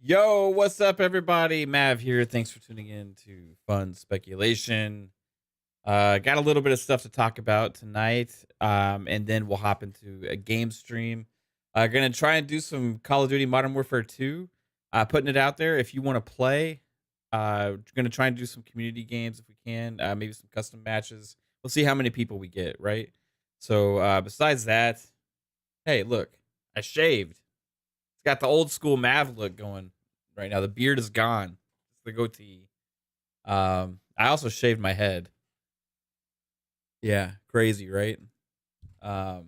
Yo, what's up, everybody? Mav here. Thanks for tuning in to Fun Speculation. Got a little bit of stuff to talk about tonight, and then we'll hop into a game stream. Gonna try and do some Call of Duty Modern Warfare 2. Putting it out there. If you want to play, gonna try and do some community games if we can. Maybe some custom matches. We'll see how many people we get, right? So besides that, hey, look, I shaved. It's got the old school Mav look going right now. The beard is gone. It's the goatee. I also shaved my head. Yeah, crazy, right? Um,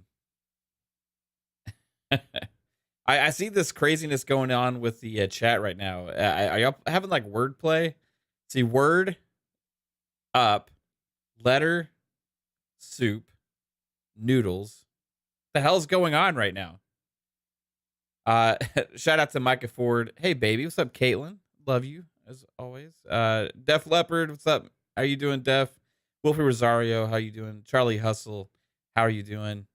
I see this craziness going on with the chat right now. Are y'all having like wordplay? See, word up, letter, soup, noodles. What the hell's going on right now? Shout out to Micah Ford. Hey, baby. What's up, Caitlin? Love you, as always. Def Leopard. What's up? How you doing, Def? Wolfie Rosario. How you doing? Charlie Hustle. How are you doing?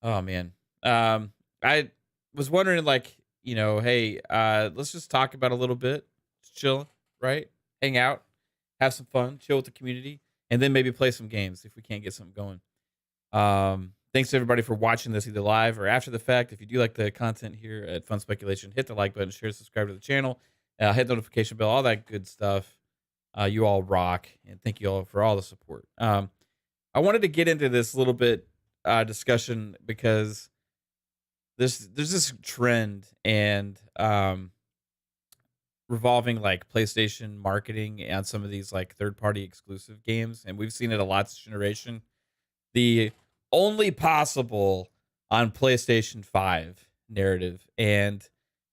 Oh, man. I was wondering, like, hey, let's just talk about a little bit. Just chill, right? Hang out. Have some fun. Chill with the community. And then maybe play some games if we can't get something going. Thanks to everybody for watching this either live or after the fact. If you do like the content here at Fun Speculation, hit the like button, share, subscribe to the channel, hit the notification bell, all that good stuff. You all rock, and thank you all for all the support. I wanted to get into this little bit discussion because there's this trend and revolving like PlayStation marketing and some of these like third-party exclusive games, and we've seen it a lot this generation. The only possible on PlayStation 5 narrative. And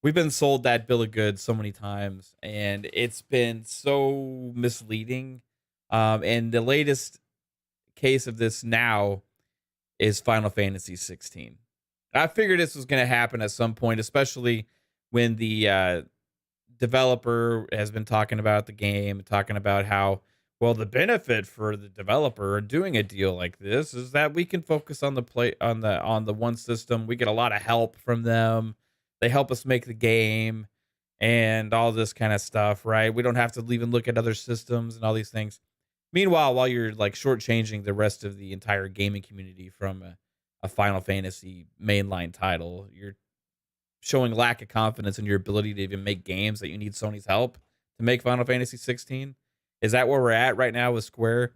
we've been sold that bill of goods so many times, and it's been so misleading. And the latest case of this now is Final Fantasy 16. I figured this was going to happen at some point, especially when the developer has been talking about the game, talking about how, well, the benefit for the developer doing a deal like this is that we can focus on the one system. We get a lot of help from them. They help us make the game and all this kind of stuff, right? We don't have to even look at other systems and all these things. Meanwhile, while you're like shortchanging the rest of the entire gaming community from a Final Fantasy mainline title, you're showing lack of confidence in your ability to even make games that you need Sony's help to make Final Fantasy 16. Is that where we're at right now with Square?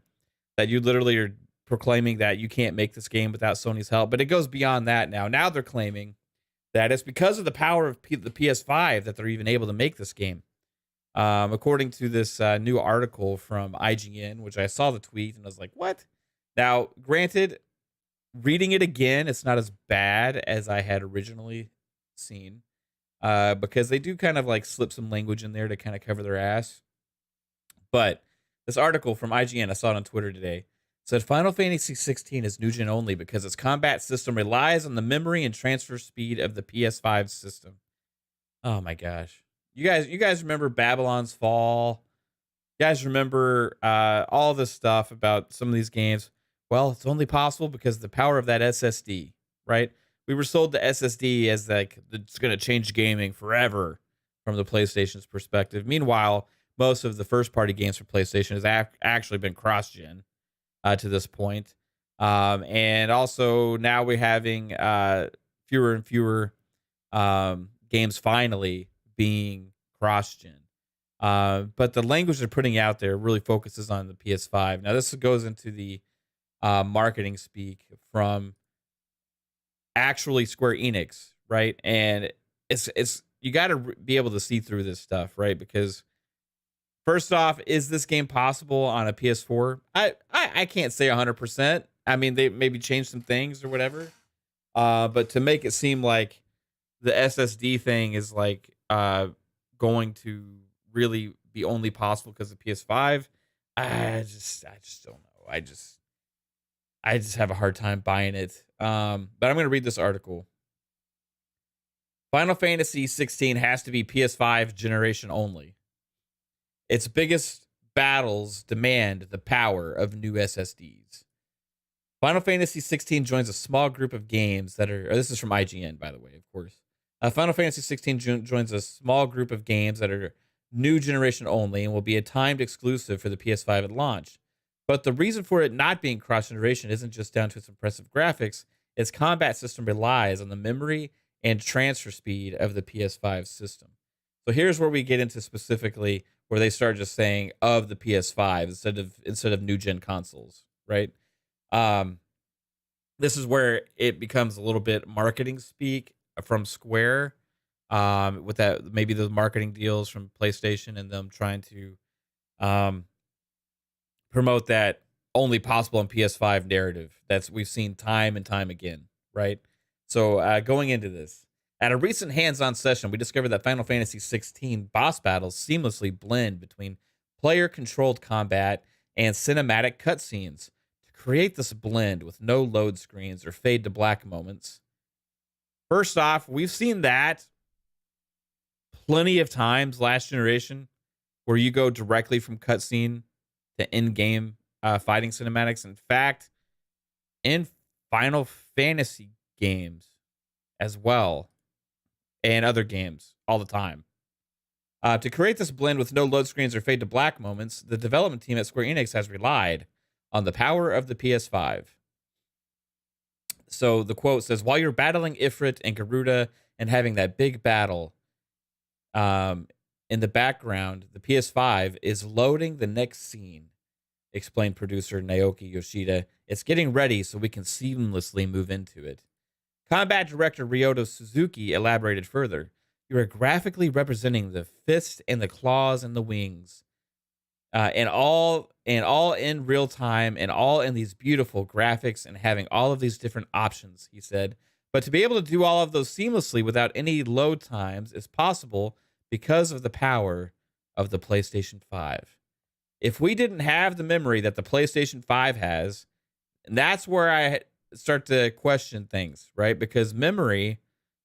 That you literally are proclaiming that you can't make this game without Sony's help? But it goes beyond that now. Now they're claiming that it's because of the power of the PS5 that they're even able to make this game. According to this new article from IGN, which I saw the tweet and I was like, what? Now, granted, reading it again, it's not as bad as I had originally seen. Because they do kind of like slip some language in there to kind of cover their ass. But this article from IGN, I saw it on Twitter today, said Final Fantasy 16 is new gen only because its combat system relies on the memory and transfer speed of the PS5 system. Oh my gosh. You guys remember Babylon's Fall? You guys remember all this stuff about some of these games? Well, it's only possible because of the power of that SSD, right? We were sold the SSD as like it's going to change gaming forever from the PlayStation's perspective. Meanwhile, most of the first-party games for PlayStation has actually been cross-gen to this point. And also, now we're having fewer and fewer games finally being cross-gen. But the language they're putting out there really focuses on the PS5. Now, this goes into the marketing speak from actually Square Enix, right? And it's you got to be able to see through this stuff, right? Because first off, is this game possible on a PS4? I can't say 100%. I mean, they maybe changed some things or whatever. But to make it seem like the SSD thing is like going to really be only possible because of PS5, I just don't know. I just have a hard time buying it. But I'm going to read this article. Final Fantasy 16 has to be PS5 generation only. Its biggest battles demand the power of new SSDs. Final Fantasy 16 joins a small group of games that are, this is from IGN, by the way, of course, Final Fantasy 16 joins a small group of games that are new generation only and will be a timed exclusive for the PS5 at launch. But the reason for it not being cross generation isn't just down to its impressive graphics. Its combat system relies on the memory and transfer speed of the PS5 system. So here's where we get into specifically where they start just saying of the PS5 instead of new gen consoles, right? This is where it becomes a little bit marketing speak from Square, with that maybe the marketing deals from PlayStation and them trying to um, promote that only possible on PS5 narrative that's we've seen time and time again, right? So going into this, at a recent hands-on session, we discovered that Final Fantasy 16 boss battles seamlessly blend between player-controlled combat and cinematic cutscenes. To create this blend with no load screens or fade to black moments, first off, we've seen that plenty of times last generation where you go directly from cutscene to in-game fighting cinematics. In fact, in Final Fantasy games as well, and other games all the time. To create this blend with no load screens or fade to black moments, the development team at Square Enix has relied on the power of the PS5. So the quote says, while you're battling Ifrit and Garuda and having that big battle in the background, the PS5 is loading the next scene, explained producer Naoki Yoshida. It's getting ready so we can seamlessly move into it. Combat director Ryoto Suzuki elaborated further. You are graphically representing the fist and the claws and the wings, and all in real time, and all in these beautiful graphics and having all of these different options, he said. But to be able to do all of those seamlessly without any load times is possible because of the power of the PlayStation 5. If we didn't have the memory that the PlayStation 5 has, and that's where I start to question things, right? Because memory,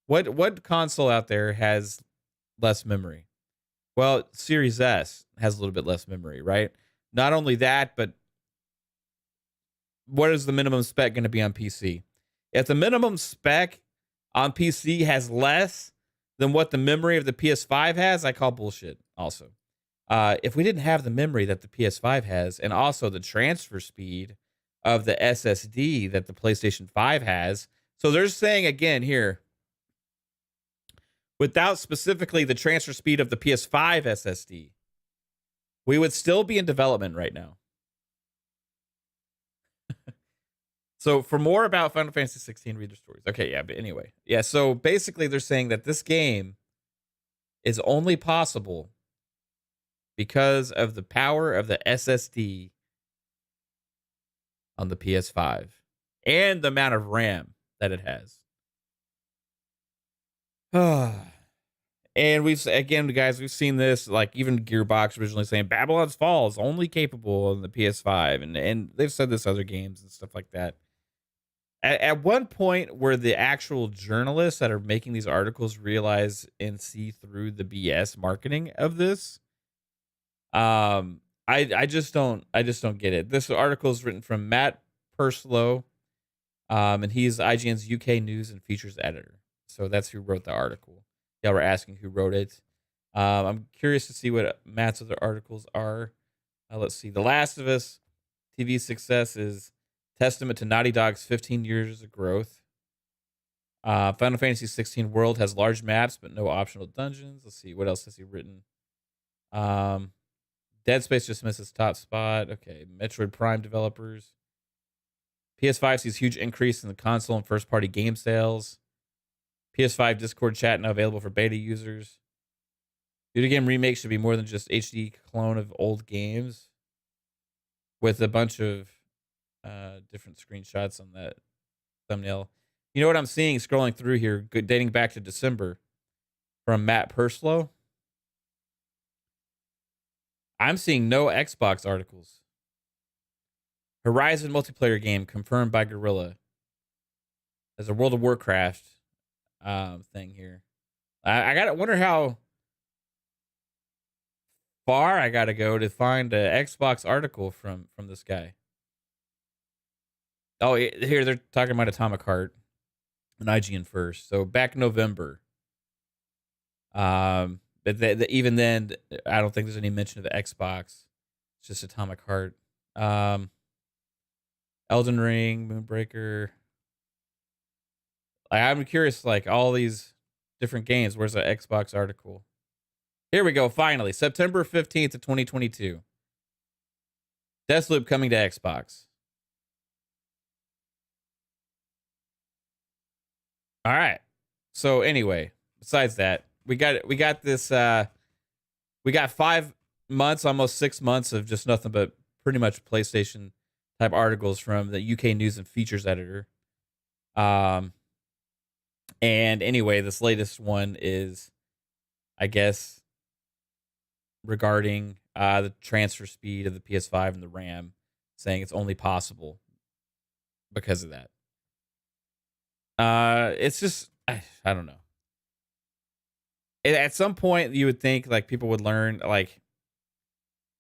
what console out there has less memory? Well, Series S has a little bit less memory, right? Not only that, but what is the minimum spec going to be on PC? If the minimum spec on PC has less than what the memory of the PS5 has, I call bullshit also. If we didn't have the memory that the PS5 has, and also the transfer speed of the SSD that the PlayStation 5 has. So they're saying again here, without specifically the transfer speed of the PS5 SSD, we would still be in development right now. So for more about Final Fantasy 16, read their stories. Okay, yeah, but anyway. Yeah, so basically they're saying that this game is only possible because of the power of the SSD on the PS5 and the amount of RAM that it has. And we've seen this, like even Gearbox originally saying Babylon's Fall is only capable on the PS5, and they've said this other games and stuff like that. At one point, where the actual journalists that are making these articles realize and see through the BS marketing of this, I just don't get it. This article is written from Matt Purslow, and he's IGN's UK news and features editor. So that's who wrote the article. Y'all were asking who wrote it. I'm curious to see what Matt's other articles are. Let's see. The Last of Us TV success is testament to Naughty Dog's 15 years of growth. Final Fantasy 16 World has large maps but no optional dungeons. Let's see. What else has he written? Dead Space just missed its top spot. Okay. Metroid Prime developers. PS5 sees huge increase in the console and first-party game sales. PS5 Discord chat now available for beta users. Video game remakes should be more than just HD clone of old games, with a bunch of different screenshots on that thumbnail. You know what I'm seeing scrolling through here, dating back to December, from Matt Purslow? I'm seeing no Xbox articles. Horizon multiplayer game confirmed by Guerrilla. There's a World of Warcraft thing here. I gotta wonder how far I gotta go to find an Xbox article from this guy. Oh, here they're talking about Atomic Heart and IGN first. So back in November, But even then, I don't think there's any mention of the Xbox. It's just Atomic Heart. Elden Ring, Moonbreaker. I'm curious, like all these different games. Where's the Xbox article? Here we go. Finally, September 15th of 2022. Deathloop coming to Xbox. All right. So anyway, besides that, we got this. We got 5 months, almost 6 months of just nothing but pretty much PlayStation type articles from the UK News and Features editor. And anyway, this latest one is, I guess, regarding the transfer speed of the PS5 and the RAM, saying it's only possible because of that. It's just, I don't know. At some point, you would think like people would learn, like,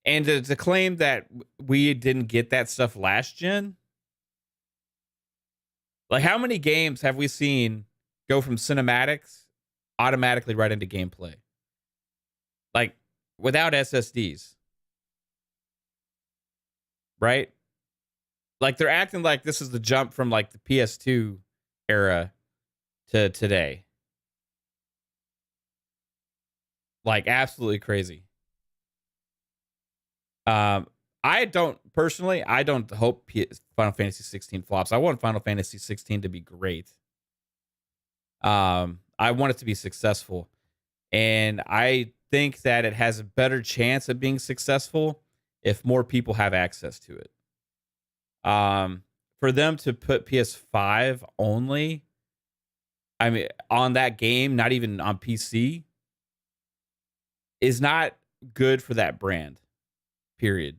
and to claim that we didn't get that stuff last gen. Like, how many games have we seen go from cinematics automatically right into gameplay? Like, without SSDs. Right? Like, they're acting like this is the jump from, like, the PS2 era to today. Like, absolutely crazy. I don't hope Final Fantasy 16 flops. I want Final Fantasy 16 to be great. I want it to be successful. And I think that it has a better chance of being successful if more people have access to it. For them to put PS5 only, I mean, on that game, not even on PC, is not good for that brand. Period.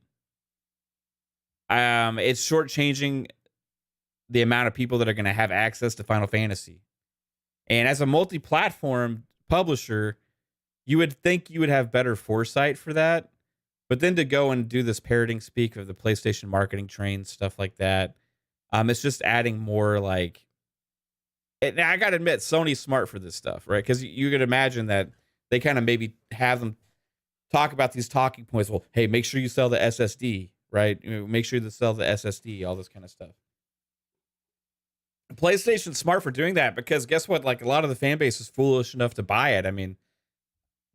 It's shortchanging the amount of people that are going to have access to Final Fantasy. And as a multi-platform publisher, you would think you would have better foresight for that. But then to go and do this parroting speak of the PlayStation marketing train, stuff like that, it's just adding more like... And I got to admit, Sony's smart for this stuff, right? Because you could imagine that they kind of maybe have them talk about these talking points. Well, hey, make sure you sell the SSD, right? Make sure you sell the SSD, all this kind of stuff. PlayStation's smart for doing that because guess what? Like, a lot of the fan base is foolish enough to buy it. I mean,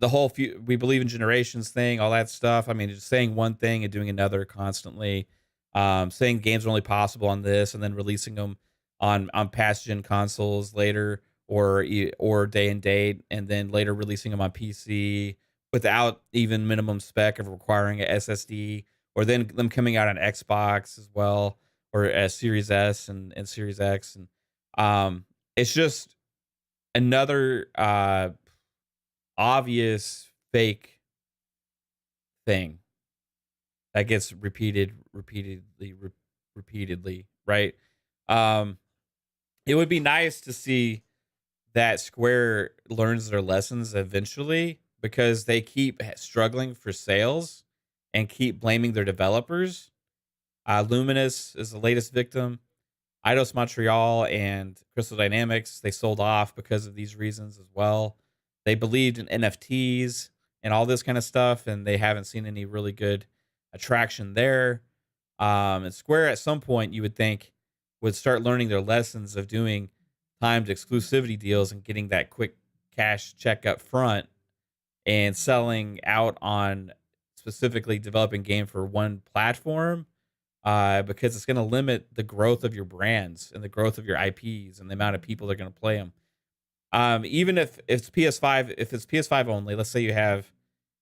the whole we believe in generations thing, all that stuff. I mean, just saying one thing and doing another constantly. Saying games are only possible on this and then releasing them on past gen consoles later or day and date, and then later releasing them on PC without even minimum spec of requiring a SSD, or then them coming out on Xbox as well, or as Series S and Series X. And it's just another obvious fake thing that gets repeatedly, right? It would be nice to see that Square learns their lessons eventually, because they keep struggling for sales and keep blaming their developers. Luminous is the latest victim. Eidos Montreal and Crystal Dynamics, they sold off because of these reasons as well. They believed in NFTs and all this kind of stuff, and they haven't seen any really good attraction there. And Square, at some point, you would think, would start learning their lessons of doing timed exclusivity deals and getting that quick cash check up front and selling out on specifically developing game for one platform, because it's going to limit the growth of your brands and the growth of your IPs and the amount of people that are going to play them. Even if it's PS5 only, let's say you have,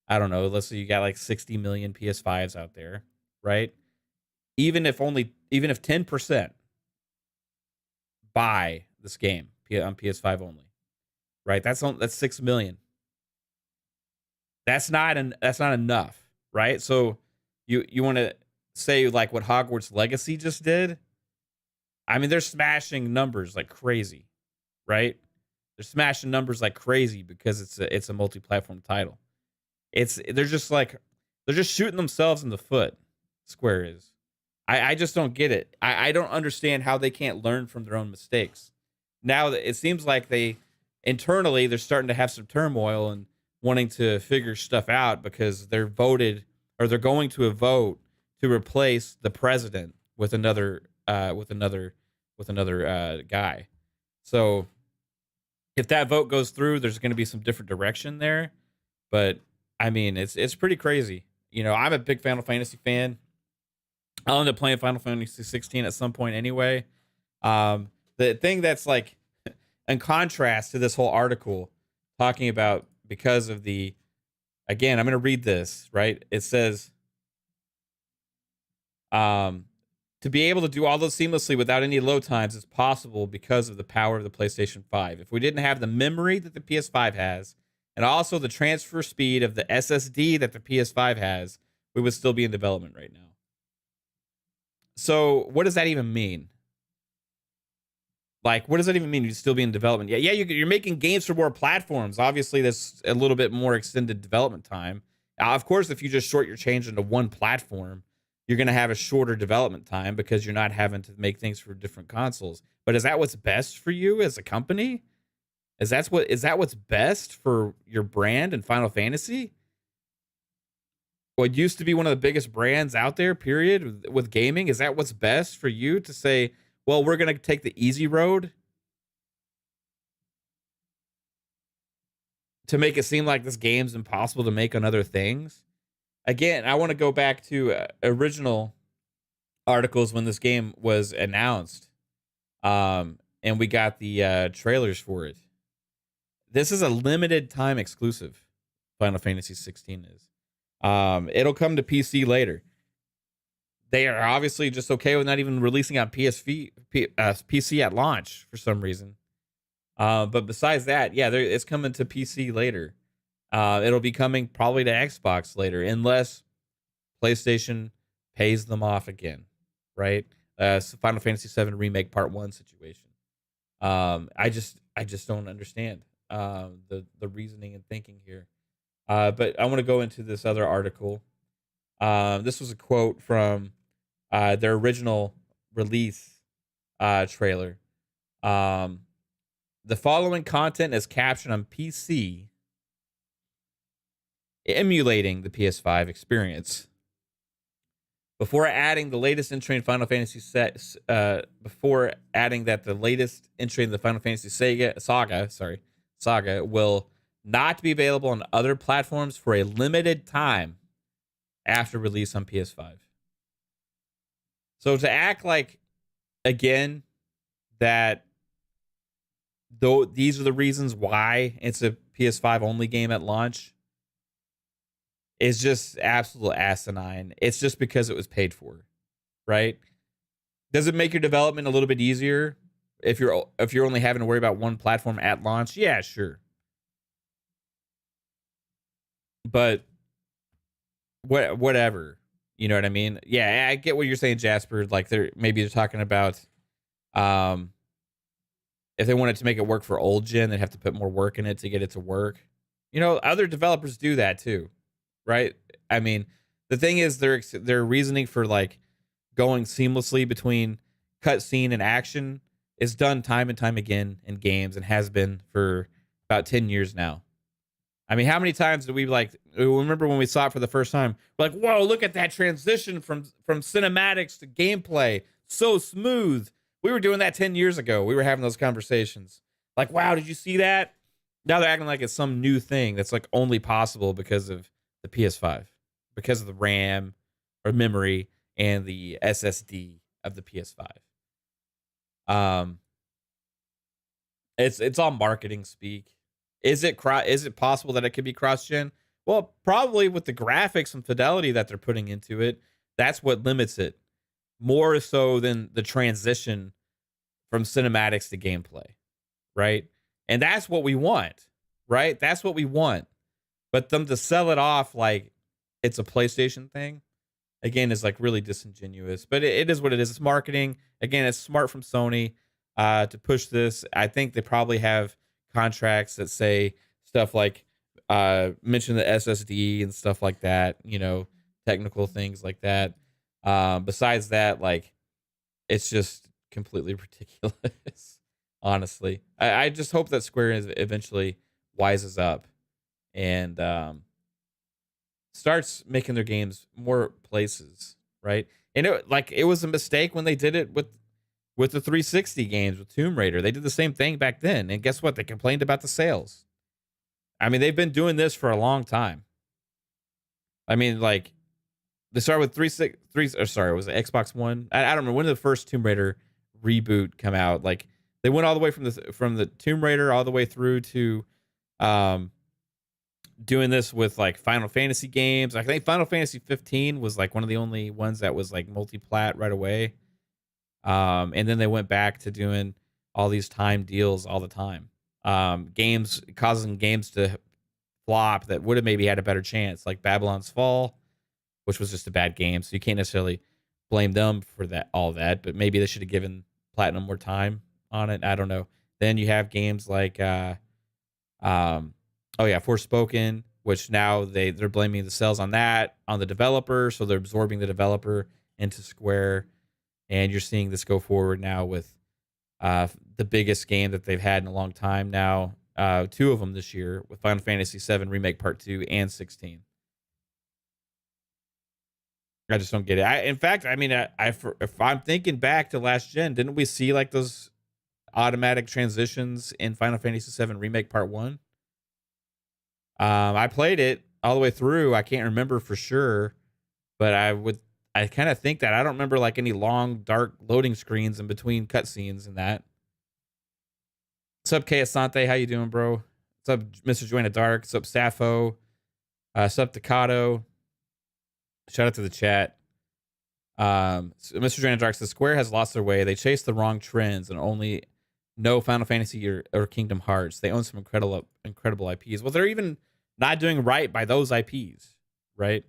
I don't know, let's say you got like 60 million PS5s out there, right? Even if 10% buy this game on PS5 only, right? That's 6 million. That's not enough, right? So you want to say like what Hogwarts Legacy just did? I mean, they're smashing numbers like crazy, right? They're smashing numbers like crazy because it's a multi-platform title. They're just shooting themselves in the foot. Square is. I just don't get it. I don't understand how they can't learn from their own mistakes. Now it seems like internally they're starting to have some turmoil, and wanting to figure stuff out because they're going to a vote to replace the president with another guy. So if that vote goes through, there's going to be some different direction there. But I mean, it's pretty crazy. You know, I'm a big Final Fantasy fan. I'll end up playing Final Fantasy 16 at some point anyway. The thing that's like in contrast to this whole article talking about because of the, again, I'm going to read this, right? It says, to be able to do all those seamlessly without any load times is possible because of the power of the PlayStation 5. If we didn't have the memory that the PS5 has, and also the transfer speed of the SSD that the PS5 has, we would still be in development right now. So what does that even mean? Like, what does that even mean? You'd still be in development? Yeah, you're making games for more platforms. Obviously, that's a little bit more extended development time. Of course, if you just short your change into one platform, you're going to have a shorter development time because you're not having to make things for different consoles. But is that what's best for you as a company? Is that what's best for your brand and Final Fantasy? What used to be one of the biggest brands out there, period, with gaming, is that what's best for you to say, well, we're going to take the easy road to make it seem like this game's impossible to make on other things? Again, I want to go back to original articles when this game was announced, and we got the trailers for it. This is a limited time exclusive. Final Fantasy 16 is. It'll come to PC later. They are obviously just okay with not even releasing on PC at launch for some reason. But besides that, yeah, it's coming to PC later. It'll be coming probably to Xbox later, unless PlayStation pays them off again, right? Final Fantasy VII Remake Part 1 situation. I just don't understand the reasoning and thinking here. But I want to go into this other article. This was a quote from their original release trailer. The following content is captioned on PC, emulating the PS5 experience. Before adding the latest entry in Final Fantasy before adding that the latest entry in the Final Fantasy saga will not be available on other platforms for a limited time after release on PS5. So to act like, again, that though these are the reasons why it's a PS5 only game at launch is just absolute asinine. It's just because it was paid for, right? Does it make your development a little bit easier if you're only having to worry about one platform at launch? Yeah, sure. But whatever, you know what I mean? Yeah, I get what you're saying, Jasper. Like maybe they're talking about if they wanted to make it work for old gen, they'd have to put more work in it to get it to work. You know, other developers do that too, right? I mean, the thing is their reasoning for like going seamlessly between cutscene and action is done time and time again in games and has been for about 10 years now. I mean, how many times do we remember when we saw it for the first time? We're like, whoa, look at that transition from cinematics to gameplay. So smooth. We were doing that 10 years ago. We were having those conversations. Like, wow, did you see that? Now they're acting like it's some new thing that's like only possible because of the PS5, because of the RAM or memory and the SSD of the PS5. It's all marketing speak. Is it possible that it could be cross-gen? Well, probably with the graphics and fidelity that they're putting into it, that's what limits it. More so than the transition from cinematics to gameplay, right? And that's what we want, right? That's what we want. But them to sell it off like it's a PlayStation thing, again, is like really disingenuous. But it is what it is. It's marketing. Again, it's smart from Sony to push this. I think they probably have contracts that say stuff like mention the SSD and stuff like that, you know, technical things like that. Besides that, like, it's just completely ridiculous. Honestly, I just hope that Square eventually wises up and starts making their games more places, right? And it was a mistake when they did it with the 360 games with Tomb Raider. They did the same thing back then, and guess what? They complained about the sales. I mean, they've been doing this for a long time. I mean, like, they started with it was the Xbox One. I don't remember when did the first Tomb Raider reboot come out. Like, they went all the way from the Tomb Raider all the way through to doing this with like Final Fantasy games. I think Final Fantasy 15 was like one of the only ones that was like multi-plat right away. And then they went back to doing all these time deals all the time. Games causing games to flop that would have maybe had a better chance, like Babylon's Fall, which was just a bad game. So you can't necessarily blame them for all that, but maybe they should have given Platinum more time on it. I don't know. Then you have games like Forspoken, which now they're blaming the sales on the developer, so they're absorbing the developer into Square, and you're seeing this go forward now with the biggest game that they've had in a long time now, 2 of them this year, with Final Fantasy VII Remake Part 2 and 16. I just don't get it. In fact, I mean, if I'm thinking back to last gen, didn't we see like those automatic transitions in Final Fantasy VII Remake Part 1? I played it all the way through. I can't remember for sure, but I kind of think that I don't remember like any long, dark loading screens in between cutscenes and that. What's up, K Asante? How you doing, bro? What's up, Mr. Joanna Dark? What's up, Sappho? What's up, Takato? Shout out to the chat. So Mr. Joanna Dark says, Square has lost their way. They chase the wrong trends and only know Final Fantasy or Kingdom Hearts. They own some incredible IPs. Well, they're even not doing right by those IPs, right?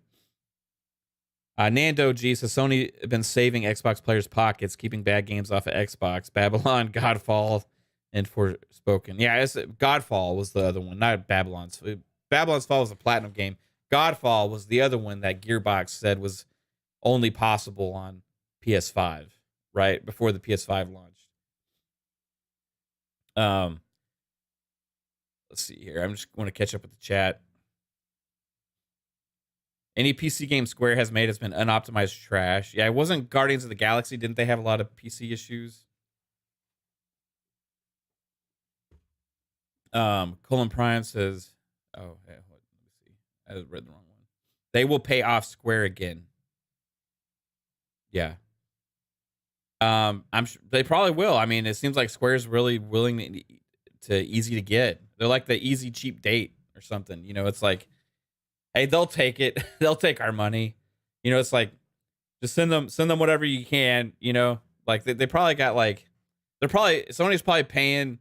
Nando G says, Sony been saving Xbox players' pockets, keeping bad games off of Xbox. Babylon, Godfall, and Forspoken. Yeah, Godfall was the other one, not Babylon's. Babylon's Fall was a platinum game. Godfall was the other one that Gearbox said was only possible on PS5, right? Before the PS5 launched. Let's see here. I'm just going to catch up with the chat. Any PC game Square has made has been unoptimized trash. Yeah, it wasn't Guardians of the Galaxy. Didn't they have a lot of PC issues? Colin Prime says, oh, yeah, let me see. I read the wrong one. They will pay off Square again. Yeah. I'm sure they probably will. I mean, it seems like Square's really willing to easy to get. They're like the easy cheap date or something. You know, it's like, hey, they'll take it. They'll take our money. You know, it's like, just send them whatever you can. You know, like they probably got like, Sony's probably paying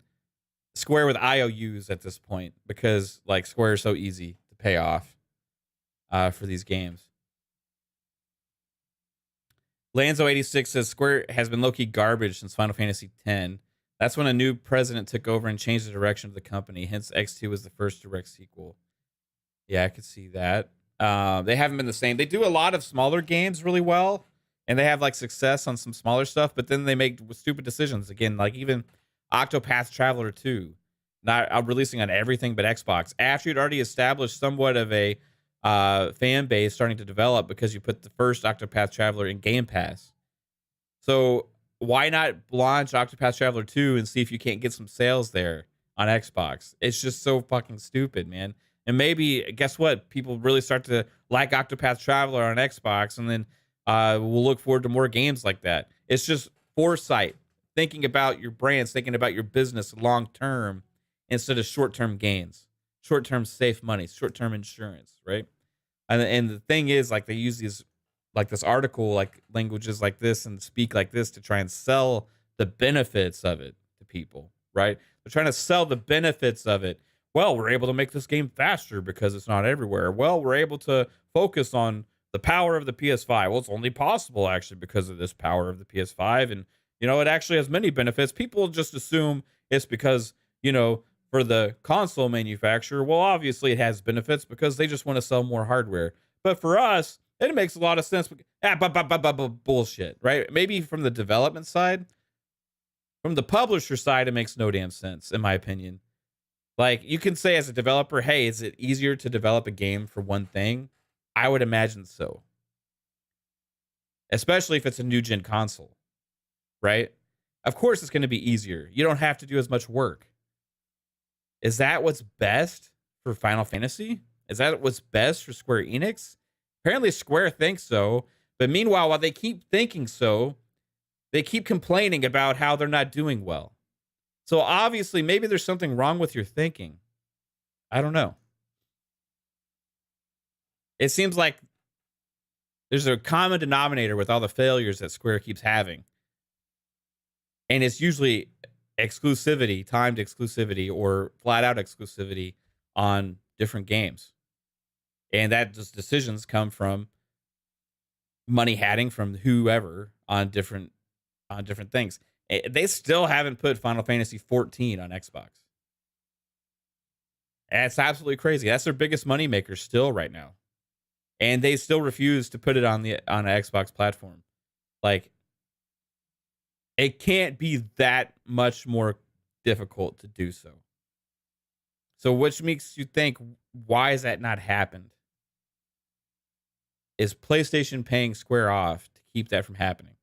Square with IOUs at this point because like Square is so easy to pay off for these games. Lanzo86 says Square has been low-key garbage since Final Fantasy X. That's when a new president took over and changed the direction of the company. Hence, X2 was the first direct sequel. Yeah, I could see that. They haven't been the same. They do a lot of smaller games really well, and they have like success on some smaller stuff, but then they make stupid decisions. Again, like even Octopath Traveler 2, not releasing on everything but Xbox. After you'd already established somewhat of a fan base starting to develop because you put the first Octopath Traveler in Game Pass. So why not launch Octopath Traveler 2 and see if you can't get some sales there on Xbox? It's just so fucking stupid, man. And maybe, guess what? People really start to like Octopath Traveler on Xbox, and then we'll look forward to more games like that. It's just foresight, thinking about your brands, thinking about your business long term instead of short term gains, short term safe money, short term insurance, right? And the thing is, like, they use these, like this article, like languages like this and speak like this to try and sell the benefits of it to people, right? They're trying to sell the benefits of it. Well, we're able to make this game faster because it's not everywhere. Well, we're able to focus on the power of the PS5. Well, it's only possible actually because of this power of the PS5. And, you know, it actually has many benefits. People just assume it's because, you know, for the console manufacturer, well, obviously it has benefits because they just want to sell more hardware. But for us, it makes a lot of sense. Bullshit, right? Maybe from the development side. From the publisher side, it makes no damn sense, in my opinion. Like, you can say as a developer, hey, is it easier to develop a game for one thing? I would imagine so. Especially if it's a new gen console, right? Of course it's going to be easier. You don't have to do as much work. Is that what's best for Final Fantasy? Is that what's best for Square Enix? Apparently Square thinks so. But meanwhile, while they keep thinking so, they keep complaining about how they're not doing well. So obviously, maybe there's something wrong with your thinking. I don't know. It seems like there's a common denominator with all the failures that Square keeps having. And it's usually exclusivity, timed exclusivity, or flat out exclusivity on different games. And that just decisions come from money hatting from whoever on different things. They still haven't put Final Fantasy 14 on Xbox. That's absolutely crazy. That's their biggest moneymaker still right now. And they still refuse to put it on an Xbox platform. Like, it can't be that much more difficult to do so. So which makes you think, why has that not happened? Is PlayStation paying Square off to keep that from happening?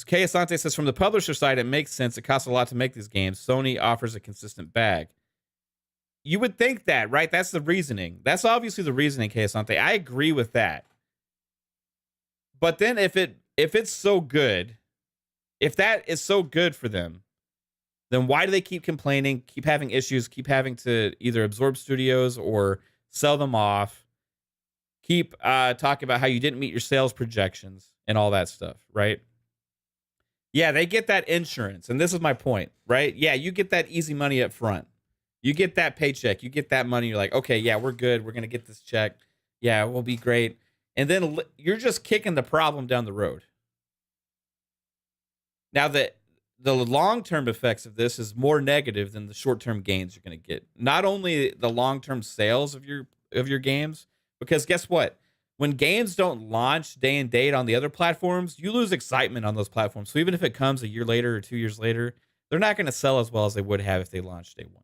Kay Asante says, from the publisher side, it makes sense. It costs a lot to make these games. Sony offers a consistent bag. You would think that, right? That's the reasoning. That's obviously the reasoning, Kay Asante. I agree with that. But then if it's so good, if that is so good for them, then why do they keep complaining, keep having issues, keep having to either absorb studios or sell them off, keep talking about how you didn't meet your sales projections and all that stuff, right? Yeah, they get that insurance. And this is my point, right? Yeah, you get that easy money up front. You get that paycheck. You get that money. You're like, okay, yeah, we're good. We're going to get this check. Yeah, we'll be great. And then you're just kicking the problem down the road. Now, the long-term effects of this is more negative than the short-term gains you're going to get. Not only the long-term sales of your games, because guess what? When games don't launch day and date on the other platforms, you lose excitement on those platforms. So even if it comes a year later or 2 years later, they're not going to sell as well as they would have if they launched day one,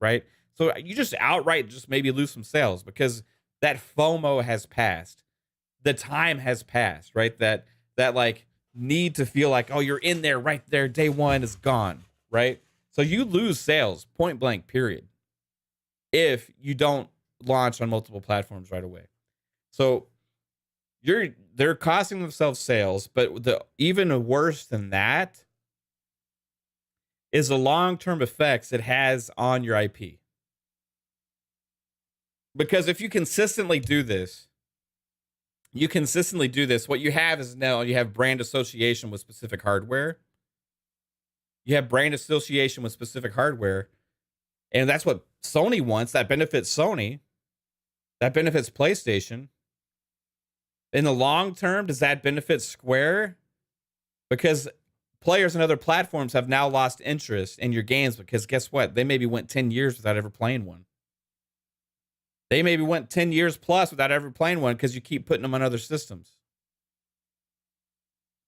right? So you just outright just maybe lose some sales because that FOMO has passed. The time has passed, right? That like need to feel like, oh, you're in there right there. Day one is gone, right? So you lose sales, point blank, period, if you don't launch on multiple platforms right away. So they're costing themselves sales, but the even worse than that is the long-term effects it has on your IP. Because if you consistently do this, what you have is now you have brand association with specific hardware. You have brand association with specific hardware, and that's what Sony wants. That benefits Sony. That benefits PlayStation. In the long term, does that benefit Square? Because players on other platforms have now lost interest in your games because guess what? They maybe went 10 years without ever playing one. They maybe went 10 years plus without ever playing one because you keep putting them on other systems.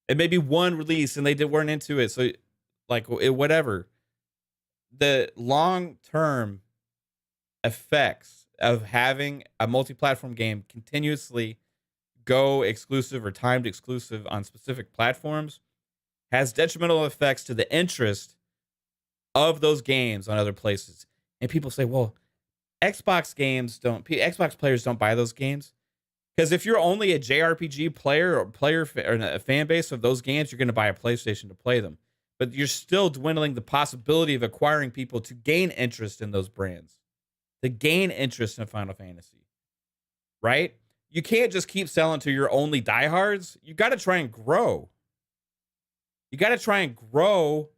It may be one release and they weren't into it. So, like, whatever. The long-term effects of having a multi-platform game continuously go exclusive or timed exclusive on specific platforms has detrimental effects to the interest of those games on other places. And people say, well, Xbox players don't buy those games. Because if you're only a JRPG player or a fan base of those games, you're going to buy a PlayStation to play them. But you're still dwindling the possibility of acquiring people to gain interest in those brands, to gain interest in Final Fantasy, right? You can't just keep selling to your only diehards. You got to try and grow. You got to try and grow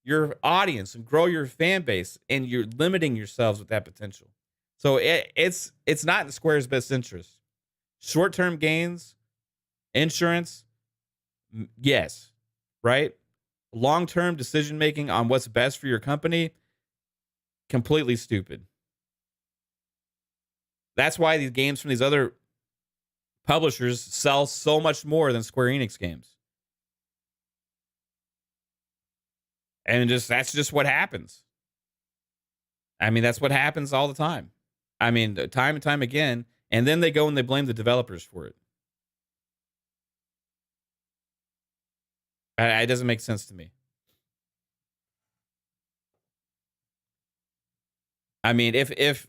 your audience and grow your fan base, and you're limiting yourselves with that potential. So it's not in Square's best interest. Short-term gains, insurance, yes, right? Long-term decision-making on what's best for your company, completely stupid. That's why these games from these other publishers sell so much more than Square Enix games. And that's just what happens. I mean, that's what happens all the time. I mean, time and time again. And then they go and they blame the developers for it. It doesn't make sense to me. I mean, if this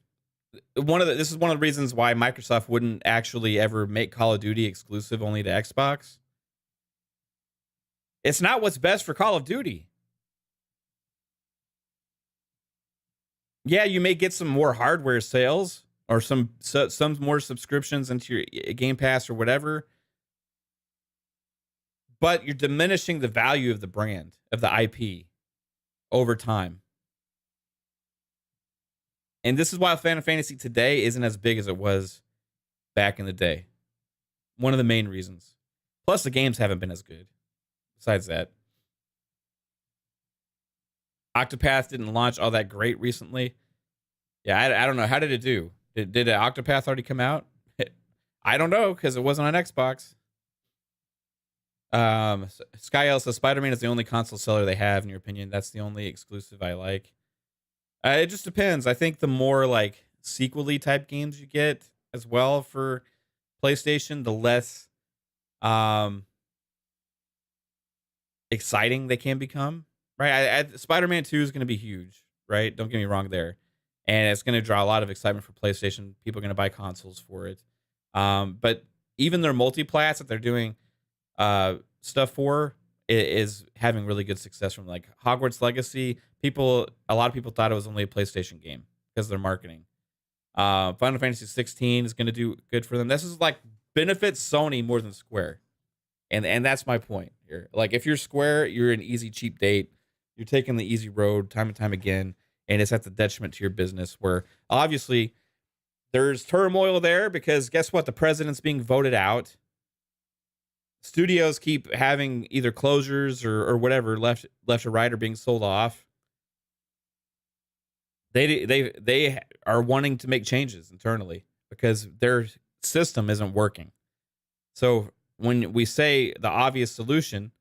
is one of the reasons why Microsoft wouldn't actually ever make Call of Duty exclusive only to Xbox. It's not what's best for Call of Duty. Yeah, you may get some more hardware sales or some more subscriptions into your Game Pass or whatever, but you're diminishing the value of the brand, of the IP over time. And this is why Final Fantasy today isn't as big as it was back in the day. One of the main reasons. Plus, the games haven't been as good. Besides that, Octopath didn't launch all that great recently. Yeah, I don't know. How did it do? Did Octopath already come out? I don't know, because it wasn't on Xbox. Sky says Spider-Man is the only console seller they have, in your opinion. That's the only exclusive I like. It just depends. I think the more like sequel-y type games you get as well for PlayStation, the less exciting they can become. Right? Spider-Man 2 is going to be huge, right? Don't get me wrong there. And it's going to draw a lot of excitement for PlayStation. People are going to buy consoles for it. But even their multiplats that they're doing stuff for is having really good success from, like Hogwarts Legacy. A lot of people thought it was only a PlayStation game because of their marketing. Final Fantasy 16 is going to do good for them. This is like benefits Sony more than Square. And that's my point here. Like, if you're Square, you're an easy, cheap date. You're taking the easy road time and time again, and it's at the detriment to your business, where obviously there's turmoil there because guess what? The president's being voted out. Studios keep having either closures or whatever, left or right, or being sold off. They are wanting to make changes internally because their system isn't working. So when we say the obvious solution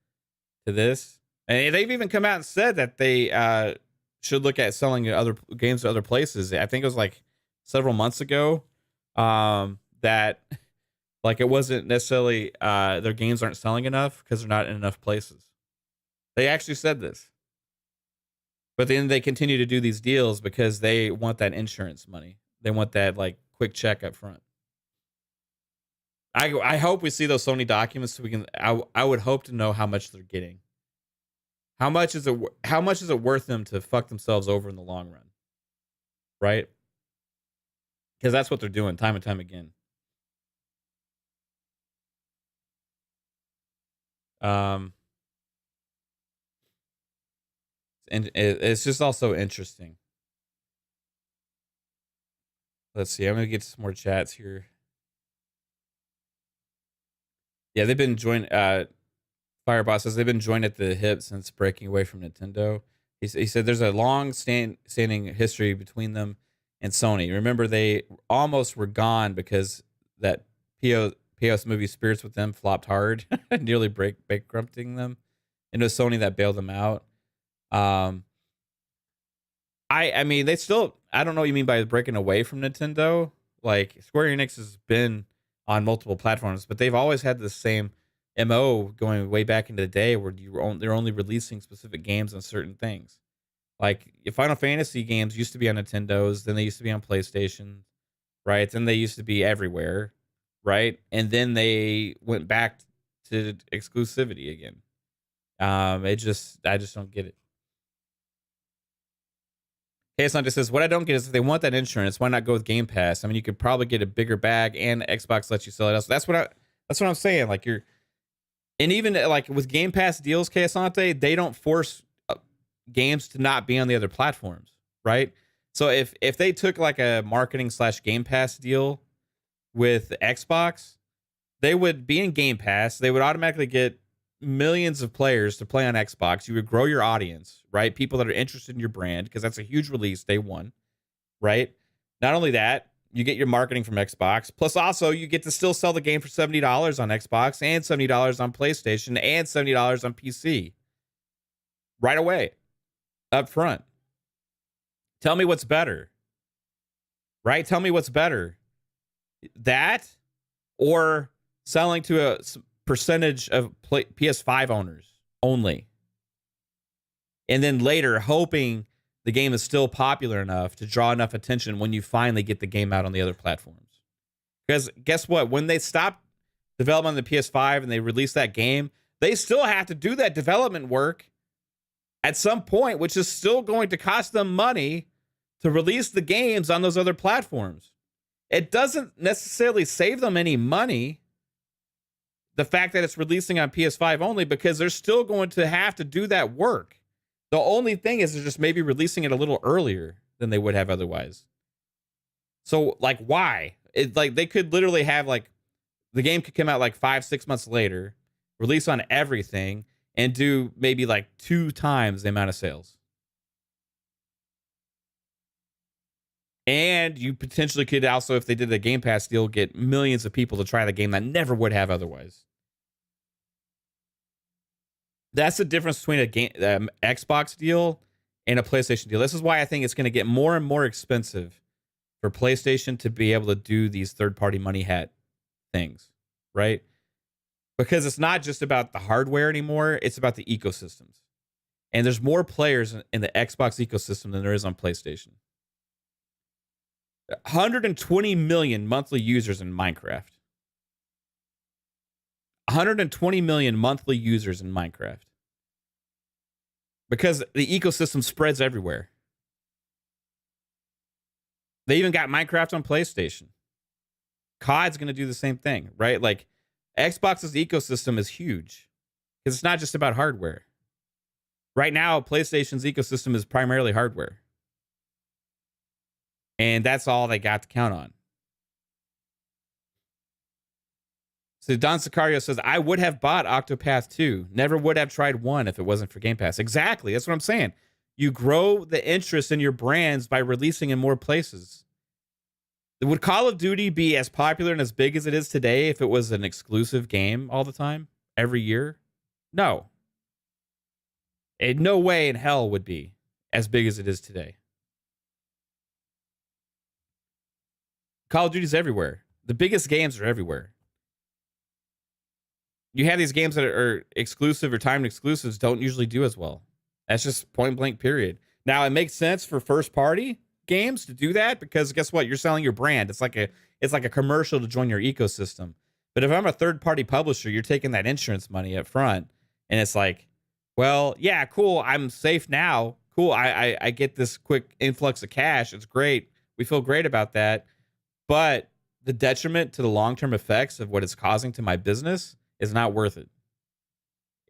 to this, and they've even come out and said that they should look at selling other games to other places. I think it was like several months ago that like it wasn't necessarily their games aren't selling enough because they're not in enough places. They actually said this. But then they continue to do these deals because they want that insurance money. They want that like quick check up front. I hope we see those Sony documents so we can. I would hope to know how much they're getting. How much is it worth them to fuck themselves over in the long run? Right? Because that's what they're doing time and time again. And it's just also interesting. Let's see. I'm going to get some more chats here. Yeah, they've been joined. Firebot says they've been joined at the hip since breaking away from Nintendo. He said there's a long standing history between them and Sony. Remember, they almost were gone because that PS movie Spirits with Them flopped hard, nearly bankrupting them. And it was Sony that bailed them out. I mean, they still, I don't know what you mean by breaking away from Nintendo. Like, Square Enix has been on multiple platforms, but they've always had the same MO going way back into the day where they're only releasing specific games on certain things. Like, Final Fantasy games used to be on Nintendos, then they used to be on PlayStation, right? Then they used to be everywhere, right? And then they went back to exclusivity again. I just don't get it. KSN just says, what I don't get is if they want that insurance, why not go with Game Pass? I mean, you could probably get a bigger bag and Xbox lets you sell it. That's what I'm saying. Like, and even like with Game Pass deals, KSante, they don't force games to not be on the other platforms, right? So if they took like a marketing / Game Pass deal with Xbox, they would be in Game Pass. They would automatically get millions of players to play on Xbox. You would grow your audience, right? People that are interested in your brand, because that's a huge release day one, right? Not only that, you get your marketing from Xbox, plus also you get to still sell the game for $70 on Xbox and $70 on PlayStation and $70 on PC right away. up front. Tell me what's better. Right? Tell me what's better. That or selling to a percentage of PS5 owners only. And then later hoping the game is still popular enough to draw enough attention when you finally get the game out on the other platforms. Because guess what? When they stop development on the PS5 and they release that game, they still have to do that development work at some point, which is still going to cost them money to release the games on those other platforms. It doesn't necessarily save them any money, the fact that it's releasing on PS5 only, because they're still going to have to do that work. The only thing is they're just maybe releasing it a little earlier than they would have otherwise. So, like, why? Like, they could literally have, like, the game could come out like 5-6 months later, release on everything, and do maybe like 2 times the amount of sales. And you potentially could also, if they did the Game Pass deal, get millions of people to try the game that never would have otherwise. That's the difference between a game, Xbox deal and a PlayStation deal. This is why I think it's going to get more and more expensive for PlayStation to be able to do these third-party money hat things, right? Because it's not just about the hardware anymore. It's about the ecosystems. And there's more players in the Xbox ecosystem than there is on PlayStation. 120 million monthly users in Minecraft. 120 million monthly users in Minecraft. Because the ecosystem spreads everywhere. They even got Minecraft on PlayStation. COD's going to do the same thing, right? Like, Xbox's ecosystem is huge. Because it's not just about hardware. Right now, PlayStation's ecosystem is primarily hardware. And that's all they got to count on. So Don Sicario says, I would have bought Octopath 2. Never would have tried 1 if it wasn't for Game Pass. Exactly. That's what I'm saying. You grow the interest in your brands by releasing in more places. Would Call of Duty be as popular and as big as it is today if it was an exclusive game all the time, every year? No. In no way in hell would be as big as it is today. Call of Duty's everywhere. The biggest games are everywhere. You have these games that are exclusive or timed exclusives don't usually do as well. That's just point blank period. Now, it makes sense for first party games to do that because guess what? You're selling your brand. It's like a commercial to join your ecosystem. But if I'm a third party publisher, you're taking that insurance money up front. And it's like, well, yeah, cool. I'm safe now. Cool. I get this quick influx of cash. It's great. We feel great about that. But the detriment to the long-term effects of what it's causing to my business is not worth it.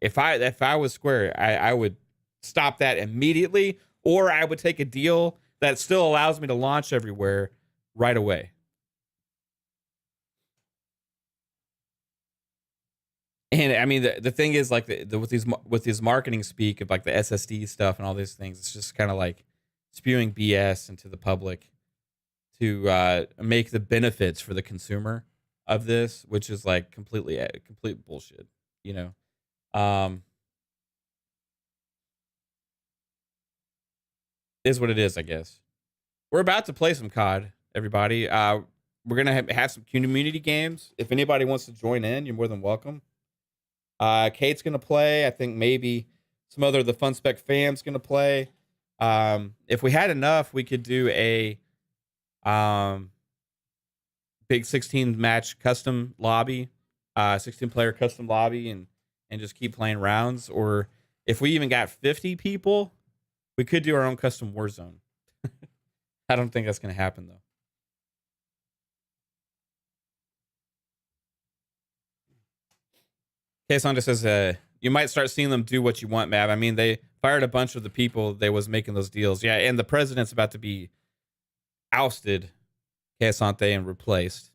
If I was Square, I would stop that immediately, or I would take a deal that still allows me to launch everywhere right away. And I mean, the thing is, like, with these marketing speak of like the SSD stuff and all these things, it's just kind of like spewing BS into the public to make the benefits for the consumer of this, which is like complete bullshit, you know. Is what it is, I guess. We're about to play some COD, everybody. We're gonna have some community games. If anybody wants to join in, you're more than welcome. Kate's gonna play. I think maybe some other of the Fun Spec fams gonna play. If we had enough, we could do a big 16 match custom lobby, 16 player custom lobby, and just keep playing rounds. Or if we even got 50 people, we could do our own custom Warzone. I don't think that's going to happen, though. Okay, Sandra says, you might start seeing them do what you want, Mav. I mean, they fired a bunch of the people they was making those deals. Yeah, and the president's about to be ousted, Asante, and replaced.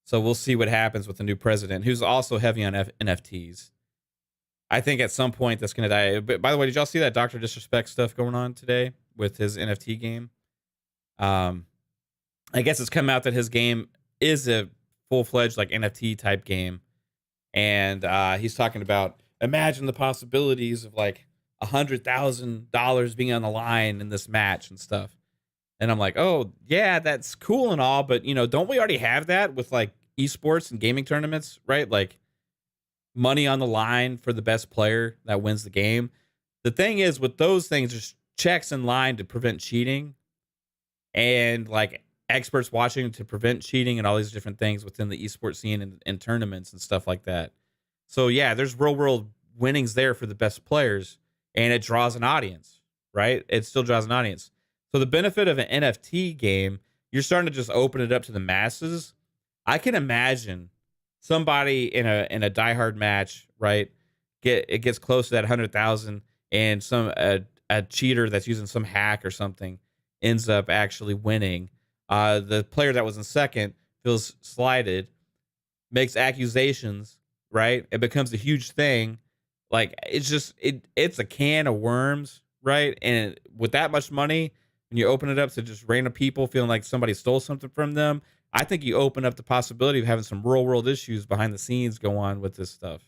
So we'll see what happens with the new president, who's also heavy on NFTs. I think at some point that's going to die. But by the way, did y'all see that Dr. Disrespect stuff going on today with his NFT game? I guess it's come out that his game is a full-fledged like NFT type game. And he's talking about, imagine the possibilities of like $100,000 being on the line in this match and stuff. And I'm like, oh yeah, that's cool and all, but don't we already have that with like esports and gaming tournaments, right? Like money on the line for the best player that wins the game. The thing is with those things, there's checks in line to prevent cheating and like experts watching to prevent cheating and all these different things within the esports scene and tournaments and stuff like that. So yeah, there's real world winnings there for the best players and it draws an audience, right? It still draws an audience. So the benefit of an NFT game, you're starting to just open it up to the masses. I can imagine somebody in a diehard match, right? It gets close to that 100,000, and a cheater that's using some hack or something ends up actually winning. The player that was in second feels slighted, makes accusations, right? It becomes a huge thing. Like it's a can of worms, right? And with that much money, when you open it up to just random people feeling like somebody stole something from them, I think you open up the possibility of having some real world issues behind the scenes go on with this stuff,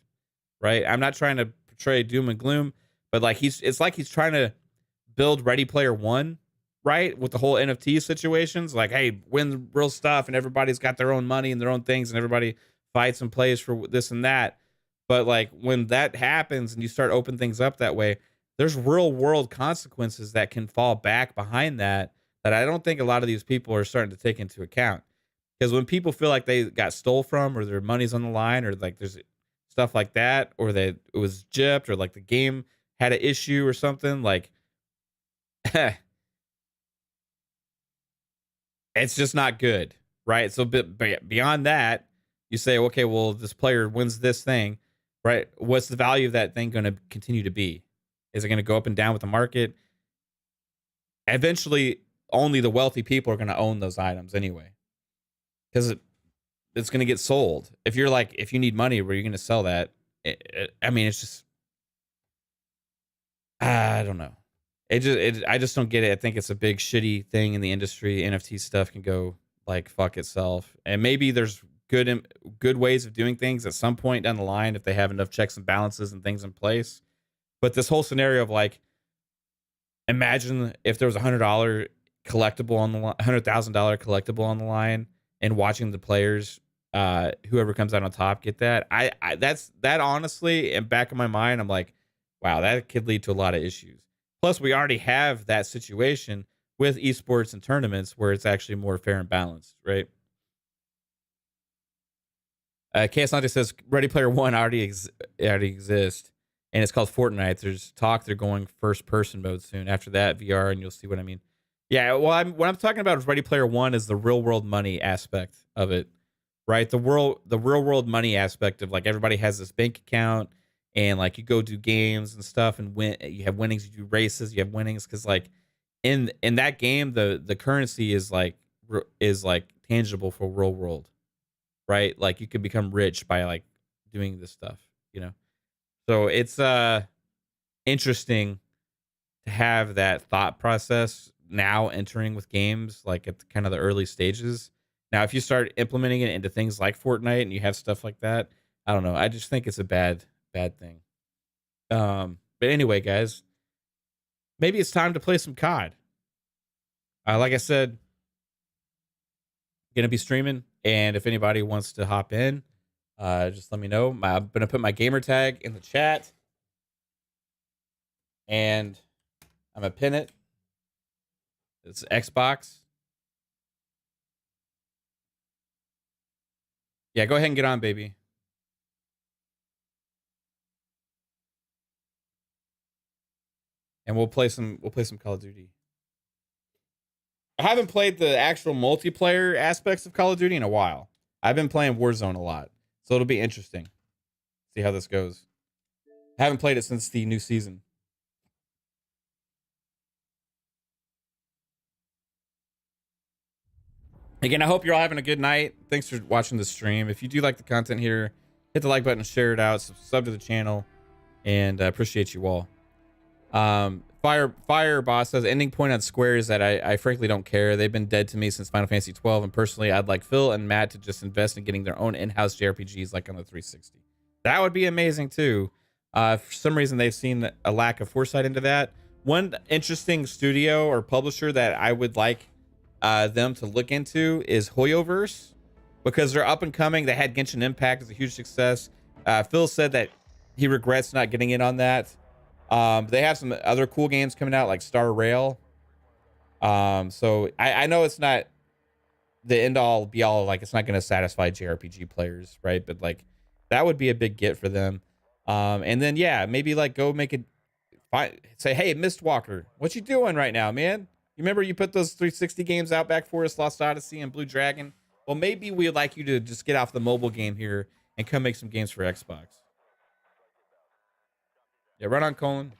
right? I'm not trying to portray doom and gloom, but like it's like he's trying to build Ready Player One, right? With the whole NFT situations, like, hey, win real stuff, and everybody's got their own money and their own things, and everybody fights and plays for this and that. But like when that happens and you start opening things up that way, there's real world consequences that can fall back behind that I don't think a lot of these people are starting to take into account. Because when people feel like they got stole from or their money's on the line or like there's stuff like that or that it was gypped or like the game had an issue or something, like it's just not good, right? So beyond that, you say, okay, well, this player wins this thing, right? What's the value of that thing going to continue to be? Is it going to go up and down with the market? Eventually, only the wealthy people are going to own those items anyway, because it's going to get sold. If you need money, where you're going to sell that? I mean, it's just, I don't know. I just don't get it. I think it's a big shitty thing in the industry. NFT stuff can go like fuck itself, and maybe there's good ways of doing things at some point down the line if they have enough checks and balances and things in place. But this whole scenario of like, imagine if there was $100 collectible on the line, $100,000 collectible on the line, and watching the players, whoever comes out on top, get that. That honestly, in back of my mind, I'm like, wow, that could lead to a lot of issues. Plus, we already have that situation with esports and tournaments where it's actually more fair and balanced, right? KS Nante says Ready Player One already exists, and it's called Fortnite. There's talk they're going first person mode soon. After that, VR, and you'll see what I mean. Yeah, well, what I'm talking about is Ready Player One is the real world money aspect of it, right? The real world money aspect of like everybody has this bank account, and like you go do games and stuff, and you have winnings, you do races, you have winnings, because like in that game, the currency is like tangible for real world, right? Like you could become rich by like doing this stuff, So it's interesting to have that thought process now entering with games like at kind of the early stages. Now, if you start implementing it into things like Fortnite and you have stuff like that, I don't know. I just think it's a bad thing. But anyway, guys, maybe it's time to play some COD. Like I said, gonna be streaming, and if anybody wants to hop in, just let me know. I'm gonna put my gamer tag in the chat, and I'm gonna pin it. It's Xbox. Yeah, go ahead and get on, baby. And we'll play some Call of Duty. I haven't played the actual multiplayer aspects of Call of Duty in a while. I've been playing Warzone a lot, so it'll be interesting. See how this goes. I haven't played it since the new season. Again, I hope you're all having a good night. Thanks for watching the stream. If you do like the content here, hit the like button, share it out, sub to the channel, and I appreciate you all. Fire Boss says ending point on Square is that I frankly don't care. They've been dead to me since Final Fantasy 12, and personally, I'd like Phil and Matt to just invest in getting their own in-house JRPGs like on the 360. That would be amazing too. For some reason, they've seen a lack of foresight into that. One interesting studio or publisher that I would like them to look into is Hoyoverse, because they're up and coming. They had Genshin Impact as a huge success. Phil said that he regrets not getting in on that. They have some other cool games coming out like Star Rail. So I know it's not the end all be all, like it's not going to satisfy JRPG players, right? But like that would be a big get for them. And then yeah, maybe like go make it, say, hey, Mistwalker, what you doing right now, man? You remember you put those 360 games out back for us, Lost Odyssey and Blue Dragon? Well, maybe we'd like you to just get off the mobile game here and come make some games for Xbox. Yeah, right on, Colin.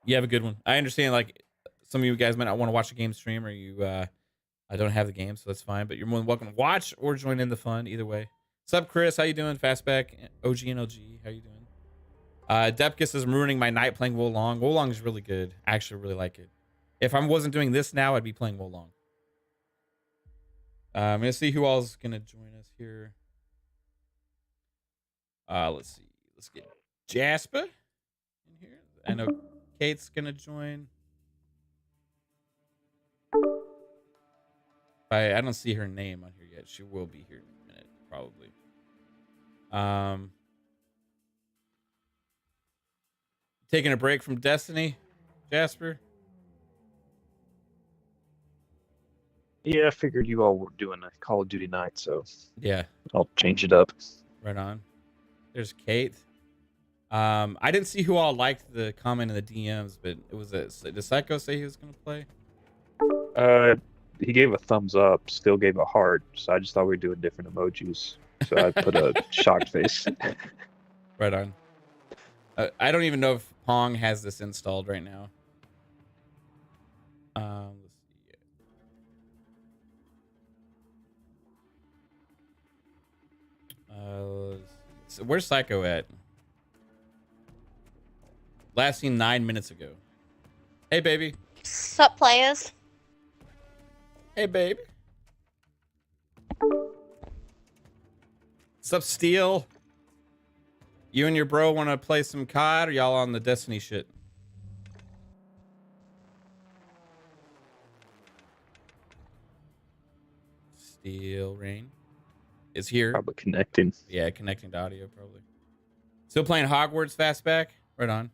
You have a good one. I understand, like, some of you guys might not want to watch a game stream, or you I don't have the game, so that's fine. But you're more than welcome to watch or join in the fun either way. What's up, Chris? How you doing? Fastback, OG and LG. How you doing? Depka says I'm ruining my night playing Wolong. Wolong is really good. I actually really like it. If I wasn't doing this now, I'd be playing Wolong. I'm gonna see who all's gonna join us here. Let's see. Let's get Jasper in here. I know Kate's gonna join. I don't see her name on here yet. She will be here in a minute, probably. Taking a break from Destiny, Jasper? Yeah, I figured you all were doing a Call of Duty night, so yeah, I'll change it up. Right on. There's Kate. I didn't see who all liked the comment in the DMs, but it was did Psycho say he was gonna play? He gave a thumbs up, still gave a heart, so I just thought we'd do different emojis. So I put a shocked face. Right on. I don't even know if Pong has this installed right now. Let's see. So where's Psycho at? Last seen 9 minutes ago. Hey, baby. Sup, players? Hey, baby. Sup, Steel? You and your bro want to play some COD, or y'all on the Destiny shit? Steel Rain is here. Probably connecting. Yeah, connecting to audio, probably. Still playing Hogwarts Fastback? Right on.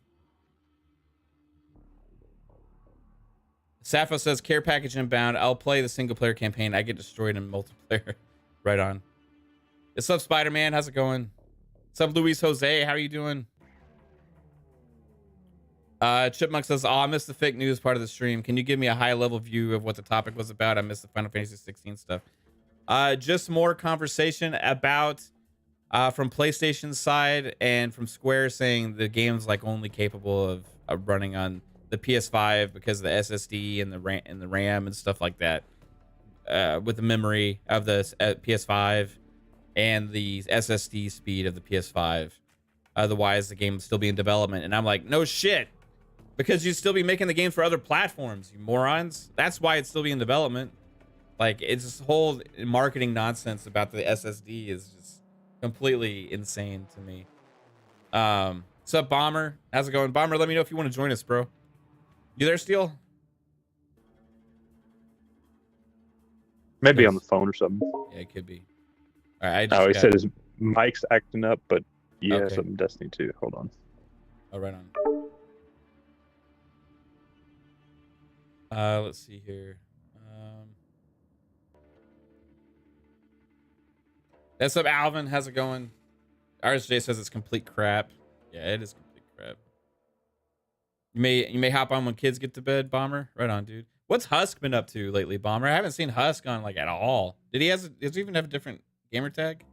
Sappho says, care package inbound. I'll play the single player campaign. I get destroyed in multiplayer. Right on. What's up, Spider-Man? How's it going? What's up, Luis Jose? How are you doing? Chipmunk says, oh, I missed the fake news part of the stream. Can you give me a high-level view of what the topic was about? I missed the Final Fantasy 16 stuff. Just more conversation about from PlayStation's side and from Square saying the game's like only capable of running on the PS5 because of the SSD and the RAM and stuff like that, with the memory of the PS5 and the SSD speed of the PS5. Otherwise, the game would still be in development. And I'm like, no shit, because you'd still be making the game for other platforms, you morons. That's why it's still be in development. Like, it's this whole marketing nonsense about the SSD is just completely insane to me. What's up, Bomber? How's it going? Bomber, let me know if you want to join us, bro. You there, Steel? Maybe on the phone or something. Yeah, it could be. All right. He said his mic's acting up, but yeah, Okay. something Destiny 2. Hold on. Oh, right on. Let's see here. What's up, Alvin? How's it going? RSJ says it's complete crap. Yeah, it is complete crap. You may hop on when kids get to bed, Bomber. Right on, dude. What's Husk been up to lately, Bomber? I haven't seen Husk on like at all. Does he even have a different gamer tag?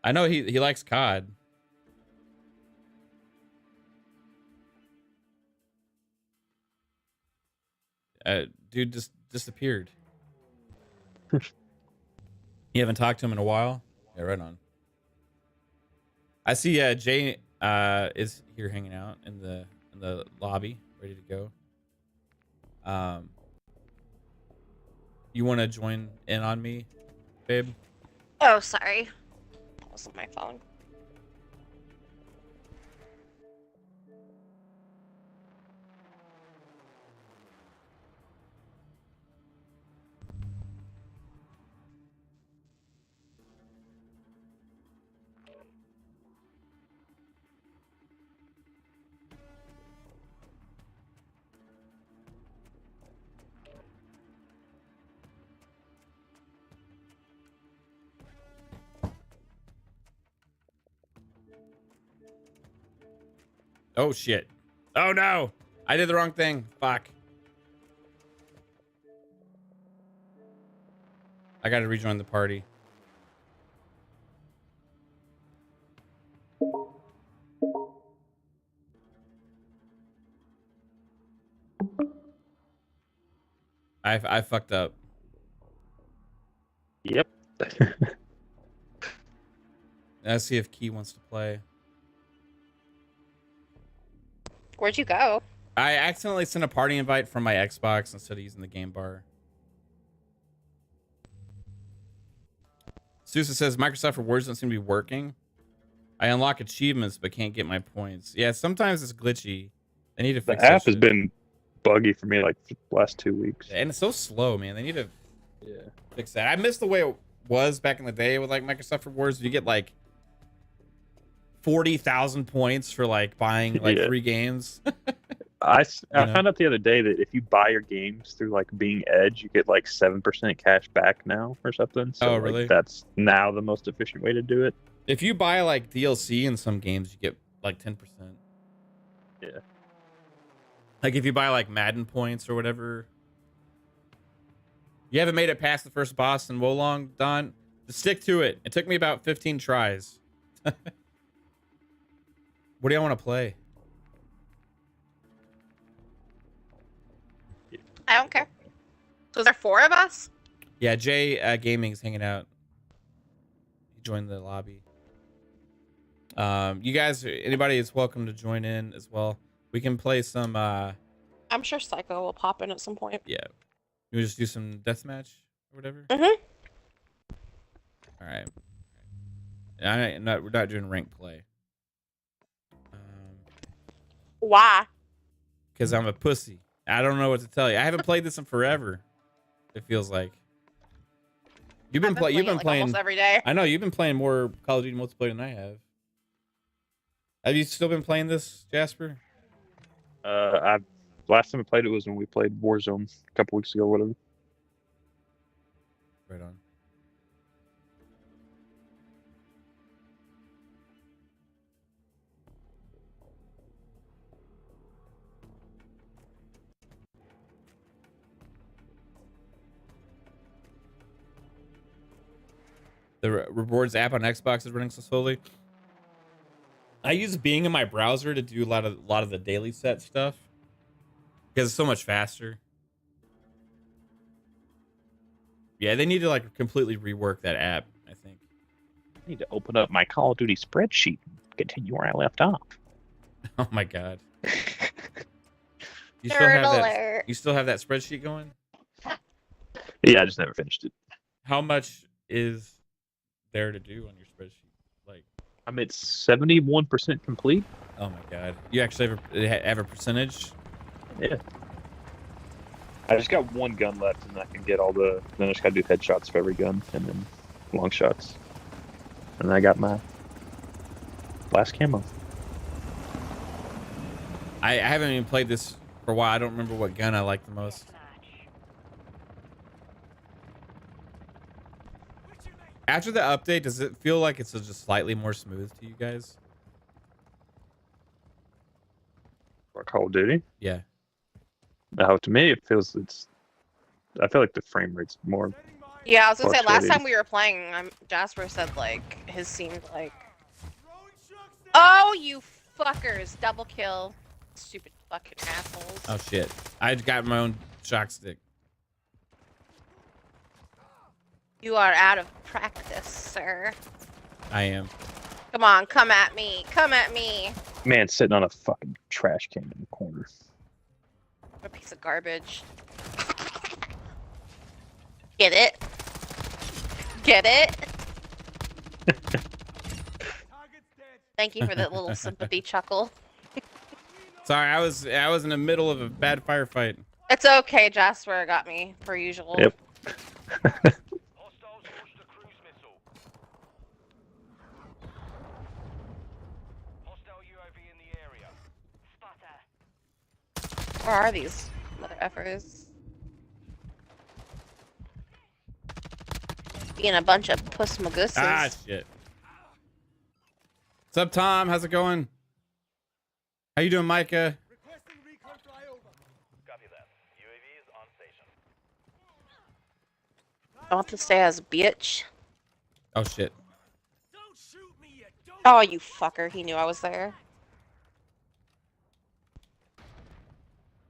I know he likes COD. Dude just disappeared. You haven't talked to him in a while? Yeah, right on. I see Jay is here hanging out in the lobby, ready to go. You want to join in on me, babe. Oh, sorry. That wasn't my phone. Oh shit. Oh no. I did the wrong thing. Fuck. I gotta rejoin the party. I fucked up. Yep. Let's see if Key wants to play. Where'd you go? I accidentally sent a party invite from my Xbox instead of using the game bar. Sousa says Microsoft Rewards don't seem to be working. I unlock achievements but can't get my points. Yeah, sometimes it's glitchy. They need to fix The app that has shit. been buggy for me like the last 2 weeks. And it's so slow, man. They need to fix that. I miss the way it was back in the day with like Microsoft Rewards. You get like 40,000 points for like buying like 3 games. I know? found out the other day that if you buy your games through like Being Edge, you get like 7% cash back now or something. So Oh, like, really? that's now the most efficient way to do it. If you buy like DLC in some games, you get like 10%. Yeah. Like if you buy like Madden points or whatever. You haven't made it past the first boss in Wolong, Don? Just stick to it. It took me about 15 tries. What do y'all want to play? I don't care. So is there 4 of us? Yeah, Jay Gaming's hanging out. He joined the lobby. You guys, anybody is welcome to join in as well. We can play some. I'm sure Psycho will pop in at some point. Yeah, you just do some deathmatch or whatever. Mm-hmm. All right. We're not doing rank play. Why? Because I'm a pussy. I don't know what to tell you. I haven't played this in forever. It feels like. You've been playing like almost every day. I know you've been playing more Call of Duty multiplayer than I have. Have you still been playing this, Jasper? Last time I played it was when we played Warzone a couple weeks ago, or whatever. Right on. The rewards app on Xbox is running so slowly. I use Bing in my browser to do a lot of the daily set stuff because it's so much faster. Yeah, they need to like completely rework that app, I think. I need to open up my Call of Duty spreadsheet and continue where I left off. Oh my god. You still have that spreadsheet going? Yeah, I just never finished it. How much is there to do on your spreadsheet? Like, I'm at 71% complete. oh my god. You actually have a percentage? Yeah. I just got 1 gun left, and I can get all the. Then I just gotta do headshots for every gun, and then long shots. And I got my last camo. I haven't even played this for a while. I don't remember what gun I like the most. After the update, does it feel like it's just slightly more smooth to you guys? For Call of Duty? Yeah. No, to me, it feels I feel like the frame rate's more. Yeah, I was gonna say last Frustrating. time we were playing, Jasper said like his seemed like. Oh, you fuckers! Double kill, stupid fucking assholes. Oh shit. I got my own shock stick. You are out of practice, sir. I am. Come on, come at me, come at me. Man, sitting on a fucking trash can in the corner. What a piece of garbage. Get it? Get it? Thank you for that little sympathy chuckle. Sorry, I was in the middle of a bad firefight. It's okay, Jasper got me, per usual. Yep. Where are these mother effers? Being a bunch of puss magusses. Ah, shit. What's up, Tom? How's it going? How you doing, Micah? I want to stay as bitch. Oh, shit. Oh, you fucker. He knew I was there.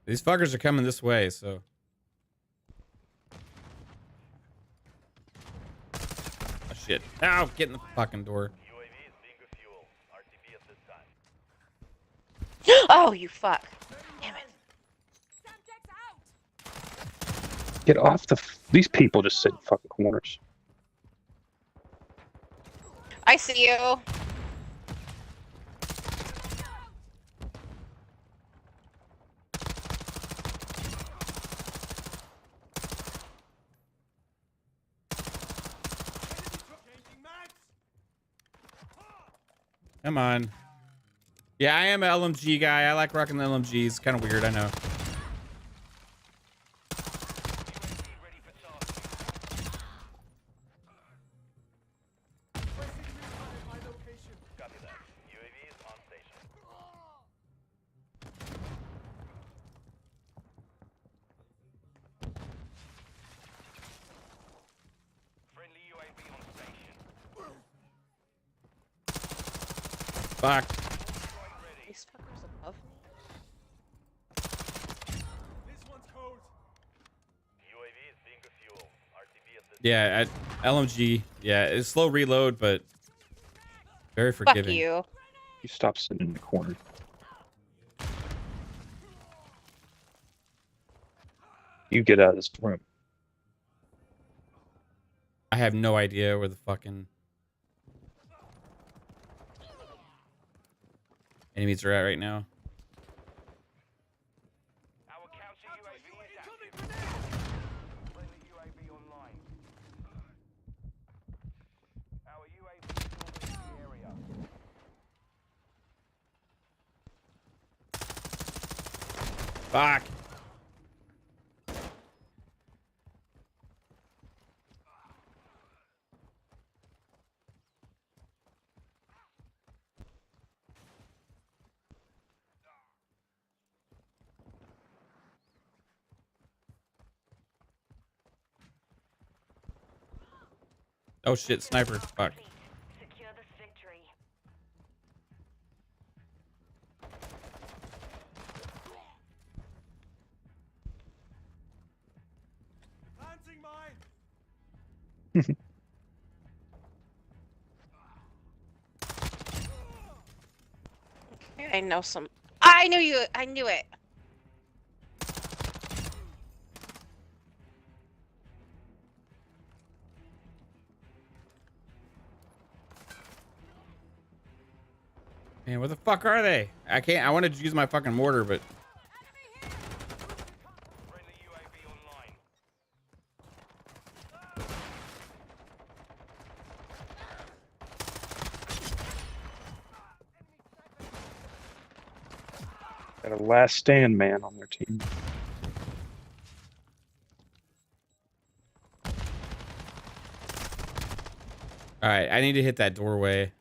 These fuckers are coming this way, so. Oh, shit. Ow, get in the fucking door. Oh, you fuck. Damn it. Get off the. These people just sit in fucking corners. I see you. Come on. Yeah, I am an LMG guy. I like rocking the LMGs. Kind of weird, I know. Fuck. These fuckers above me. Yeah, LMG. Yeah, it's slow reload, but very forgiving. Fuck you. You stop sitting in the corner. You get out of this room. I have no idea where the fucking enemies are at right now. Fuck. Oh shit, sniper. Fuck. Secure this victory. I know some. I knew you. I knew it. Man, where the fuck are they? I can't. I wanted to use my fucking mortar, but. Got a last stand man on their team. All right, I need to hit that doorway.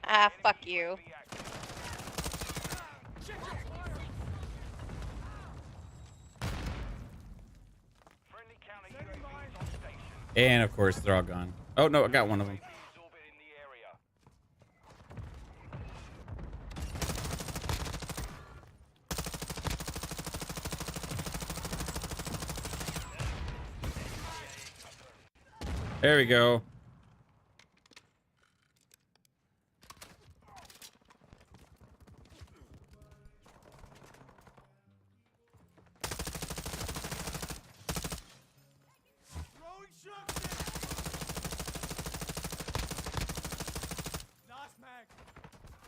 Ah, fuck you. And of course, they're all gone. Oh no, I got one of them. There we go.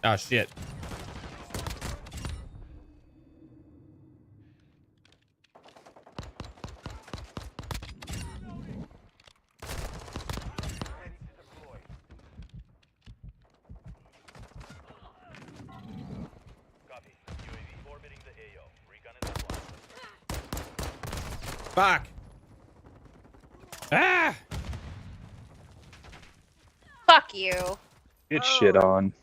Oh shit. Fuck. Ah. Fuck you. Get shit on.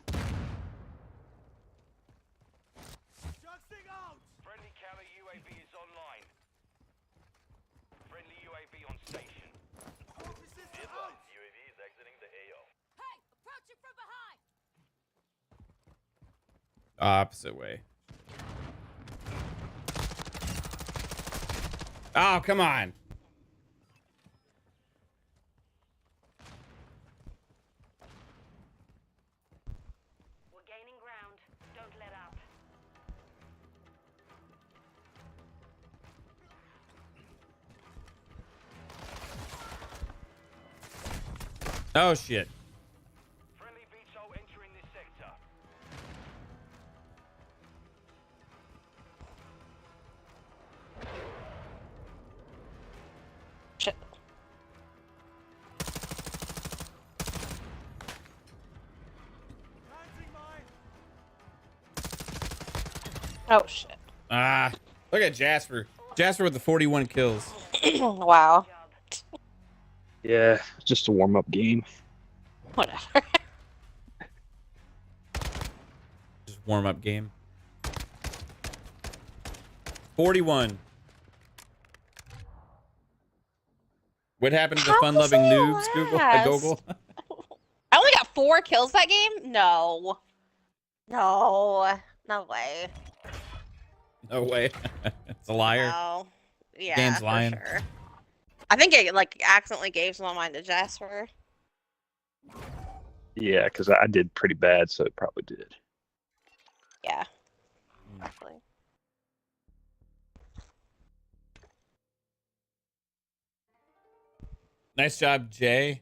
Friendly Calarie UAV is online. Friendly UAV on station. UAV is exiting the AO. Hey, approaching from behind. Opposite way. Oh, come on. We're gaining ground. Don't let up. Oh shit. Friendly VTOL entering this sector. Shit. Oh shit. Ah, look at Jasper. Jasper with the 41 kills. Wow. Yeah, just a warm-up game. Whatever. Just warm up game. 41. What happened to the How fun-loving was he noobs, Google? last? Google? I only got 4 kills that game? No. No. No way. No way. It's a liar. No. Yeah, Game's for lying. sure. I think it like accidentally gave some of mine to Jasper. Yeah, because I did pretty bad, so it probably did. Yeah. Exactly. Nice job, Jay.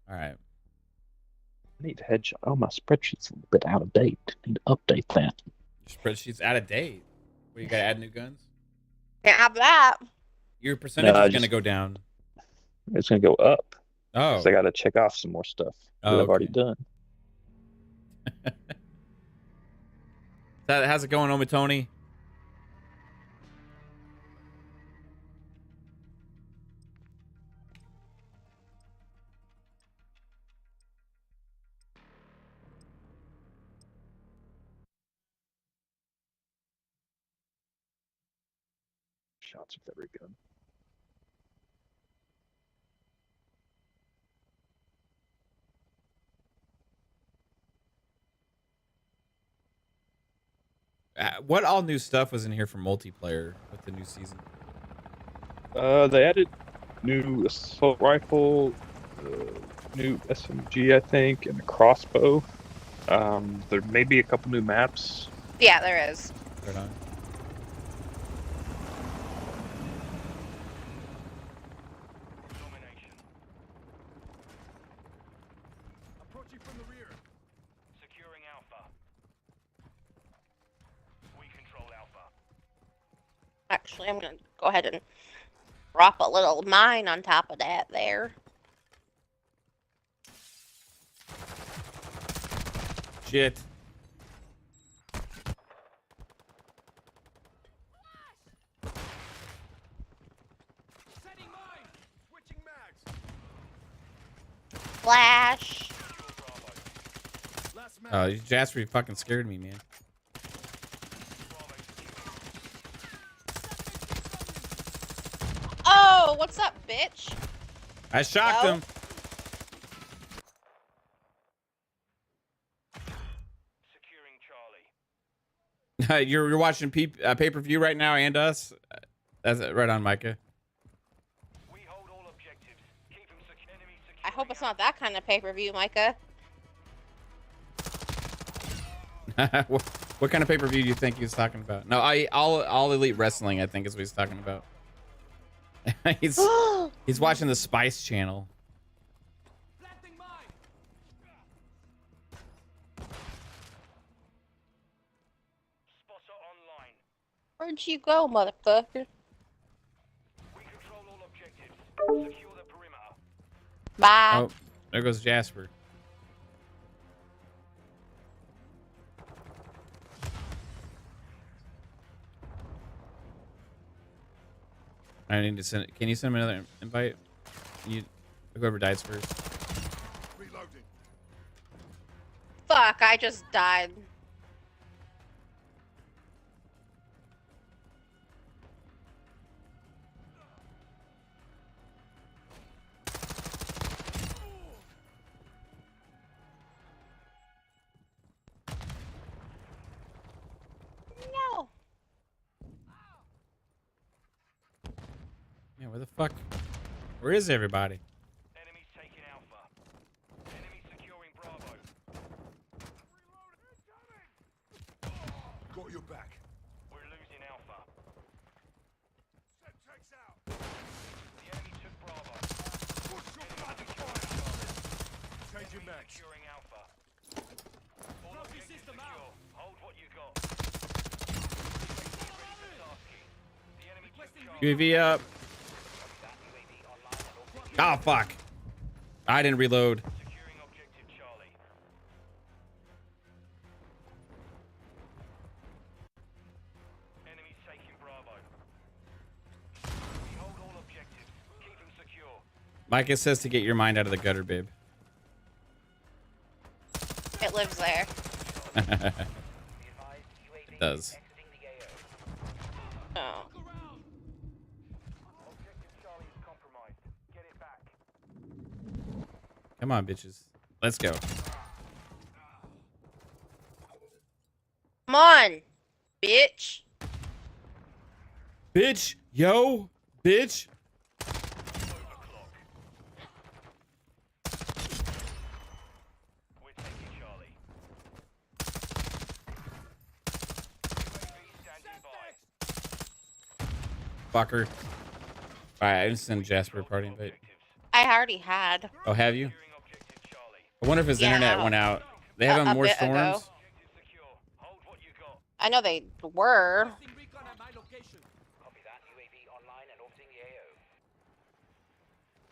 All right. I need a headshot. Oh, my spreadsheet's a little bit out of date. Need to update that. Your spreadsheet's out of date. What, you got to add new guns? Can't have that. Your percentage No, is I going to just- go down. It's gonna go up. Oh. 'Cause I got to check off some more stuff that Oh, I've already okay. done. How's it going, Omitoni? Shots with every gun. What all new stuff was in here for multiplayer with the new season? They added new assault rifle, new SMG, I think, and a crossbow. There may be a couple new maps. Yeah, there is. Right on. Domination. Approaching from the rear. Securing Alpha. We control Alpha. Actually, I'm gonna go ahead and drop a little mine on top of that there. Shit. Setting mine. Switching mags. Flash. Last mag. Oh, Jasper, you fucking scared me, man. Oh, what's up, bitch? I shocked Well. him. Securing Charlie. You're watching pay-per-view right now, and us. That's it, right on, Micah. We hold all objectives. Keep him enemy secure. I hope it's not that kind of pay-per-view, Micah. what kind of pay-per-view do you think he was talking about? No, all Elite Wrestling, I think, is what he's talking about. he's watching the Spice Channel. Planting mine. Spotter online. Where'd you go, motherfucker? We control all objectives. Secure the perimeter. Bye. Oh, there goes Jasper. I need to send. Can you send him another invite? You, whoever dies first. Reloading. Fuck, I just died. No. Yeah, where the fuck? Where is everybody? Enemies taking Alpha. Enemies securing Bravo. Got your back. We're losing Alpha. Semtex out. The enemy took Bravo. Push your bloody fire. Change your Enemy max. securing Alpha. All Trophy objectives system secure. out. Hold what you got. Tasking. The enemy took Charlie. UAV up. Oh fuck! I didn't reload. Securing objective Charlie. Enemies taking Bravo. We hold all objectives. Keep them secure. Micah says to get your mind out of the gutter, babe. It lives there. It does. Oh. Objective Charlie is compromised. Get it back. Come on, bitches. Let's go. Come on, bitch. Bitch, yo, bitch. We're taking Charlie. UAV standing by. Fucker. Alright, I just sent Jasper a party invite. I already had. Oh, have you? Securing objective Charlie. I wonder if his Yeah. internet went out. They having A more bit storms? ago. Objective secure. Hold what you got. I know they were, Testing recon at my location. Copy that. UAV online and orbiting the AO.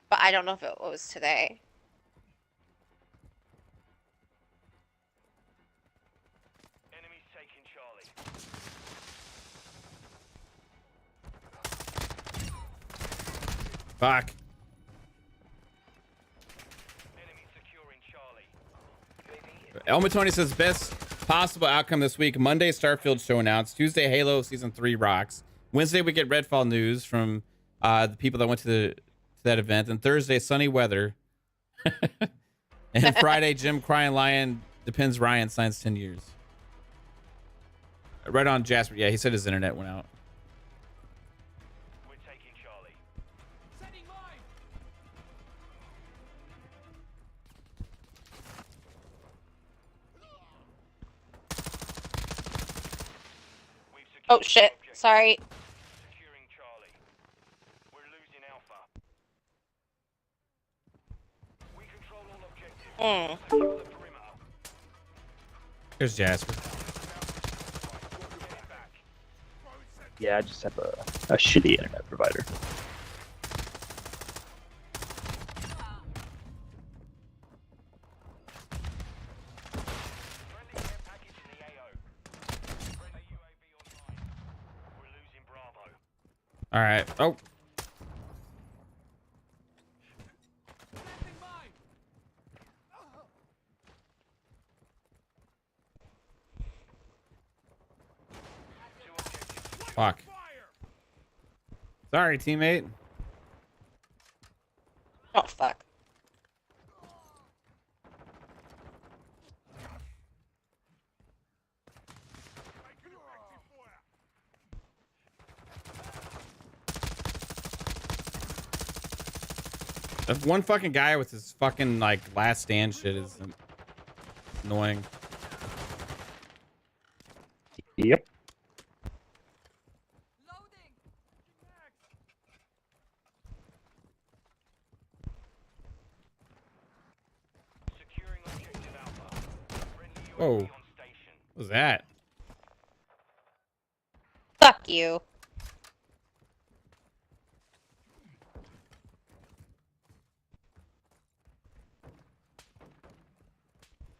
but I don't know if it was today. Enemies taking Charlie. Fuck. Enemy securing Charlie. Elma Tony says best possible outcome this week. Monday, Starfield show announced. Tuesday, Halo Season 3 rocks. Wednesday, we get Redfall news from the people that went to that event. And Thursday, sunny weather. And Friday, Jim Crying Lion depends Ryan signs 10 years. Right on Jasper. Yeah, he said his internet went out. We're taking Charlie. Setting mine. We've secured Oh shit. objective. Sorry. Securing Charlie. We're losing Alpha. We control all objectives. Secure the perimeter. There's Jasper. Get it back. Yeah, I just have a shitty internet provider. Friendly care package in the AO. Friendly UAV online. We're losing Bravo. All right. Oh, Planting mine. Two objectives. fuck. Fire. Sorry, teammate. Oh fuck. Making effective fire. That one fucking guy with his fucking like last stand shit is annoying. Yep. Loading. Whoa. on station. What was that? Fuck you.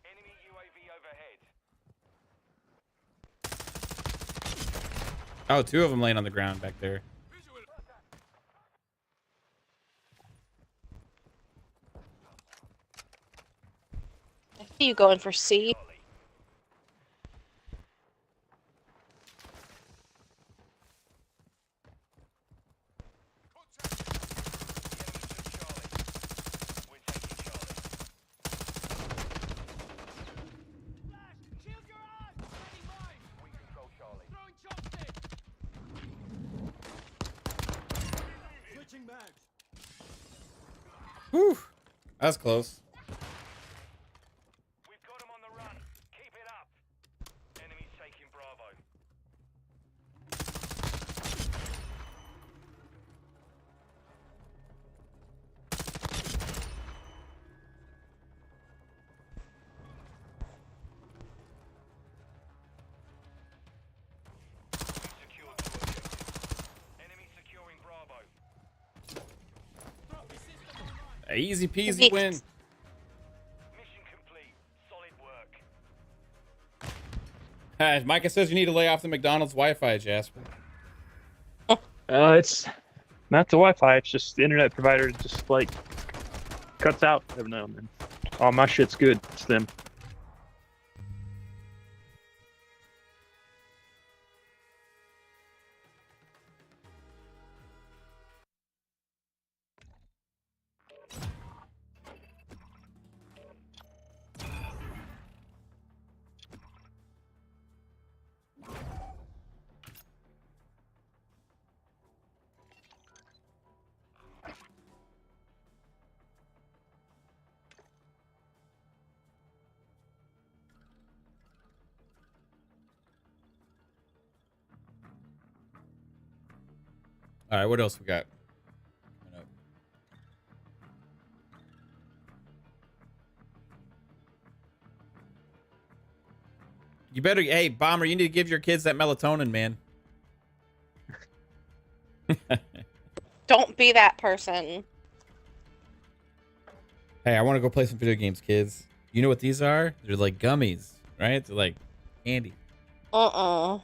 Enemy UAV overhead. Oh, two of them laying on the ground back there. I see you going for C. We're taking Charlie. Shield your eyes! Ready, mine! We control Charlie. Throwing chopstick! Switching mags. Whew. That's close. We've got him on the run. Keep it up. Enemy's taking Bravo. We secured two objectives. Enemy securing Bravo. Easy peasy Vic. win. Mission complete. Solid work. Micah says you need to lay off the McDonald's Wi-Fi, Jasper. It's not the Wi-Fi. It's just the internet provider just like cuts out every now and then. Oh, my shit's good. It's them. All right, what else we got? Coming up? You better, hey, Bomber, you need to give your kids that melatonin, man. Don't be that person. Hey, I want to go play some video games, kids. You know what these are? They're like gummies, right? They're like candy. Uh-uh.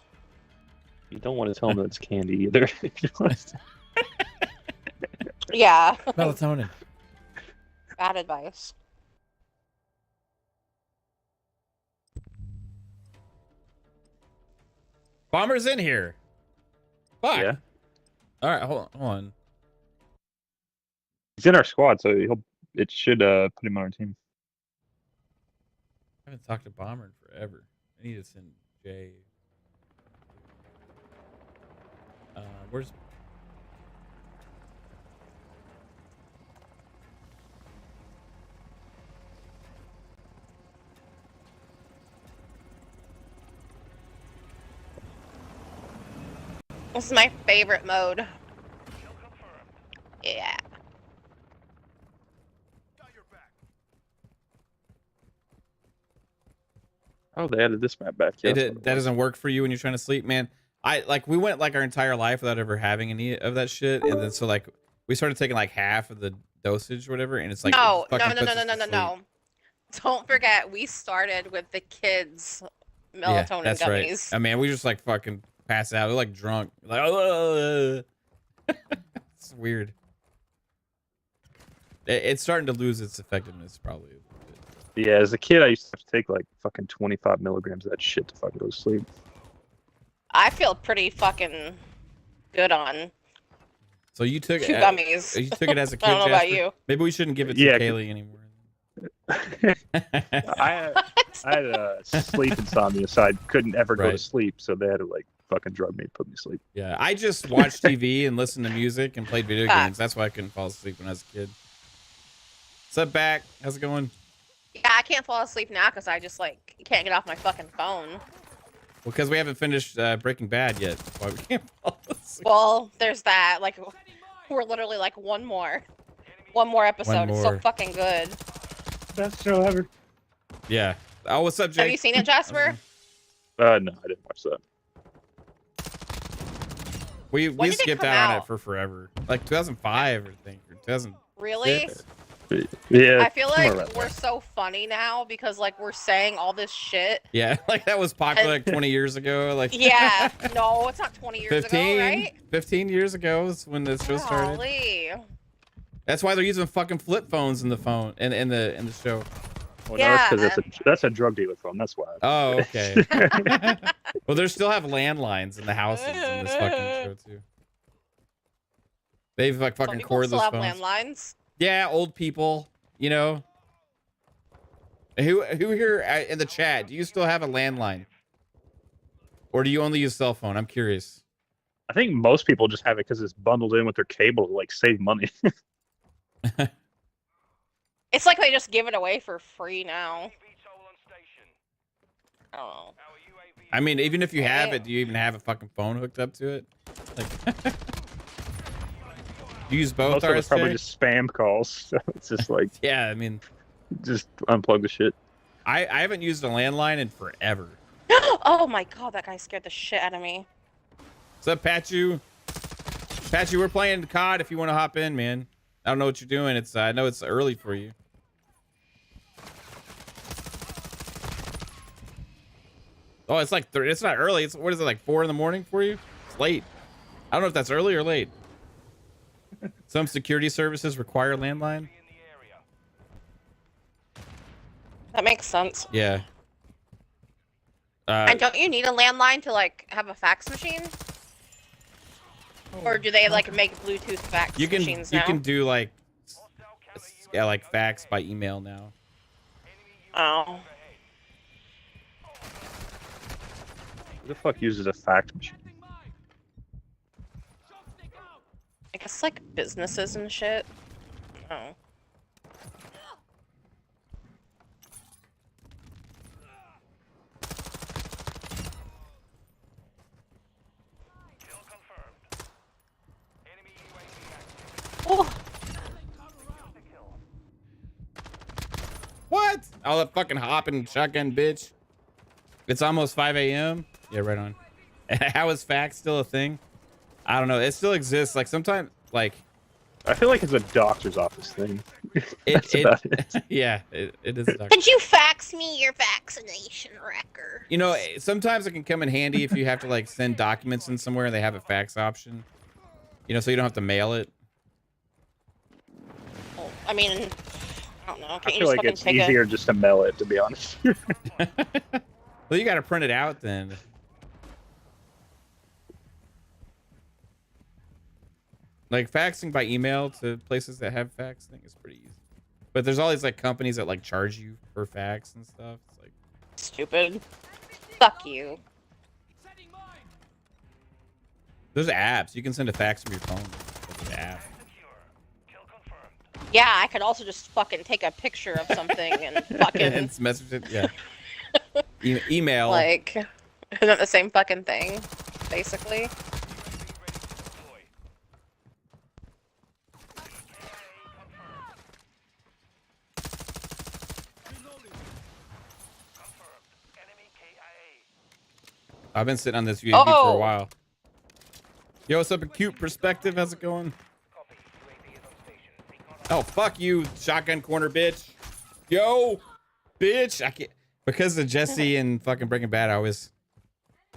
You don't want to tell them that it's candy either. Yeah. Melatonin. Bad advice. Bomber's in here. Fuck. Yeah. All right, hold on. He's in our squad, so it should put him on our team. I haven't talked to Bomber in forever. I need to send Jay. Where's... This is my favorite mode. Kill confirmed. Yeah. Got your back. Oh, they added this map back. Yeah, that doesn't work for you when you're trying to sleep, man. We went like our entire life without ever having any of that shit, and then so like we started taking like half of the dosage or whatever, and it's like No. no. Don't forget, we started with the kids' melatonin that's gummies. right. I mean, we just like fucking pass out. We're like drunk, like it's weird. It's starting to lose its effectiveness, probably. Yeah, as a kid, I used to have to take like fucking 25 milligrams of that shit to fucking go to sleep. I feel pretty fucking good on So you took 2 gummies. You took it as a kid. I don't know about Jasper? you. Maybe we shouldn't give it to Yeah, Kaylee anymore. I had sleep insomnia, so I couldn't ever go to Right. sleep. So they had to like fucking drug me, put me to sleep. Yeah, I just watched TV and listened to music and played video Ah. games. That's why I couldn't fall asleep when I was a kid. What's up, back? How's it going? Yeah, I can't fall asleep now because I just like can't get off my fucking phone. Well, because we haven't finished Breaking Bad yet. That's why we can't fall asleep. Well, there's that. Like, we're literally like one more episode. It's so more. fucking good. Best show ever. Yeah, Oh, what's up, Jake? Have you seen it, Jasper? No, I didn't watch that. We When did it skipped come out on it out? for forever. Like 2005, I think, or 2000. Really? Yeah. I feel somewhere like around we're there. so funny now because like we're saying all this shit. Yeah, like that was popular like 20 years ago. Like Yeah. No, it's not 20 years 15, ago, right? 15 years ago is when the show started. Golly. That's why they're using fucking flip phones in the phone and in the show. Well, Yeah. no, that's because that's a drug dealer phone. That's why. Oh, okay. Well, they still have landlines in the houses in this fucking show too. They've like Some fucking people cordless still have phones. landlines. Yeah, old people, you know. Who here in the chat? Do you still have a landline, or do you only use cell phone? I'm curious. I think most people just have it because it's bundled in with their cable to like save money. It's like they just give it away for free now. VTOL on station. I don't know. Our UAV I mean, even if you have Yeah. it, do you even have a fucking phone hooked up to it? Like, do you use both? Most of it's probably RSJ? just spam calls. So it's just like Yeah, I mean, just unplug the shit. I haven't used a landline in forever. Oh my god, that guy scared the shit out of me. What's up, Pachu? Pachu, we're playing COD if you want to hop in, man. I don't know what you're doing. It's I know it's early for you. Oh, it's like it's not early. It's what is it, like 4 in the morning for you? It's late. I don't know if that's early or late. Some security services require landline. in the area. That makes sense. Yeah. And don't you need a landline to like have a fax machine? Or do they like make Bluetooth fax you can machines now? do like yeah, like fax by email now. Oh. Who the fuck uses a fax machine? I guess like businesses and shit. Oh. Kill confirmed. Enemy UAV active. Oh. What? All that fucking hopping shotgun, bitch. It's almost 5 a.m. Yeah, right on. How is fax still a thing? I don't know. It still exists. Like sometimes, like I feel like it's a doctor's office thing. it, That's about it. yeah, it is. A doctor. Could you fax me your vaccination record? You know, sometimes it can come in handy if you have to like send documents in somewhere and they have a fax option. You know, so you don't have to mail it. Oh, I mean, I don't know. I Can't you feel just like fucking it's take easier just to mail it, to be honest. Well, you got to print it out then. Like faxing by email to places that have fax thing is pretty easy. But there's all these like companies that like charge you for fax and stuff. It's like Stupid. Fuck you. there's apps. You can send a fax from your phone. There's an app. Secure. Kill confirmed. Yeah, I could also just fucking take a picture of something and fucking It's message it. Yeah. Email. like, isn't it the same fucking thing, basically? UAV ready to deploy. Confirmed. Enemy KIA. I've been sitting on this UAV for a Oh. while. Yo, what's up, a cute perspective? How's it going? Copy. UAV is on station. Recon Oh, fuck you, shotgun corner, bitch. Yo, bitch. I can't because of Jesse and fucking Breaking Bad. I always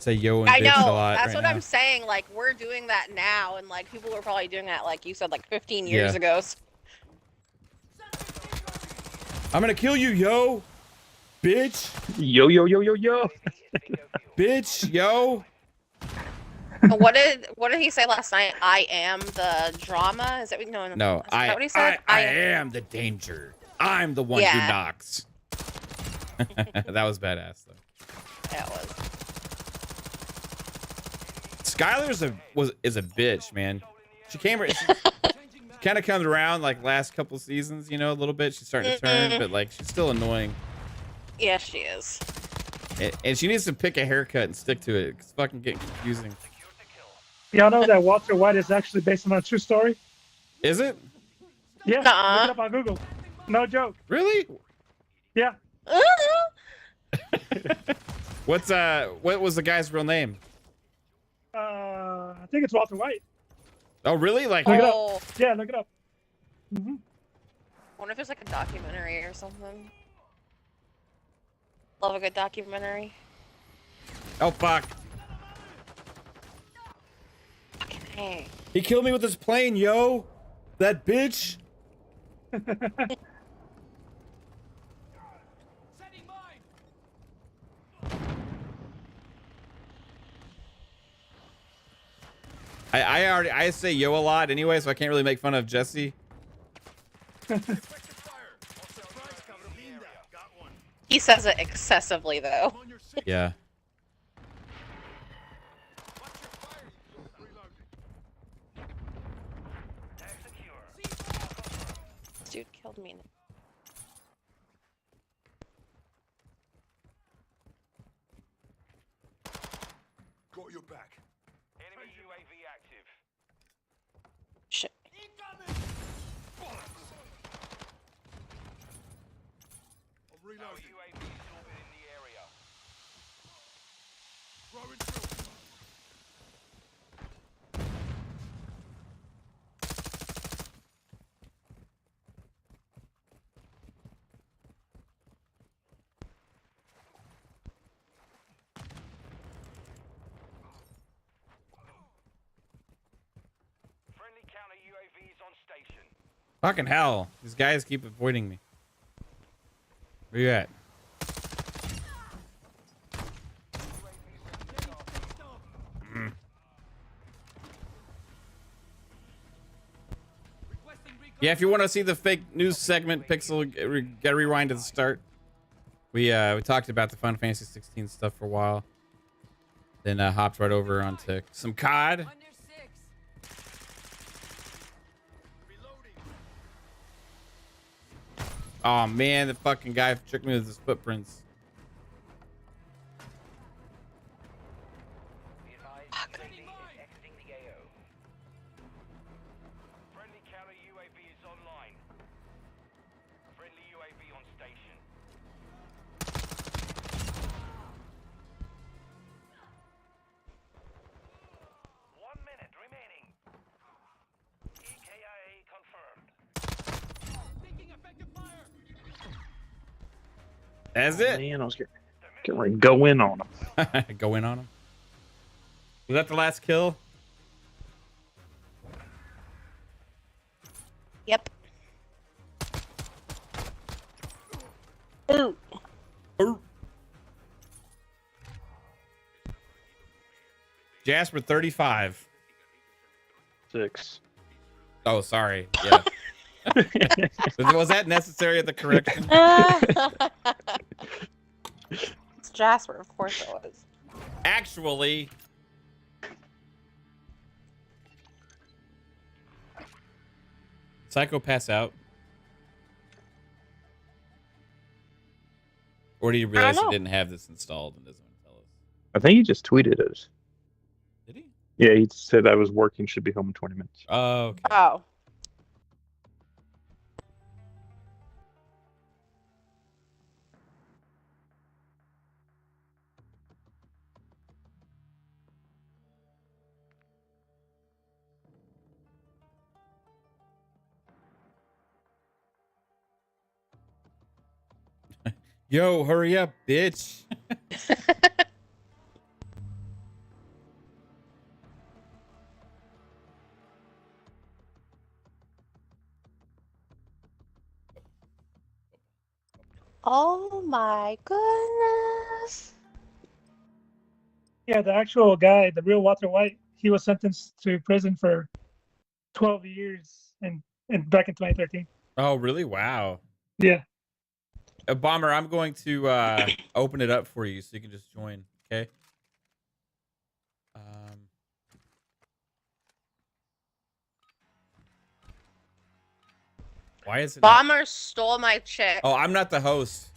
say yo and I bitch know. a lot. That's right what now. I'm saying. Like, we're doing that now, and like people were probably doing that, like you said, like 15 years Yeah. ago. I'm gonna kill you, yo, bitch, Yo, yo, yo, yo, yo. bitch, yo. What did he say last night? I am the drama. Is that No, Is that what he said? I am the danger. I'm the one who Yeah. knocks. That was badass though. Yeah, it was. Skylar's is a bitch, man. She kind of comes around like last couple seasons, you know, a little bit. She's starting to turn, but like she's still annoying. Yeah, she is. And she needs to pick a haircut and stick to it. It's fucking getting confusing. Y'all know that Walter White is actually based on a true story? Is it? Yeah, Nuh-uh. look it up on Google. No joke. Really? Yeah. What was the guy's real name? I think it's Walter White. Oh, really? Like, Look it up. Oh, Yeah, look it up. Hmm. wonder if there's like a documentary or something. Love a good documentary. oh fuck. Fucking hey. He killed me with his plane, yo. That bitch. I say yo a lot anyway, so I can't really make fun of Jesse. He says it excessively though. Yeah. This dude killed me. Got your back. Enemy UAV active. Shit. I'm Our reloading. UAV is orbiting the area. Throwing filter. Friendly counter UAV is on station. Fucking hell. These guys keep avoiding me. Where you at? Yeah, if you want to see the fake news segment, Pixel, gotta rewind to the start. We talked about the Final Fantasy 16 stuff for a while. Then hopped right over onto some COD. Oh man, the fucking guy tricked me with his footprints. Friendly counter UAV is online. Friendly UAV on station. One minute remaining. EKIA confirmed. That's it. Man, I was getting ready to go in on him. Go in on him. Was that the last kill? Yep. Ooh. Ooh. Jasper 35. 6. Oh, sorry. Yeah. Was that necessary at the correction? It's Jasper, of course it was. Actually. Psycho pass out? Or did he realize he know. didn't have this installed and doesn't want to tell us? I think he just tweeted it. Did he? Yeah, he said I was working, should be home in 20 minutes. Oh, okay. Oh. Yo, hurry up, bitch. Oh my goodness. Yeah, the actual guy, the real Walter White, he was sentenced to prison for 12 years and back in 2013. Oh, really? Wow. Yeah. Bomber, I'm going to open it up for you so you can just join, okay? Why is it not- Bomber stole my chick, Oh, I'm not the host.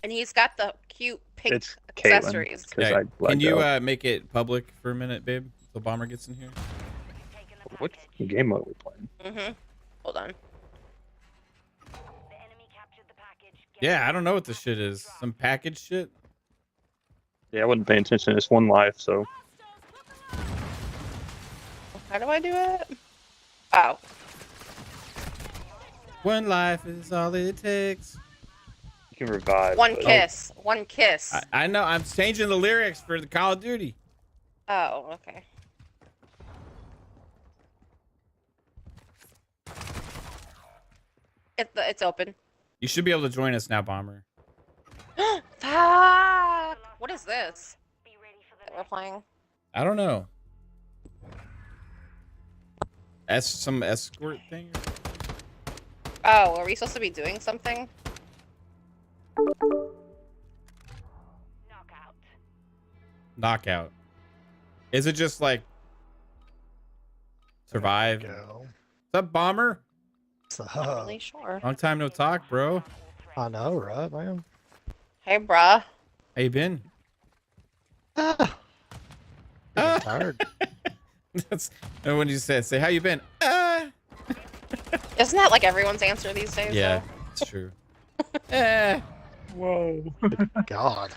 and he's got the cute pink It's Caitlin. accessories. 'Cause Yeah, I blacked can you out. make it public for a minute, babe? So Bomber gets in here. What game mode are we playing? Mm-hmm. Hold on. The enemy captured the package. Yeah, I don't know what this shit is. Some package shit? Yeah, I wasn't paying attention. It's one life, so How do I do it? Oh. One life is all it takes. you can revive. One but- kiss. One kiss. I know. I'm changing the lyrics for the Call of Duty. Oh, okay. It's open. You should be able to join us now, Bomber. Fuck! What is this Be ready for the that we're playing? I don't know. Some escort thing? Oh, are we supposed to be doing something? knockout. Knockout. Is it just like survive? Go. What's up, Bomber? Not really sure. Long time no talk, bro. I know, right, man? Hey, bruh. How you been? Ah, Ah. tired. That's when you say how you been? Isn't that like everyone's answer these days? Yeah, it's true. Eh. Whoa. God.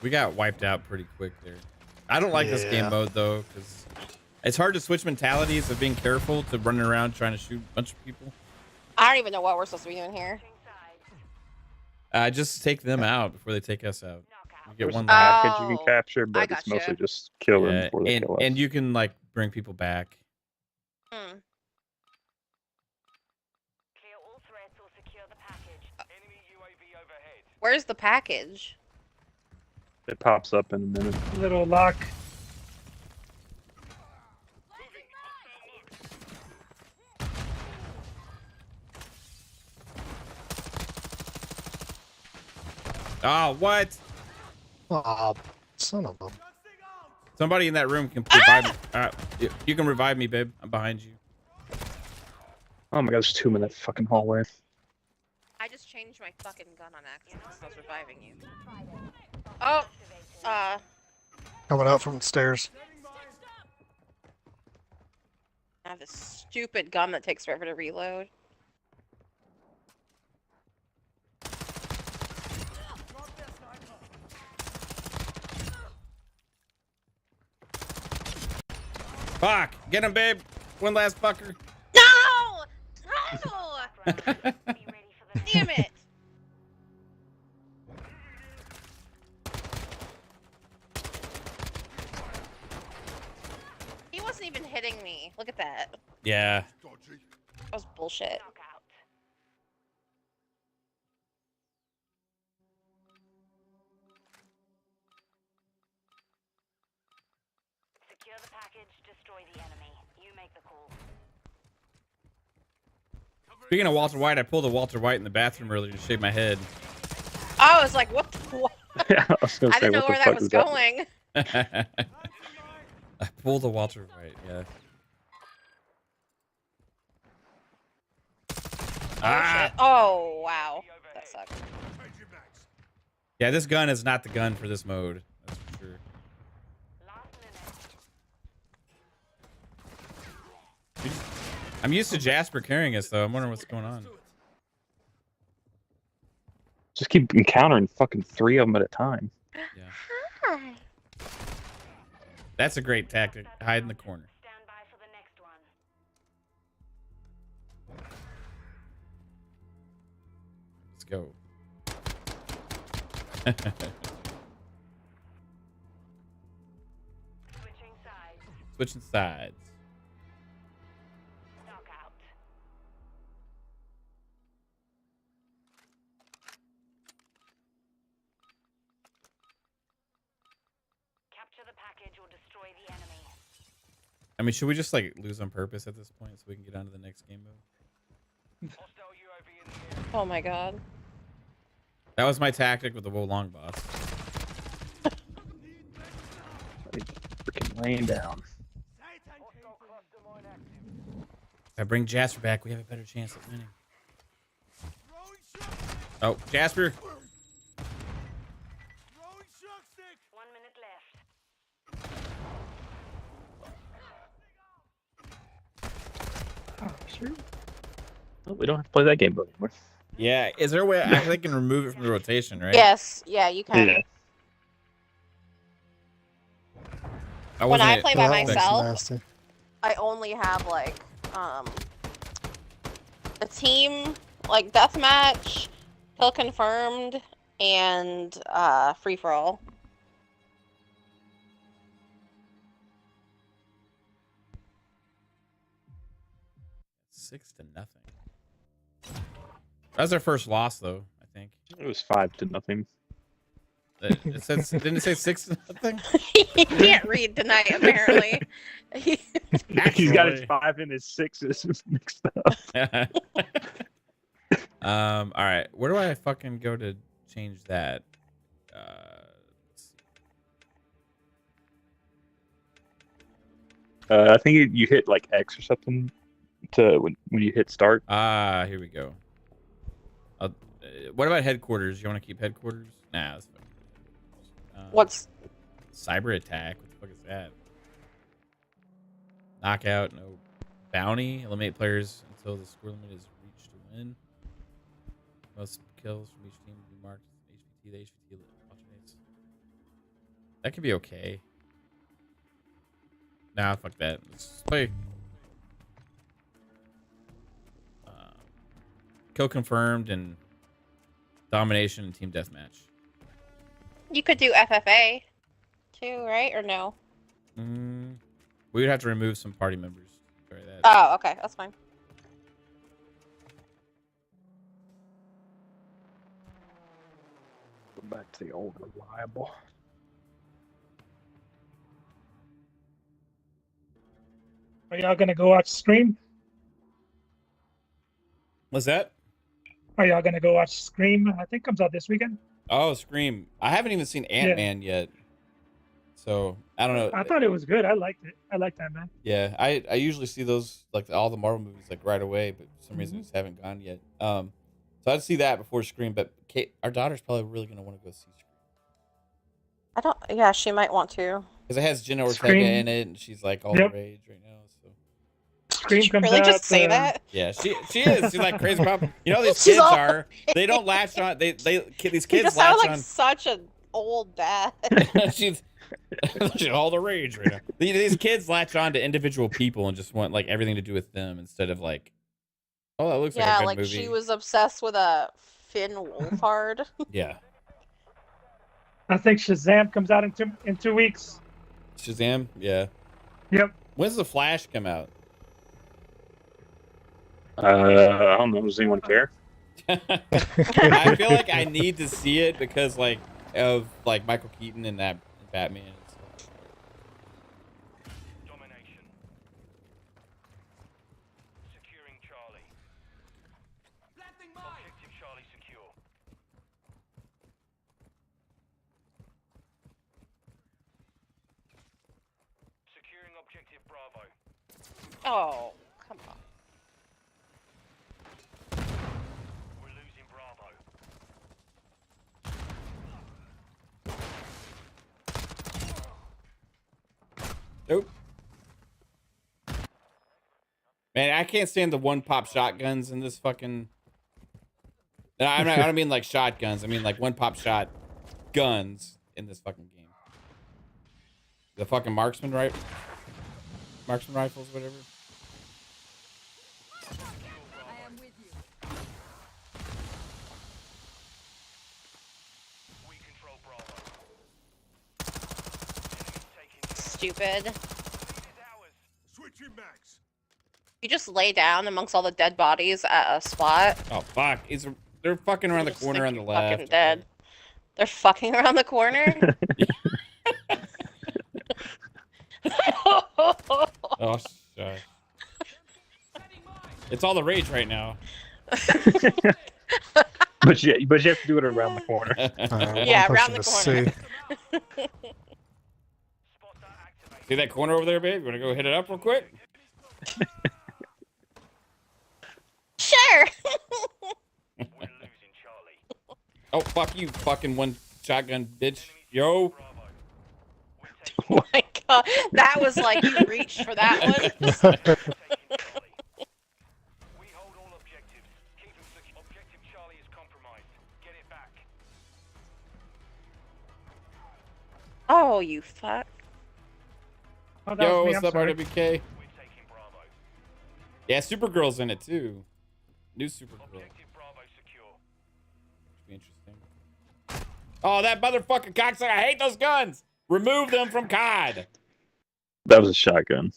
We got wiped out pretty quick there. I don't like this game Yeah. mode though, because it's hard to switch mentalities of being careful to running around trying to shoot a bunch of people. I don't even know what we're supposed to be doing here. Just take them out before they take us out. You get There's one a life. package you can capture, but it's gotcha. mostly just kill them Yeah, before they kill us. and you can like bring people back. Hmm. Clear all threats or secure the package. Enemy UAV overhead. Where's the package? It pops up in a minute. Little lock. Oh, what? Oh, son of a. Somebody in that room can revive me. You can revive me, babe. I'm behind you. Oh my god, there's 2 in that fucking hallway. I just changed my fucking gun on accident because I was reviving you. Oh, Coming out from the stairs. I have this stupid gun that takes forever to reload. Fuck! Get him, babe. One last fucker. No! No! Be ready for the Damn it! He wasn't even hitting me. Look at that. Yeah. That was bullshit. knockout. Secure the package, destroy the enemy. You make the call. Speaking of Walter White, I pulled a Walter White in the bathroom earlier to shave my head. I was like, what the what? Yeah, I was gonna I say, didn't know what where the that fuck was is that? going. I pulled a Walter White, yeah. Oh, shit. Oh, wow. That sucked. Yeah, this gun is not the gun for this mode. That's for sure. Last minute. I'm used to Jasper carrying us, though. I'm wondering what's going on. Just keep encountering fucking 3 of them at a time. Hi. That's a great tactic. Hide in the corner. Stand by for the next one. Let's go. Switching sides. Switching sides. Knockout. Capture the package or destroy the enemy. I mean, should we just like lose on purpose at this point so we can get on to the next game mode? Hostile UAV in the air. Oh my god. That was my tactic with the Wo Long boss. Freaking laying down. Hostile cluster mine active. If I bring Jasper back, we have a better chance at winning. Oh, Jasper. 1 minute left. Oh, sure. Oh, we don't have to play that game mode anymore. Yeah, is there a way I can remove it from the rotation, right? Yes, yeah, you can. Yeah. When I wasn't play by That one's myself, nasty. I only have like a team like deathmatch, kill confirmed, and free for all. Six to nothing. That was our first loss, though. I think It was 5-0. it said. Didn't it say 6-0? He can't read tonight, apparently. He's got his Actually. 5 and his 6s mixed up. All right. Where do I fucking go to change that? Let's see. I think you hit like X or something to when you hit start. Here we go. What about headquarters? You want to keep headquarters? Nah. That's fine. What's cyber attack? What the fuck is that? Knockout, no bounty. Eliminate players until the score limit is reached to win. Most kills from each team will be marked as HVT. The HVT alternates. That could be okay. Nah, fuck that. Let's play. Kill confirmed and domination and team deathmatch. you could do FFA too, right? Or no? We would have to remove some party members. Try that. Oh, okay, that's fine. Go back to the old reliable. Are y'all gonna go watch Scream? What's that? Are y'all gonna go watch Scream? I think comes out this weekend. Oh, Scream. I haven't even seen Ant-Man yet. So, I don't know. I thought it was good. I liked it. I liked that, man. Yeah, I usually see those, like all the Marvel movies, like right away, but for some reason I just haven't gone yet. So I'd see that before Scream, but Kate, our daughter's probably really going to want to go see Scream. I don't. Yeah, she might want to. Because it has Jenna Ortega Scream. in it, and she's like all Yep. the rage right now. So Scream Did you comes really out. just say that? yeah, she is. She's like crazy about. You know, these She's kids all- are. They don't latch on. These You kids just latch sound like on. such an old dad. she's all the rage right now. These kids latch on to individual people and just want like everything to do with them instead of like, oh, that looks like a Yeah, good like movie. she was obsessed with a Finn Wolfhard. Yeah, I think Shazam comes out in 2 weeks. Shazam. Yeah. Yep. When's the Flash come out? I don't know. Does anyone care? I feel like I need to see it because like of like Michael Keaton and that Batman and stuff. Domination. Securing Charlie. Objective Charlie secure. Securing objective Bravo. Oh, come on. We're losing Bravo. Nope. Man, I can't stand the one pop shotguns in this fucking. I don't mean like shotguns. I mean like one pop shot guns in this fucking game. The fucking marksman rifles, whatever. We control Bravo. Stupid. Lead is ours. Switching max. You just lay down amongst all the dead bodies at a spot. Oh fuck! They're fucking around the Just corner think on the you're left. fucking dead. They're fucking around the corner. Oh shit! It's all the rage right now. But you have to do it around the corner. Yeah, I'm around pushing the to corner. C. Spots are activated. See that corner over there, babe? You wanna go hit it up real quick? Sure. We're losing Charlie. Oh fuck you, fucking one shotgun bitch. Yo. Bravo. We're Oh my god, that was like you reached for that one. taking Charlie. We hold all objectives. Oh, you fuck. Oh, that Yo, was me. what's I'm up, sorry. RWK? We're taking Bravo. Yeah, Supergirl's in it too. New Supergirl. Objective Bravo secure. Should be interesting. Oh, that motherfucking cocksucker! I hate those guns. Remove them from COD. That was a shotgun.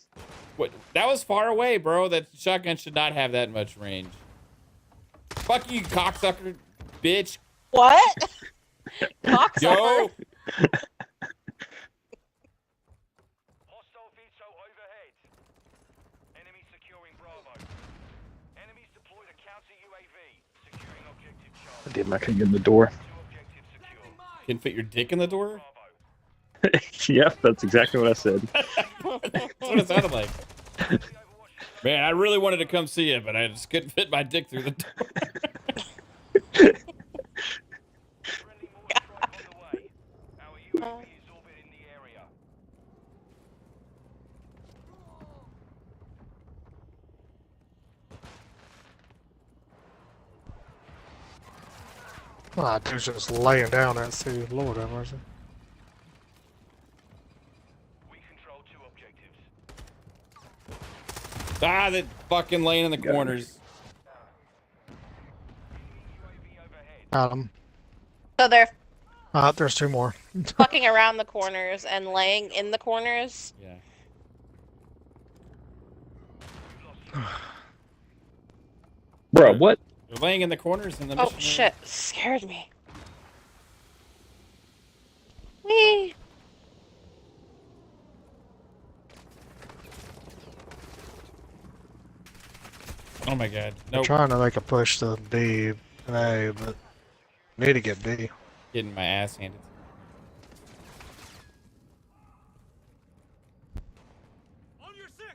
What? That was far away, bro. That shotgun should not have that much range. Fuck you, cocksucker, bitch. What? Cocksucker. Yo. Hostile VTOL overhead. Enemy securing Bravo. Enemies deployed a counter UAV. Securing objective Charlie. Damn, I couldn't get in the door. 2 objectives secure. Can fit your dick in the door? Bravo. Yep, that's exactly what I said. That's what it sounded like. Man, I really wanted to come see you, but I just couldn't fit my dick through the door. Friendly Morse strike on the way. Our UAV is orbiting the area. Ah, dude's just laying down that sea. Lord have mercy. We control 2 objectives. Ah, that fucking laying in the corners. UAV overhead. Got him. So they're There's 2 more. fucking around the corners and laying in the corners. Yeah. Bro, what? They're laying in the corners in the Oh mission area. shit! Scared me. Wee. Oh my god. They're Nope. trying to make a push to B and A, but need to get B. Getting my ass handed to me. On your 6.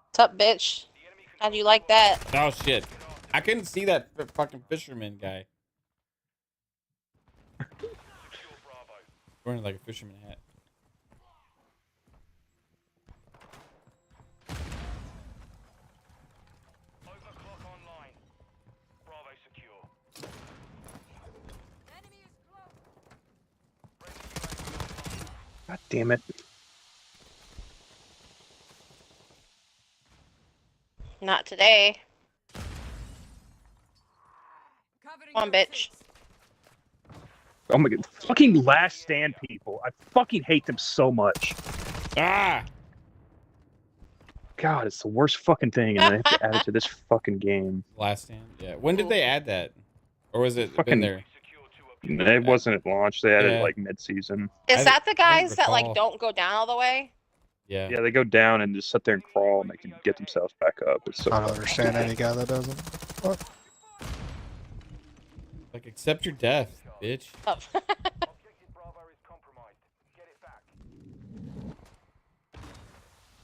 What's up, bitch? How'd you like that? Oh shit. I couldn't see that fucking fisherman guy. Secure Bravo. Wearing like a fisherman hat. Overclock online. Bravo secure. Enemy is close. Friendly UAV online. God damn it. Not today. Covering Come on, your bitch. six. Oh my god. Fucking last stand people. I fucking hate them so much. Ah! God, it's the worst fucking thing, and I have to add it to this fucking game. Last stand. Yeah. When did they add that? Or was it been Fucking- there? Secure 2 objectives. It wasn't at launch. They added Yeah. it like mid-season. Is that the I guys don't that like recall. don't go down all the way? Yeah. Yeah, they go down and just sit there and crawl, and they can get themselves back up. It's so I don't understand any guy that doesn't. What? Like, accept your death, bitch. Oh. Objective Bravo is compromised. Get it back.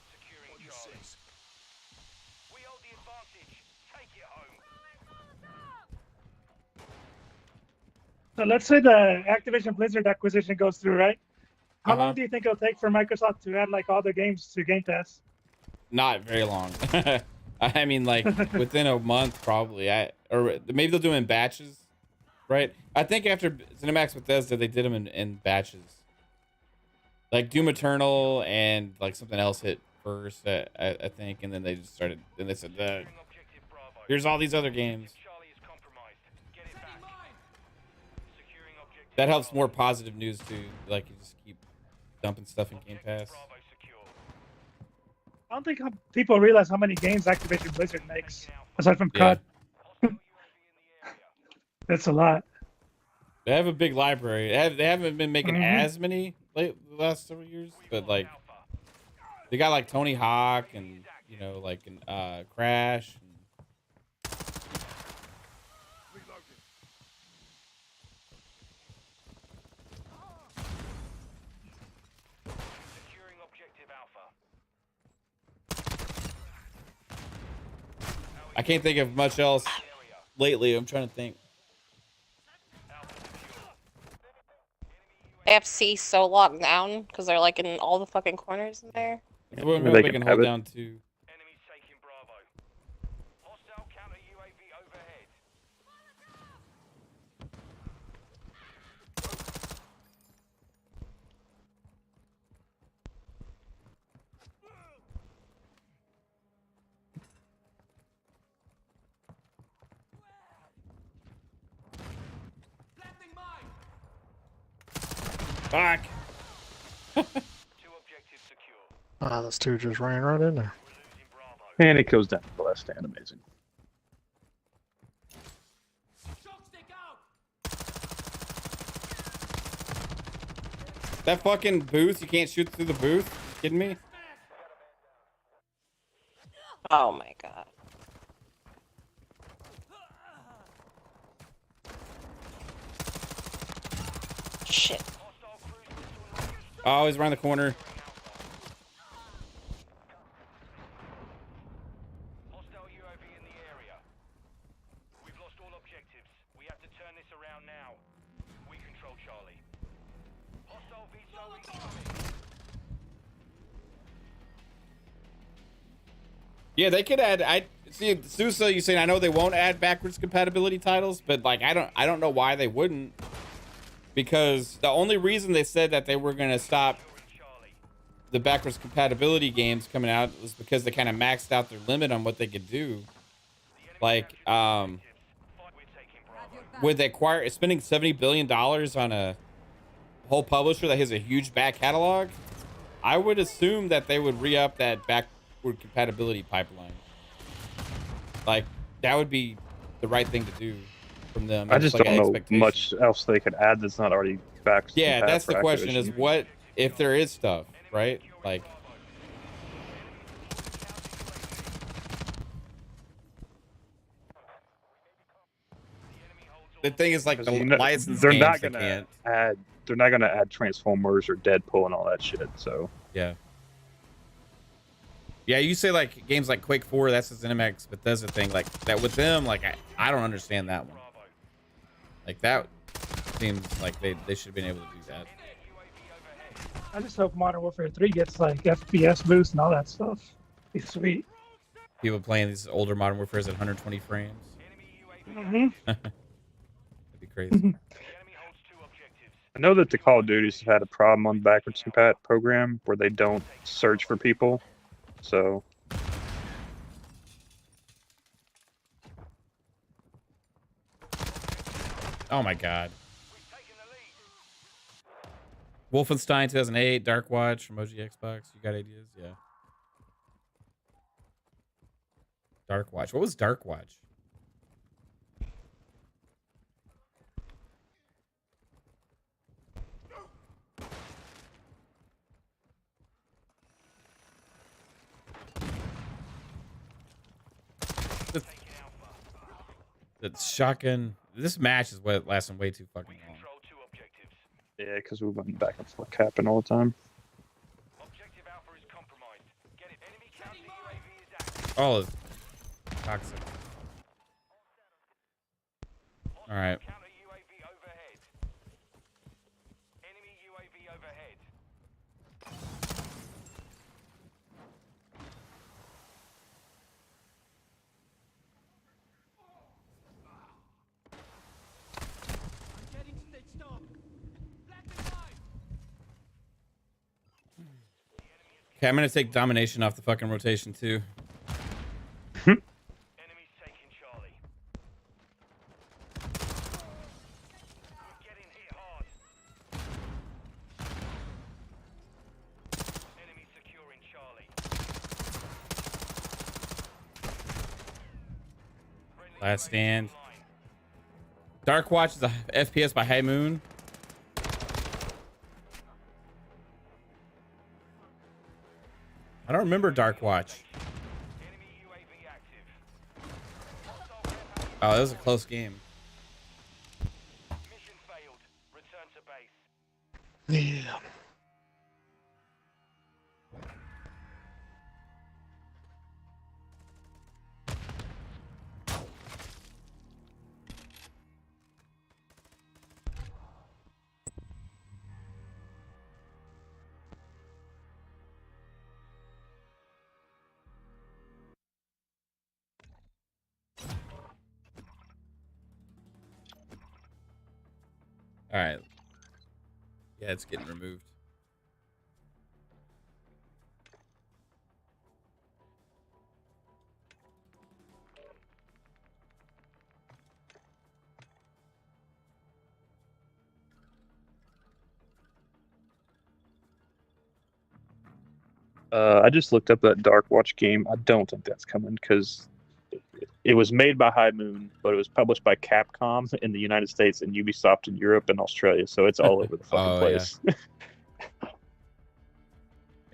Securing Charlie. We hold the advantage. Take it home. So let's say the Activision Blizzard acquisition goes through, right? How Uh-huh. long do you think it'll take for Microsoft to add like all the games to Game Pass? Not very long. I mean, like, within a month, probably. Or maybe they'll do them in batches, right? I think after Cinemax Bethesda, they did them in batches. Like, Doom Eternal and, like, something else hit first, I think, and then they just started, then they said, Securing objective Bravo. here's all these other games. Charlie is compromised. Get it back. Securing objective That helps Bravo. more positive news, too. Like, you just keep dumping stuff in Game Objective Pass. Bravo secure. I don't think people realize how many games Activision Blizzard makes, aside from Yeah. COD. Hostile UAV in the area. That's a lot. They have a big library. They haven't been making Mhm. as many the last several years, but like they got like Tony Hawk and you know like Crash. And Securing objective Alpha. I can't think of much else Area. lately. I'm trying to think. Alpha secure. AFC so locked down because they're like in all the fucking corners in there. So we They can can hold have it. down to. Enemies taking Bravo. Hostile counter UAV overhead. Fuck. 2 objectives secure. Ah, this dude just ran right in there. We're losing Bravo. And it goes down to the last stand. Amazing. That fucking booth, you can't shoot through the booth? You kidding me? Oh my god. Shit. Oh, he's around the corner. Hostile UAV in the area. We've lost all objectives. We have to turn this around now. We control Charlie. Hostile VTOL incoming. Yeah, they could add. I see, Sousa. You saying I know they won't add backwards compatibility titles, but like I don't know why they wouldn't. Because the only reason they said that they were gonna stop the backwards compatibility games coming out was because they kind of maxed out their limit on what they could do. Like, would they acquire spending $70 billion on a whole publisher that has a huge back catalog? I would assume that they would re-up that backward compatibility pipeline. Like, that would be the right thing to do from them. I just It's like don't an know expectation. much else they could add that's not already back. Yeah, that's the for question: is Activision. what if there is stuff, right? Like, the thing is, like, the You know, license they're games, not they gonna can't. add. They're not gonna add Transformers or Deadpool and all that shit. So Yeah. Yeah, you say like games like Quake 4, that's the ZeniMax Bethesda thing. Like that with them, like I don't understand that one. Like that seems like they should have been able to do that. I just hope Modern Warfare 3 gets like FPS boost and all that stuff. Be sweet. People playing these older Modern Warfares at 120 frames. Mm-hmm. That'd be crazy. I know that the Call of Duties have had a problem on the backwards compat program where they don't search for people. So Oh my god. Wolfenstein 2008, Dark Watch, Emoji Xbox. You got ideas? Yeah. Dark Watch. What was Dark Watch? That's shotgun. This match is what lasting way too fucking long. yeah, because we went back and forth capping all the time. Objective Alpha is compromised. Get it. Enemy counter UAV is active. All is toxic. All right. Counter UAV overhead. Enemy UAV overhead. Okay, I'm gonna take domination off the fucking rotation too. Enemy's taking Charlie. We're getting hit hard. Enemy securing Charlie. Friendly Last UAV stand. online. Dark Watch is a FPS by High Moon. I don't remember Dark Watch. Enemy UAV active. Oh, that was a close game. Mission failed. Return to base. Yeah. All right. Yeah, it's getting removed. I just looked up that Dark Watch game. I don't think that's coming because it was made by High Moon, but it was published by Capcom in the United States and Ubisoft in Europe and Australia. So it's all over the fucking place. Yeah.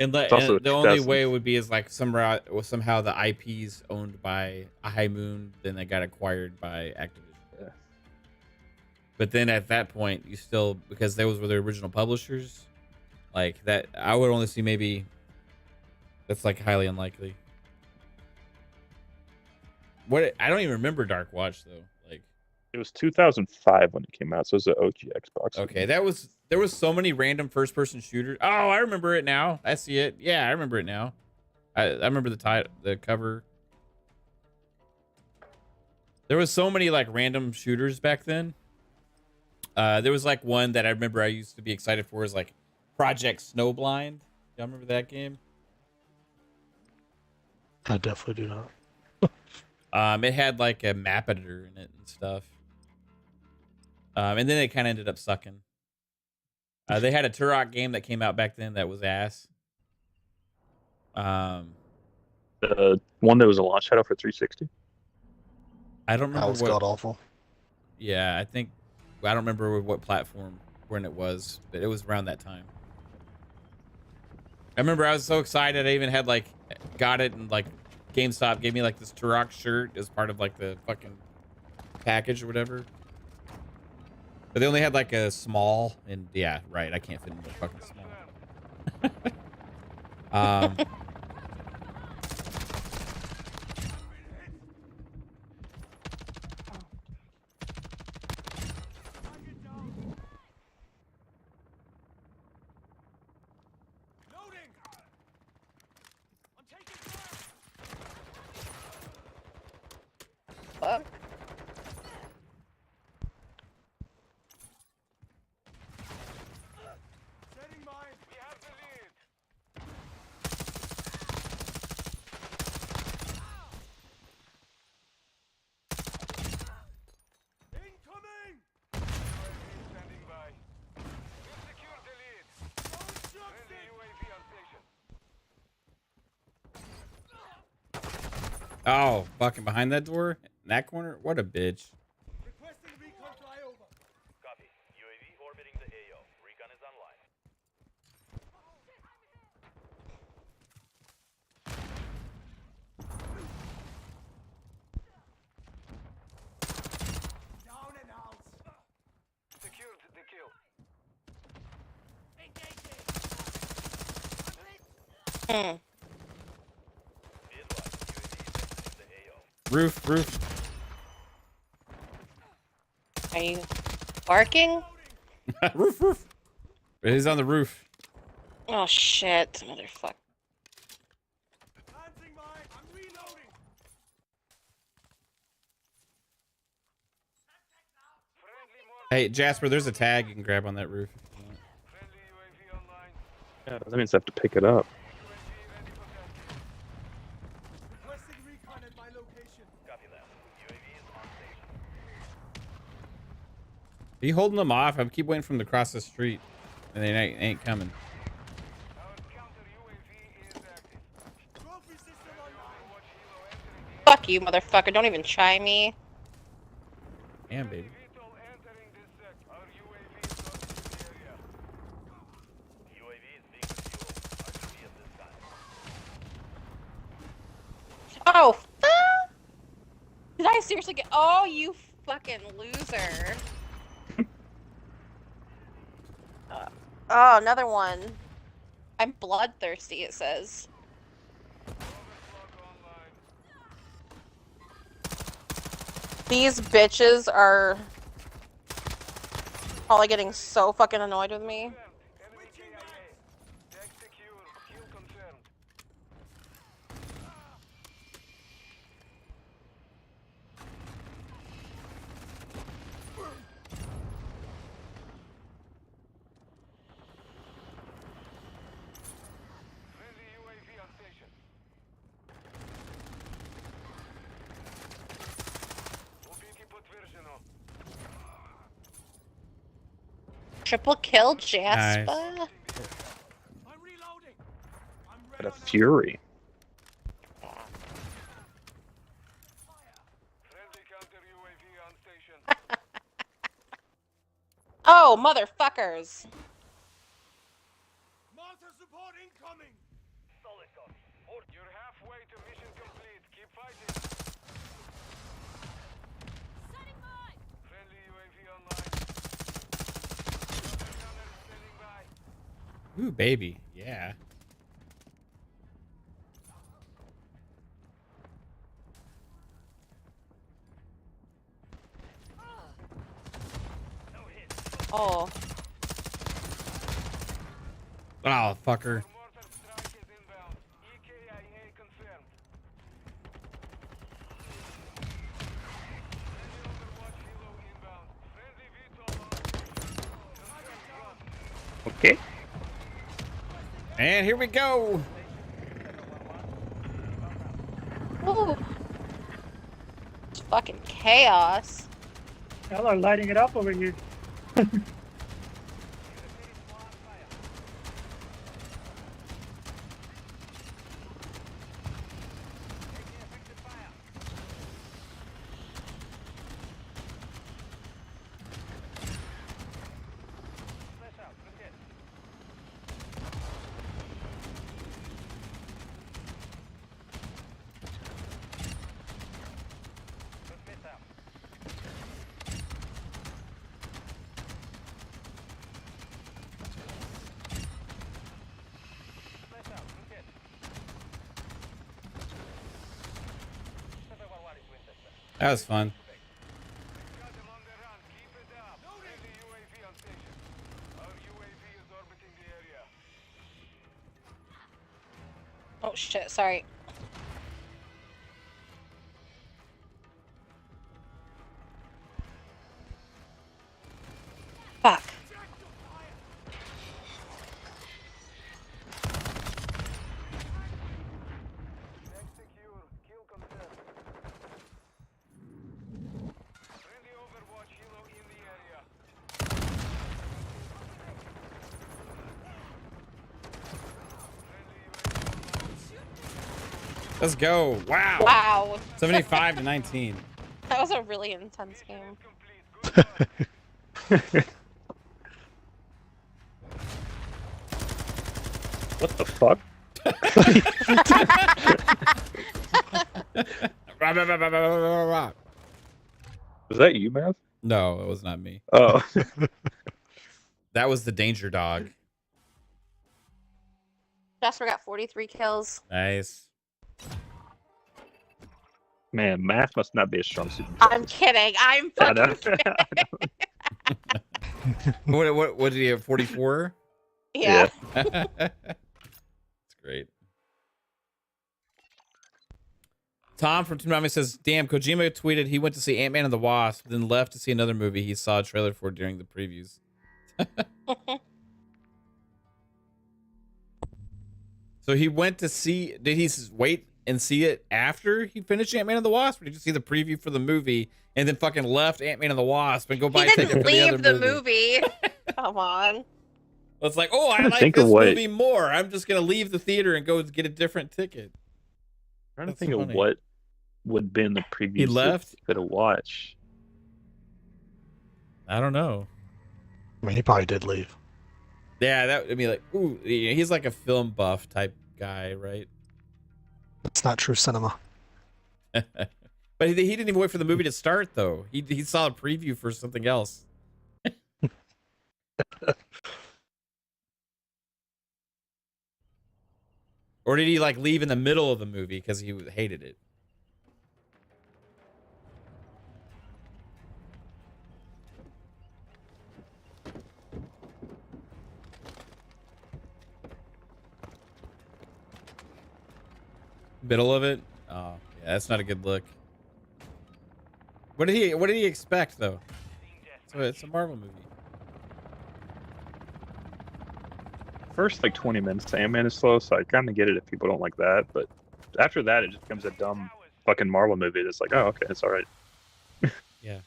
And the only way it would be is like somehow the IP's owned by High Moon, then they got acquired by Activision. Yeah. But then at that point, you still, because those were the original publishers, like that, I would only see maybe. That's like highly unlikely. What, I don't even remember Dark Watch though. Like, it was 2005 when it came out, so it was an OG Xbox. Okay, there was so many random first-person shooters. Oh, I remember it now. I see it. Yeah, I remember it now. I remember the cover. There was so many like random shooters back then. There was like one that I remember I used to be excited for, is like Project Snowblind. Y'all remember that game? I definitely do not. It had like a map editor in it and stuff. And then it kind of ended up sucking. They had a Turok game that came out back then that was ass. The one that was a launch title for 360. I don't remember That was god awful. Yeah, I don't remember what platform when it was, but it was around that time. I remember I was so excited. I even had like got it, and like GameStop gave me like this Turok shirt as part of like the fucking package or whatever. But they only had like a small, and yeah, right. I can't fit into a fucking small. Fuck. Setting mine. We have the lead. Incoming. Standing by. We've secured the lead. Friendly UAV on station. Oh, fucking behind that door, in that corner. What a bitch. Requesting recon flyover. Copy. UAV orbiting the AO. Recon is online. Down and out. Secured the kill. Mm. Be advised, UAV is exiting the AO. Roof. Are you barking? Roof. He's on the roof. Oh shit, motherfucker. Lancing mine. I'm reloading. Friendly mortar. Hey, Jasper, there's a tag you can grab on that roof. If you want. Friendly UAV online. Yeah, that means I have to pick it up. UAV ready for tasking. Requesting recon at my location. Copy that. UAV is on station. Are you holding them off? I keep waiting for them to cross the street, and they ain't coming. Our counter UAV is active. Trophy system online. WhatjustHappened entering Fuck you, motherfucker. Don't even try me. Damn, baby. VTOL entering this sector. Our UAV is orbiting the area. UAV is being refueled. RTB at this time. Oh, fuck. Did I seriously get... Oh, you fucking loser. Oh, another one. I'm bloodthirsty, it says. Overclock online. These bitches are probably getting so fucking annoyed with me. Enemy KIA. Deck secure. Kill confirmed. Friendly UAV on station. Убейте подтверждено. Triple kill, Jasper. I'm reloading. I'm Got a ready. Fury. Friendly counter UAV on station. Oh, motherfuckers. Monster support incoming! Solid copy. You're halfway to mission complete. Keep fighting. Friendly UAV online. Counter standing by. Ooh, baby. Yeah. Oh. Oh, fucker. Mortar strike is inbound. EKIA confirmed. Friendly Overwatch Helo inbound. Friendly VTOL on. Okay. And here we go. Ooh. It's fucking chaos. Y'all are lighting it up over here. That was fun. Got them on the run. Keep it up. Friendly UAV on station. Our UAV is orbiting the area. Oh shit, sorry. Fuck. Next secure. Kill confirmed. Friendly Overwatch Helo in the area. Let's go. Wow. Wow. 75 to 19. That was a really intense game. Complete. Good work. What the fuck? Was that you, Mav? No, it was not me. Oh. That was the danger dog. Jasper got 43 kills. Nice. Man, math must not be a strong suit. I'm kidding. I'm I know. fucking kidding. What did he have? 44? Yeah. That's great. Tom from Team Rami says, damn, Kojima tweeted he went to see Ant-Man and the Wasp, then left to see another movie he saw a trailer for during the previews. So he went to see, did he wait and see it after he finished Ant-Man and the Wasp? Or did you see the preview for the movie and then fucking left Ant-Man and the Wasp and go buy He a ticket didn't for the other leave the movie? movie. Come on. It's like, oh, I trying to like think of this what- movie more. I'm just going to leave the theater and go get a different ticket. I'm trying to That's think so of funny. what would be in the previews that left? you could have watched. I don't know. I mean, he probably did leave. Yeah, that would be like, ooh, he's like a film buff type guy, right? It's not true cinema. But he didn't even wait for the movie to start, though. He saw a preview for something else. Or did he like leave in the middle of the movie because he hated it? Middle of it? Oh, yeah, that's not a good look. What did he expect though? So it's a Marvel movie. First, like 20 minutes, Ant-Man is slow, so I kind of get it if people don't like that. But after that, it just becomes a dumb fucking Marvel movie that's like, oh, okay, it's all right. Yeah.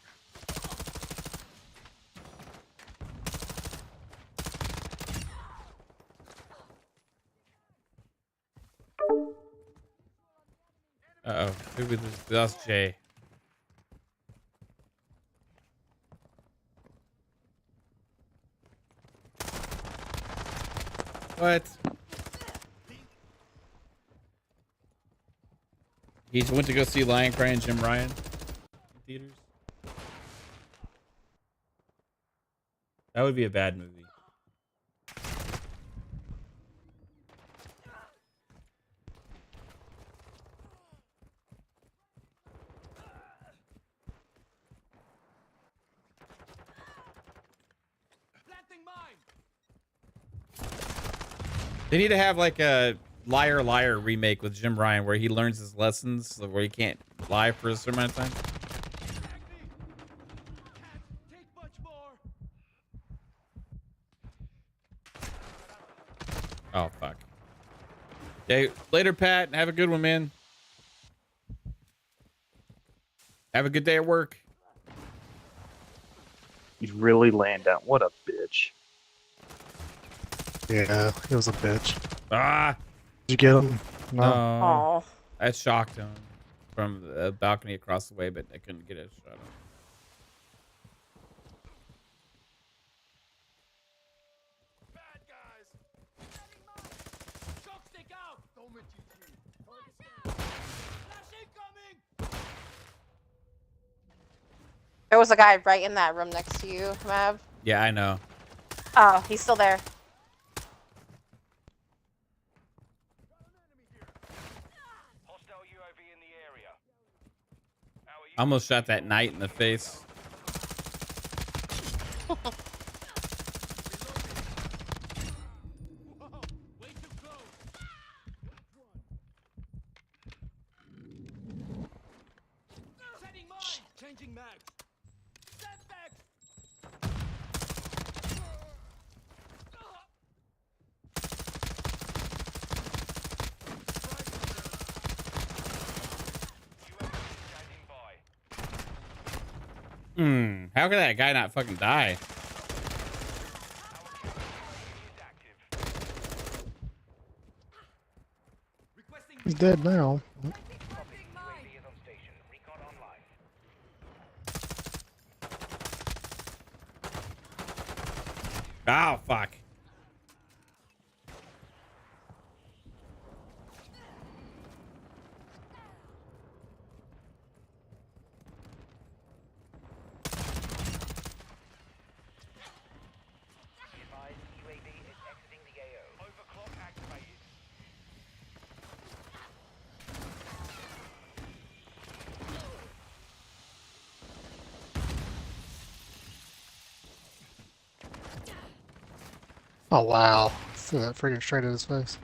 Uh-oh. Maybe that's Jay. What? He went to go see Lion Cry and Jim Ryan in theaters. That would be a bad movie. They need to have like a Liar Liar remake with Jim Ryan where he learns his lessons, where he can't lie for a certain amount of time. Oh, fuck. Okay, later, Pat. Have a good one, man. Have a good day at work. He's really laying down. What a bitch. Yeah, he was a bitch. Ah! Did you get him? No. Oh. I shocked him from the balcony across the way, but I couldn't get a shot of him. Bad guys. Shock stick out. Don't mention you. Flash incoming. There was a guy right in that room next to you, Mav. Yeah, I know. Oh, he's still there. Hostile UAV in the area. How are you? Almost shot that knight in the face. Whoa, way too close. Setting mine. Changing mags. Setbacks. Standing by. How can that guy not fucking die? Is active. Requesting He's dead now. UAV is on station. Recon online. Oh, fuck. Advised UAV is exiting the AO. Overclock activated. Oh, wow. Threw that freaking straight in his face.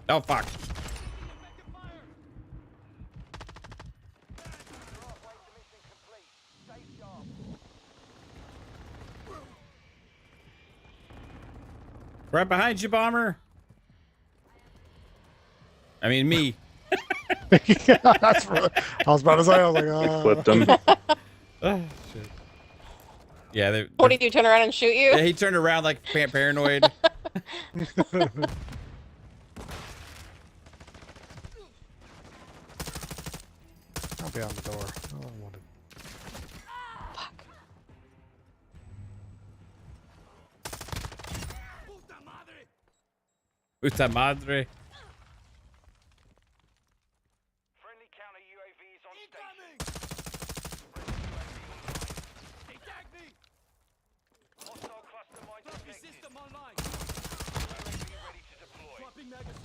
Oh, fuck. Right behind you, bomber. I mean, me. That's what I was about to say. I was like, Flipped him. Oh, shit. Yeah, What did you turn around and shoot you? yeah, he turned around like paranoid. I'll be on the door. I don't want to. puta madre. Puta madre. Friendly counter UAV is on Incoming. station. They tagged me. Hostile cluster mine Trophy detected. system online. UAV ready to deploy. Swapping magazine.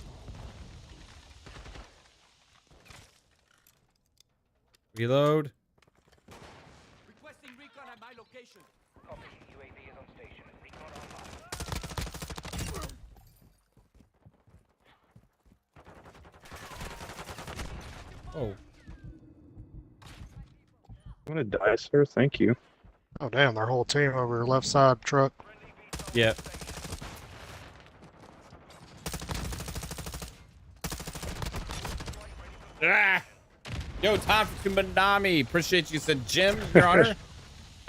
Reload. Requesting recon at my location. Copy. UAV is on station. Recon online. Oh. You want to die, sir? Thank you. Oh, damn. Their whole team over left side truck. Yep. Ah! Yo, Tom from Kumanami. Appreciate you. Said Jim, Your Honor.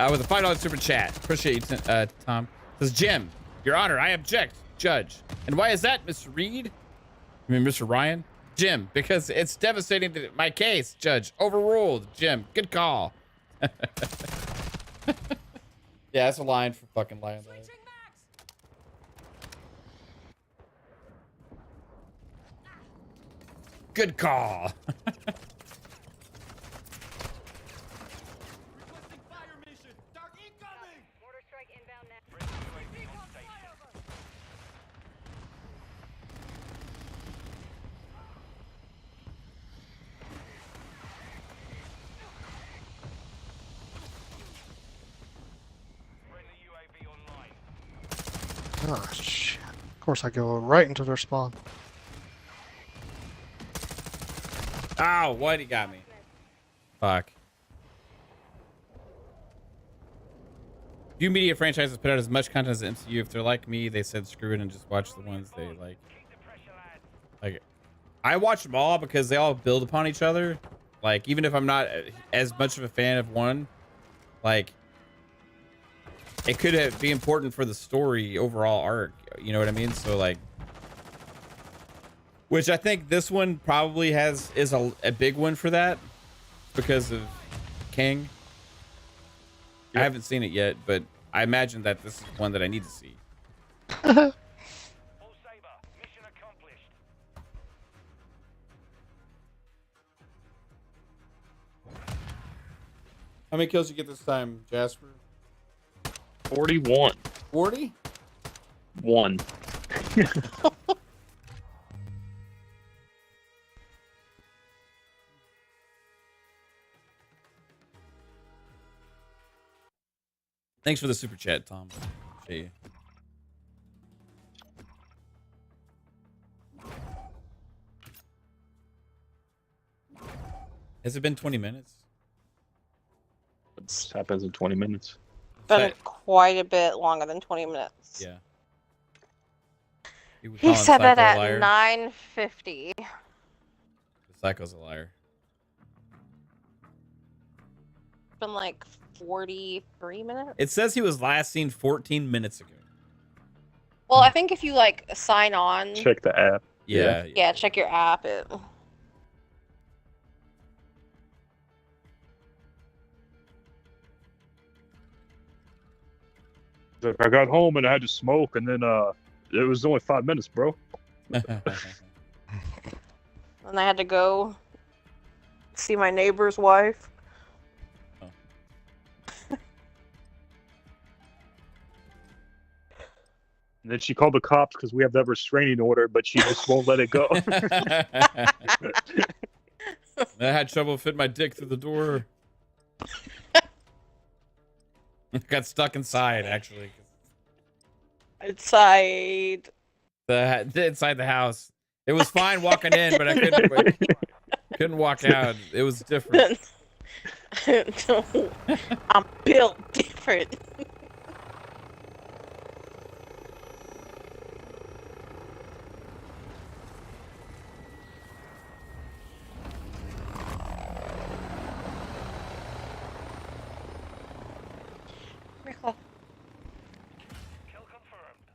With a $5 super chat. Appreciate you, Tom. Says Jim. Your Honor, I object, Judge. And why is that, Mr. Reed? I mean, Mr. Ryan? Jim, because it's devastating to my case, Judge. Overruled, Jim. Good call. Yeah, that's a line for fucking Lion. Good call. Mortar strike inbound now. Oh, shit. Of course, I go right into their spawn. Oh, what? He got me. Fuck. Few media franchises put out as much content as the MCU. If they're like me, they said screw it and just watch the ones they like. Like, I watch them all because they all build upon each other. Like, even if I'm not as much of a fan of one, like, it could be important for the story overall arc. You know what I mean? So, like, which I think this one probably is a big one for that because of King. I haven't seen it yet, but I imagine that this is one that I need to see. Full saber. Mission accomplished. How many kills you get this time, Jasper? 41. 40? 1. Thanks for the super chat, Tom. Appreciate you. Has it been 20 minutes? This happens in 20 minutes. Been quite a bit longer than 20 minutes. Yeah. You would He call him said that Psycho a at liar? 9:50. The Psycho's a liar. It's been like 43 minutes. It says he was last seen 14 minutes ago. Well, I think if you like sign on, Check the app. Yeah. yeah, check your app. I got home and I had to smoke, and then it was only 5 minutes, bro. And I had to go see my neighbor's wife. Oh. And then she called the cops because we have that restraining order, but she just won't let it go. I had trouble fitting my dick through the door. Got stuck inside, actually. Inside. Inside the house. It was fine walking in, but I couldn't walk out. It was different. I'm built different. Kill confirmed.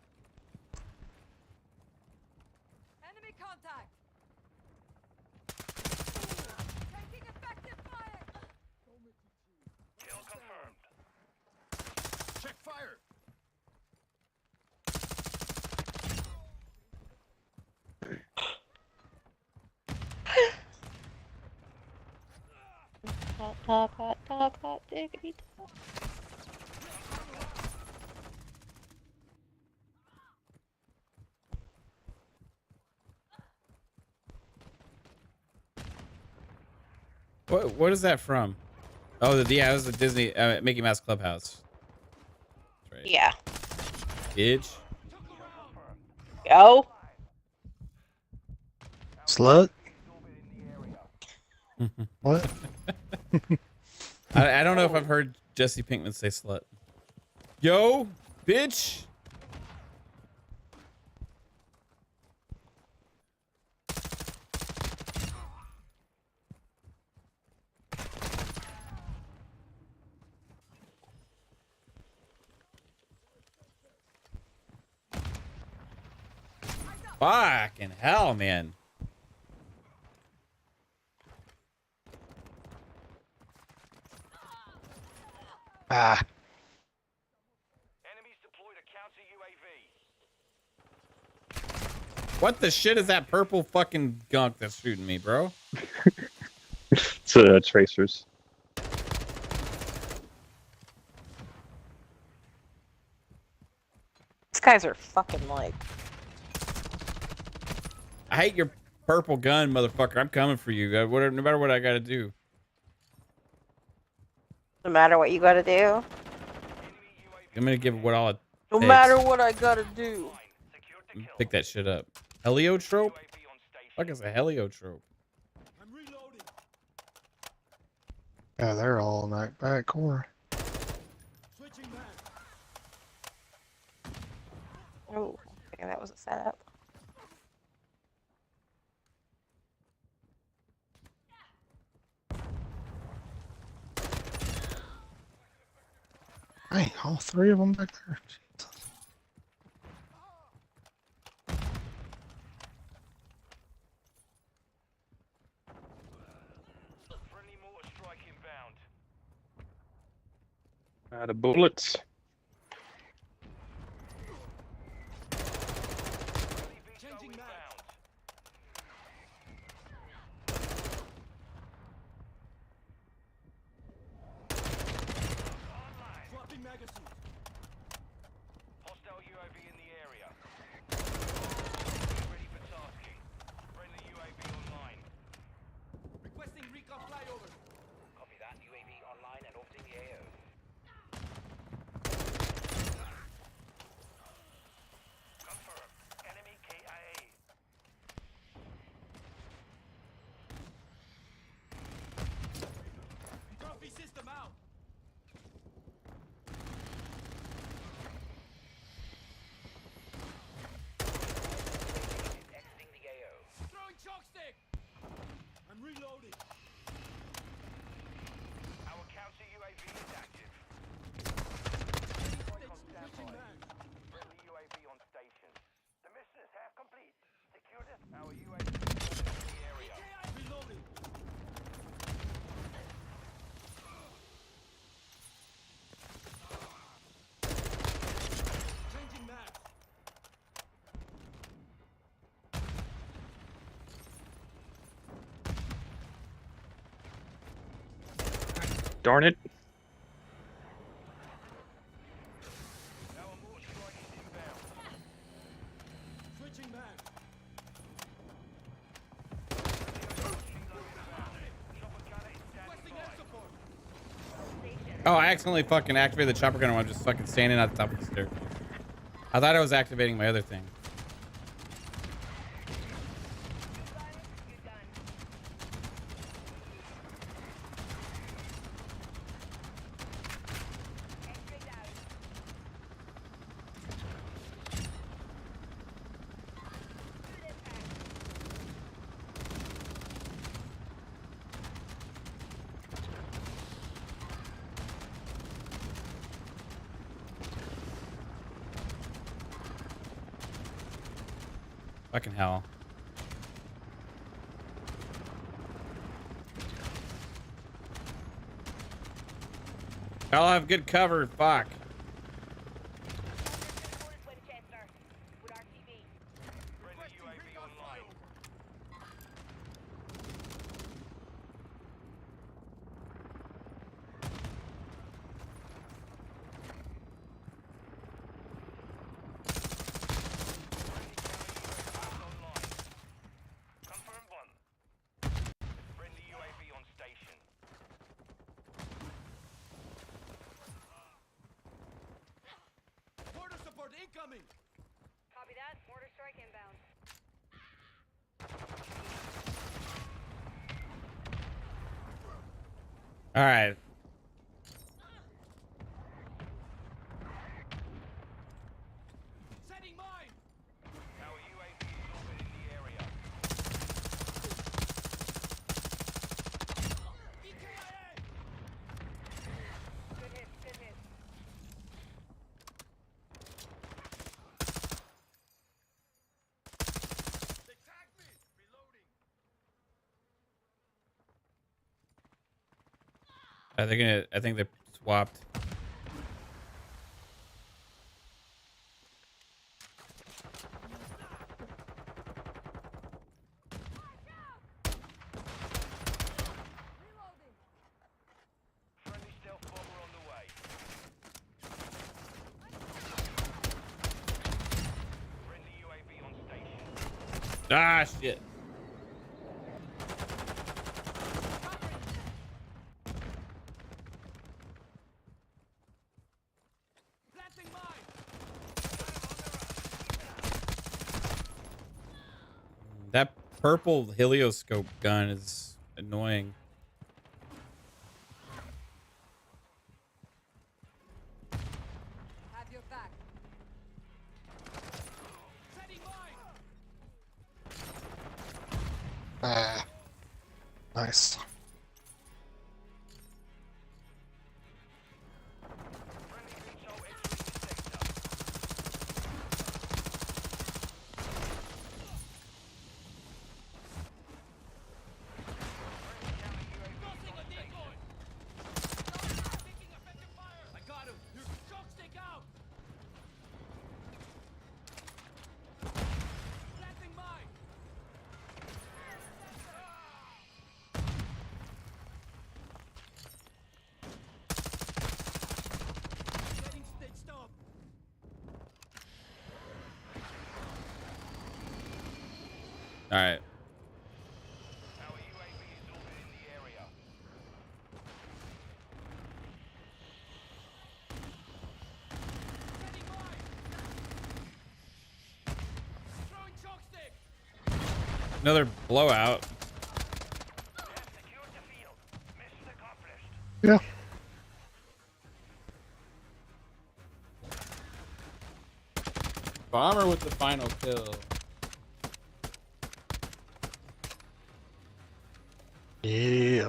Enemy contact. Taking effective fire. Kill confirmed. Check fire. Hot, diggity dog. What is that from? Oh, yeah, it was the Disney Mickey Mouse Clubhouse. That's right. Yeah. Bitch. Yo. Slut? What? I don't know if I've heard Jesse Pinkman say slut. Yo, bitch. Fucking hell, man. Ah, Enemies deployed a counter UAV. What the shit is that purple fucking gunk that's shooting me, bro? It's tracers. These guys are fucking like. I hate your purple gun, motherfucker. I'm coming for you. No matter what I gotta do. No matter what you gotta do. I'm gonna give it what all it No takes. matter what I gotta do. Pick that shit up. Heliotrope? Fuck is a heliotrope? I'm reloading. yeah, they're all in that back corner. Switching back. Oh, okay, that was a setup. Hey, all three of them back there. Jesus. Friendly mortar strike inbound. Out of bullets. Friendly VTOL Changing mag. inbound. Swapping magazine. Hostile UAV in the area. Ready for tasking. Friendly UAV online. Requesting recon flyover. Copy that. UAV online and orbiting the AO. Confirm. Enemy KIA. Trophy system out. Exiting the AO. Throwing shock stick. I'm reloading. Our counter UAV is active. Switching mag. Friendly UAV on station. The mission is half complete. Secure this. Our UAV is in the area. Reloading. Changing mag. Darn it. Our mortar strike is inbound. Switching mag. Requesting air support. Oh, I accidentally fucking activated the chopper gun while I'm just fucking standing at the top of the staircase. I thought I was activating my other thing. Fucking hell. I'll have good cover. Fuck. Friendly UAV online. Confirm one. Friendly UAV on station. Mortar support incoming. Copy that. Mortar strike inbound. All right. Setting mine. Our UAV is orbiting the area. EKIA. Good hit. Good hit. I think they swapped. Friendly stealth bomber on the way. Friendly UAV on station. Ah, shit. Planting mine. That purple helioscope gun is annoying. Have your back. Setting mine. Ah. Nice. Friendly VTOL entering the sector. Crossing a decoy. Taking effective fire. I got him. Shock stick out. Planting mine. Getting stitched up. All right. Our UAV is orbiting the area. Setting mine. Throwing shock stick. Another blowout. They have secured the field. Mission accomplished. Yeah. Bomber with the final kill. Yeah.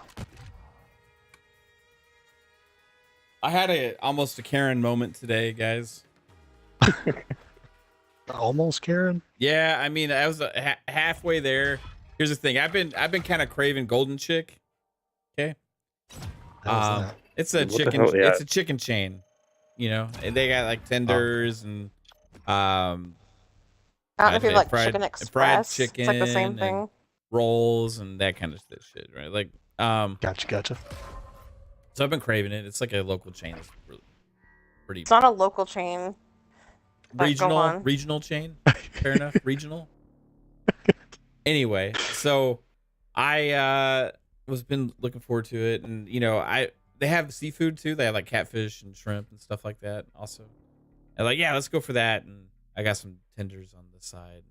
I had almost a Karen moment today, guys. Almost Karen. Yeah, I mean, I was halfway there. Here's the thing: I've been kind of craving Golden Chick. Okay, How's that? it's a What the chicken. hell? Yeah. It's a chicken chain. You know, and they got like tenders and I don't know if you like fried- Chicken fried Express. It's like the same chicken thing. and rolls and that kind of shit, right? Like, Gotcha. so I've been craving it. It's like a local chain. It's really pretty It's not a local chain. but go on. regional chain. Fair enough. Regional. Anyway, so I was been looking forward to it, and you know, they have seafood too. They have like catfish and shrimp and stuff like that also. And like, yeah, let's go for that. And I got some tenders on the side.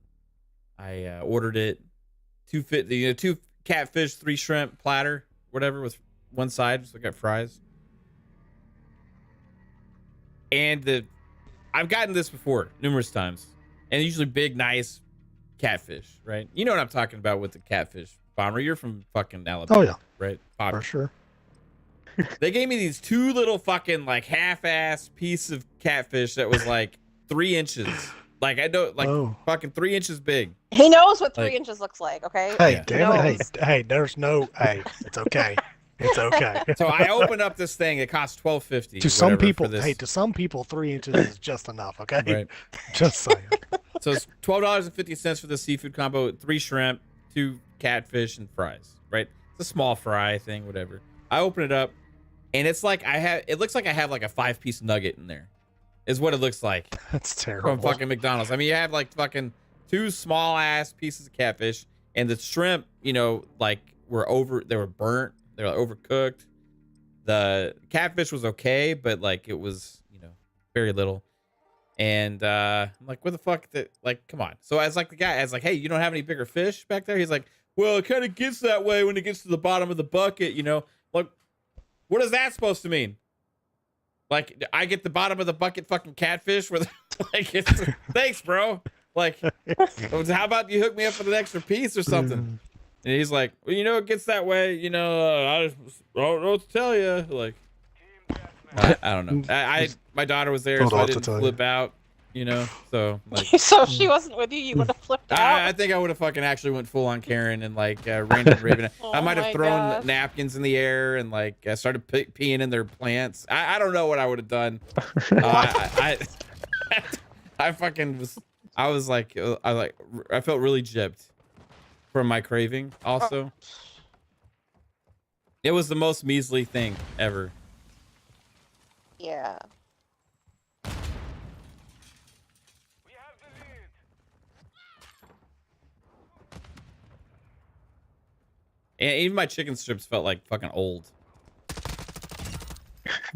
I ordered it 250, 2 catfish, 3 shrimp platter, whatever, with one side. So I got fries. And I've gotten this before numerous times, and usually big, nice catfish, right? You know what I'm talking about with the catfish. Bomber, you're from fucking Alabama, Oh yeah, right? for sure. They gave me these 2 little fucking like half-ass piece of catfish that was like 3 inches. Like I don't like Oh. fucking 3 inches big. He knows what 3 Like- inches looks like, okay? Hey, Yeah. damn it. knows. Hey, there's no. Hey, it's okay. It's okay. So I opened up this thing. It cost $12.50. To some people, this. hey, to some people, 3 inches is just enough. Okay, Right. just saying. So it's $12.50 for the seafood combo, 3 shrimp, 2 catfish, and fries. Right? It's a small fry thing, whatever. I open it up, and it's like it looks like I have like a 5-piece nugget in there. Is what it looks like That's from terrible. fucking McDonald's. I mean, you have like fucking 2 small ass pieces of catfish, and the shrimp, you know, like they were burnt, they were overcooked. The catfish was okay, but like it was, you know, very little. And I'm like, what the fuck? Like, come on. So I was like, hey, you don't have any bigger fish back there? He's like, well, it kind of gets that way when it gets to the bottom of the bucket, you know. Like, what is that supposed to mean? Like, I get the bottom of the bucket fucking catfish with, like, thanks, bro. Like, how about you hook me up with an extra piece or something? And he's like, well, you know, it gets that way, you know, I just don't know what to tell you. Like, I don't know. My daughter was there, Don't so know I what to didn't tell you. flip out. you know. So like, So if she wasn't with you, you would have flipped out. I think I would have fucking actually went full on Karen and like rained and raven. I Oh might have my thrown gosh. napkins in the air and like started peeing in their plants. I don't know what I would have done. I fucking was. I was like, I felt really gypped from my craving. Also, it was the most measly thing ever. Yeah. We have the lead. And even my chicken strips felt like fucking old.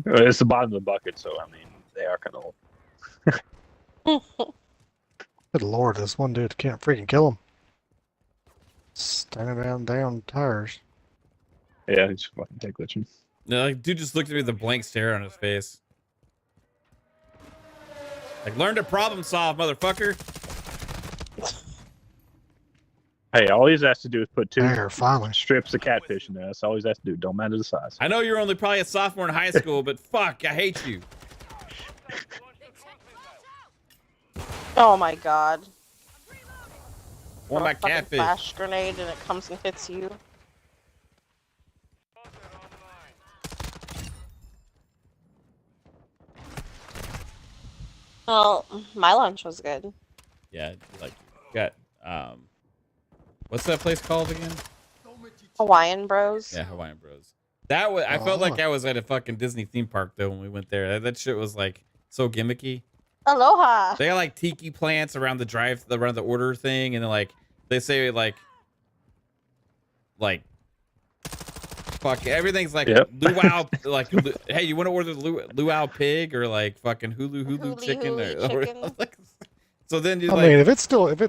It's the bottom of the bucket, so I mean they are kind of old. Good lord, this one dude can't freaking kill him. Standing down tires. Yeah, he's fucking take glitching. No, like, dude just looked at me with a blank stare on his face. Like, learn to problem solve, motherfucker. Hey, all he's asked to do is put 2 There, finally. strips of catfish in there. That's all he's asked to do. Don't matter the size. I know you're only probably a sophomore in high school, but fuck, I hate you. Oh my god. Or Throw my a fucking catfish. flash grenade and it comes and hits you. Well, my lunch was good. Yeah, like, got, what's that place called again? Hawaiian Bros. Yeah, Hawaiian Bros. That was, I felt like I was at a fucking Disney theme park though when we went there. That shit was like so gimmicky. Aloha. They got like tiki plants around the order thing, and then like they say like fuck everything's like luau, like hey, you want to order the luau pig or like fucking hulu chicken or like, so then you I like mean, if it's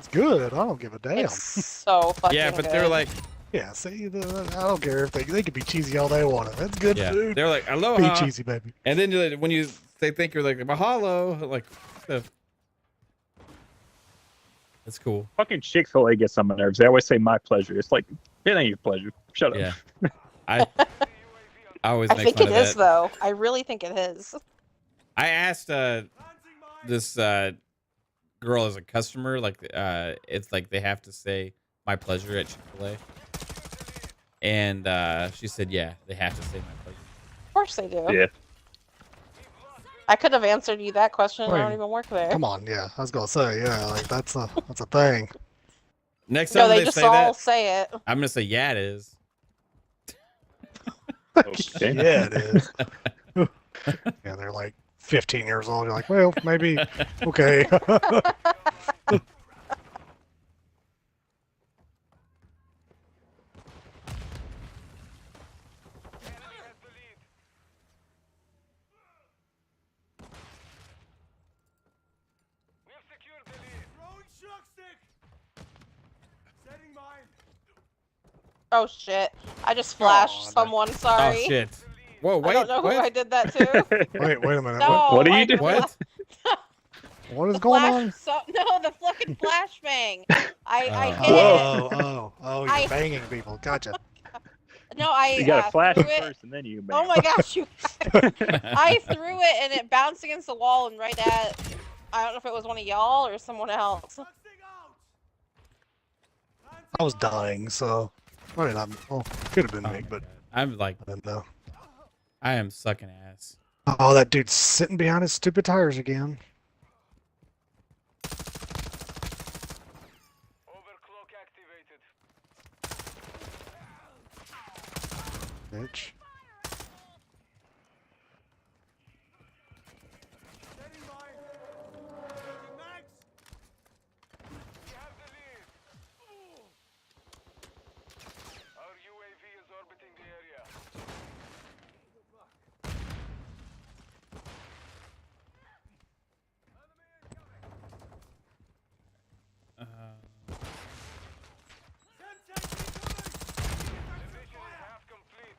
good, I don't give a damn. It's so fucking yeah, but good. they're like Yeah, see, I don't care if they could be cheesy all they want. If it's good yeah, food, they're like be aloha, cheesy, baby. and then when they think you're like mahalo, like that's cool. Fucking Chick-fil-A gets on my nerves. They always say my pleasure. It's like, it ain't your pleasure. Shut up. Yeah, I always I make think fun it of is that. though. I really think it is. I asked this girl as a customer, like it's like they have to say my pleasure at Chick-fil-A, and she said yeah, they have to say my pleasure. Of course they do. Yeah. I could have answered you that question. I don't Wait, even work there. Come on, yeah, I was gonna say, yeah, like that's a thing. Next No, time they they just say all that, say it. I'm gonna say yeah, it is. Okay. Yeah, it is. Yeah, they're like 15 years old. You're like, well, maybe, okay. We have secured the lead. Throwing shock stick. Setting mine. Oh shit! I just flashed Aw, someone. Sorry. Oh shit! Whoa, wait, I don't know what? who I did that to. Wait a minute. No, What do you I do? did What? What is the going flash, on? No, the fucking flashbang. I hit Whoa. Oh, I- you're banging people. Gotcha. it. No, I You gotta flash threw it it. first and then you Oh bang. my gosh, you! I threw it and it bounced against the wall and right at. I don't know if it was one of y'all or someone else. Shock stick out. I was dying, so I mean, could have been Oh me, my but God. I'm like, I didn't know. I am sucking ass. Oh, that dude's sitting behind his stupid tires again. Overclock activated. Bitch. Setting mine. Taking max. We have the lead. Our UAV is orbiting the area.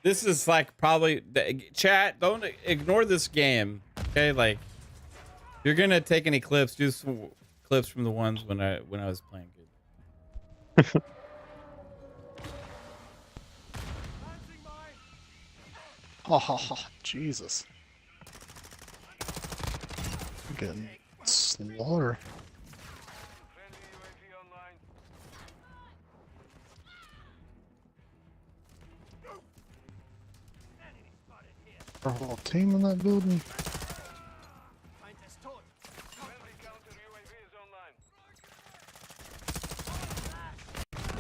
This is like probably chat. Don't ignore this game, okay? Like, if you're gonna take any clips, do some clips from the ones when I was playing good. Oh, Jesus. I'm getting slaughter. Friendly UAV online. Our whole team in that building. Find this toad. Friendly counter UAV is online.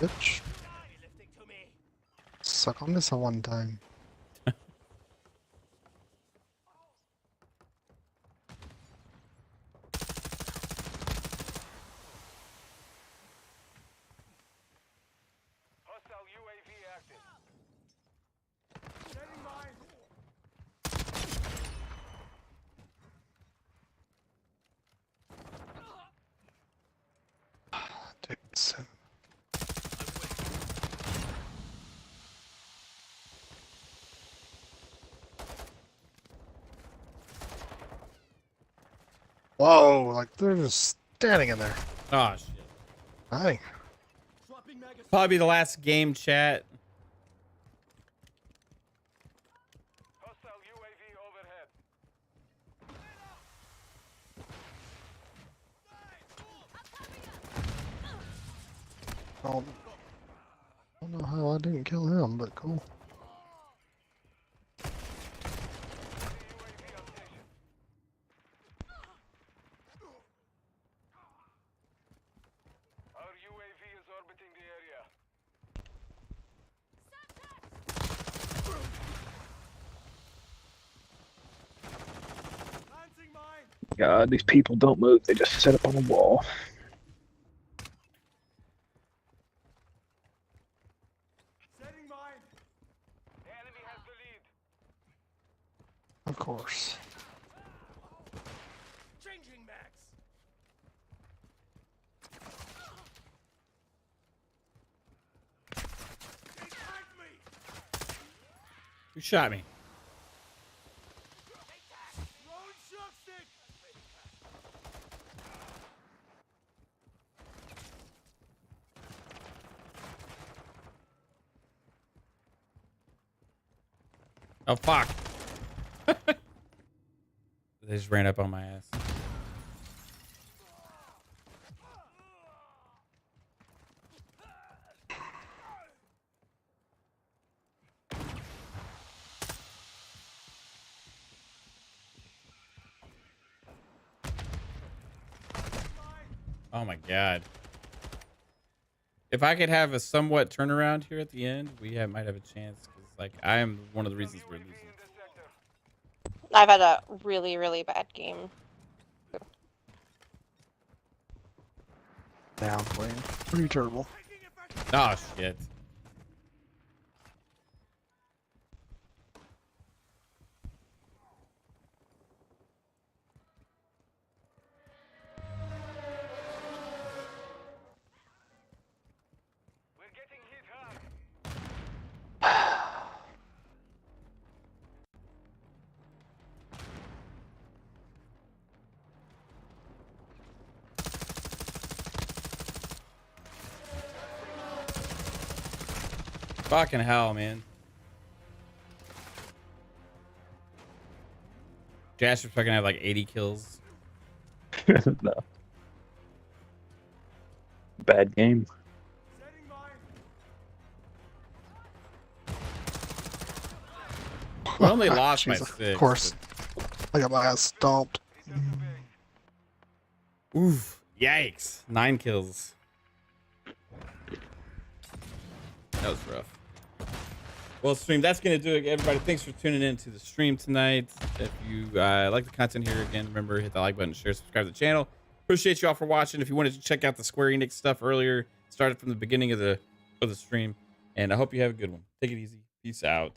Bitch. Heavy lifting to me. Suck on this one time. Hostile UAV active. Setting mine. Dude, so whoa, like they're just standing in there. Oh shit. Dang. Swapping magazine. Probably the last game chat. Hostile UAV overhead. I don't know how I didn't kill him, but cool. UAV on station. Our UAV is orbiting the area. Lancing mine. God, these people don't move. They just sit up on the wall. Setting mine. The enemy has the lead. Of course. Changing mags. He tagged me. Who shot me? Throwing shock stick. Oh fuck. They just ran up on my ass. Oh my god. If I could have a somewhat turnaround here at the end, might have a chance. Because like I am one of the reasons we're UAV losing. in the sector. I've had a really, really bad game. Down playing. Pretty terrible. Oh shit. We're getting hit hard. Fucking hell, man. Jasper's fucking have like 80 kills. No. Bad game. Setting mine. We only lost by Jesus, 6. of course. I got my ass stomped. but- Oof. Yikes. 9 kills. That was rough. Well, stream, that's going to do it, everybody. Thanks for tuning in to the stream tonight. If you like the content here, again, remember, hit the like button, share, subscribe to the channel. Appreciate you all for watching. If you wanted to check out the Square Enix stuff earlier, started from the beginning of the stream. And I hope you have a good one. Take it easy. Peace out.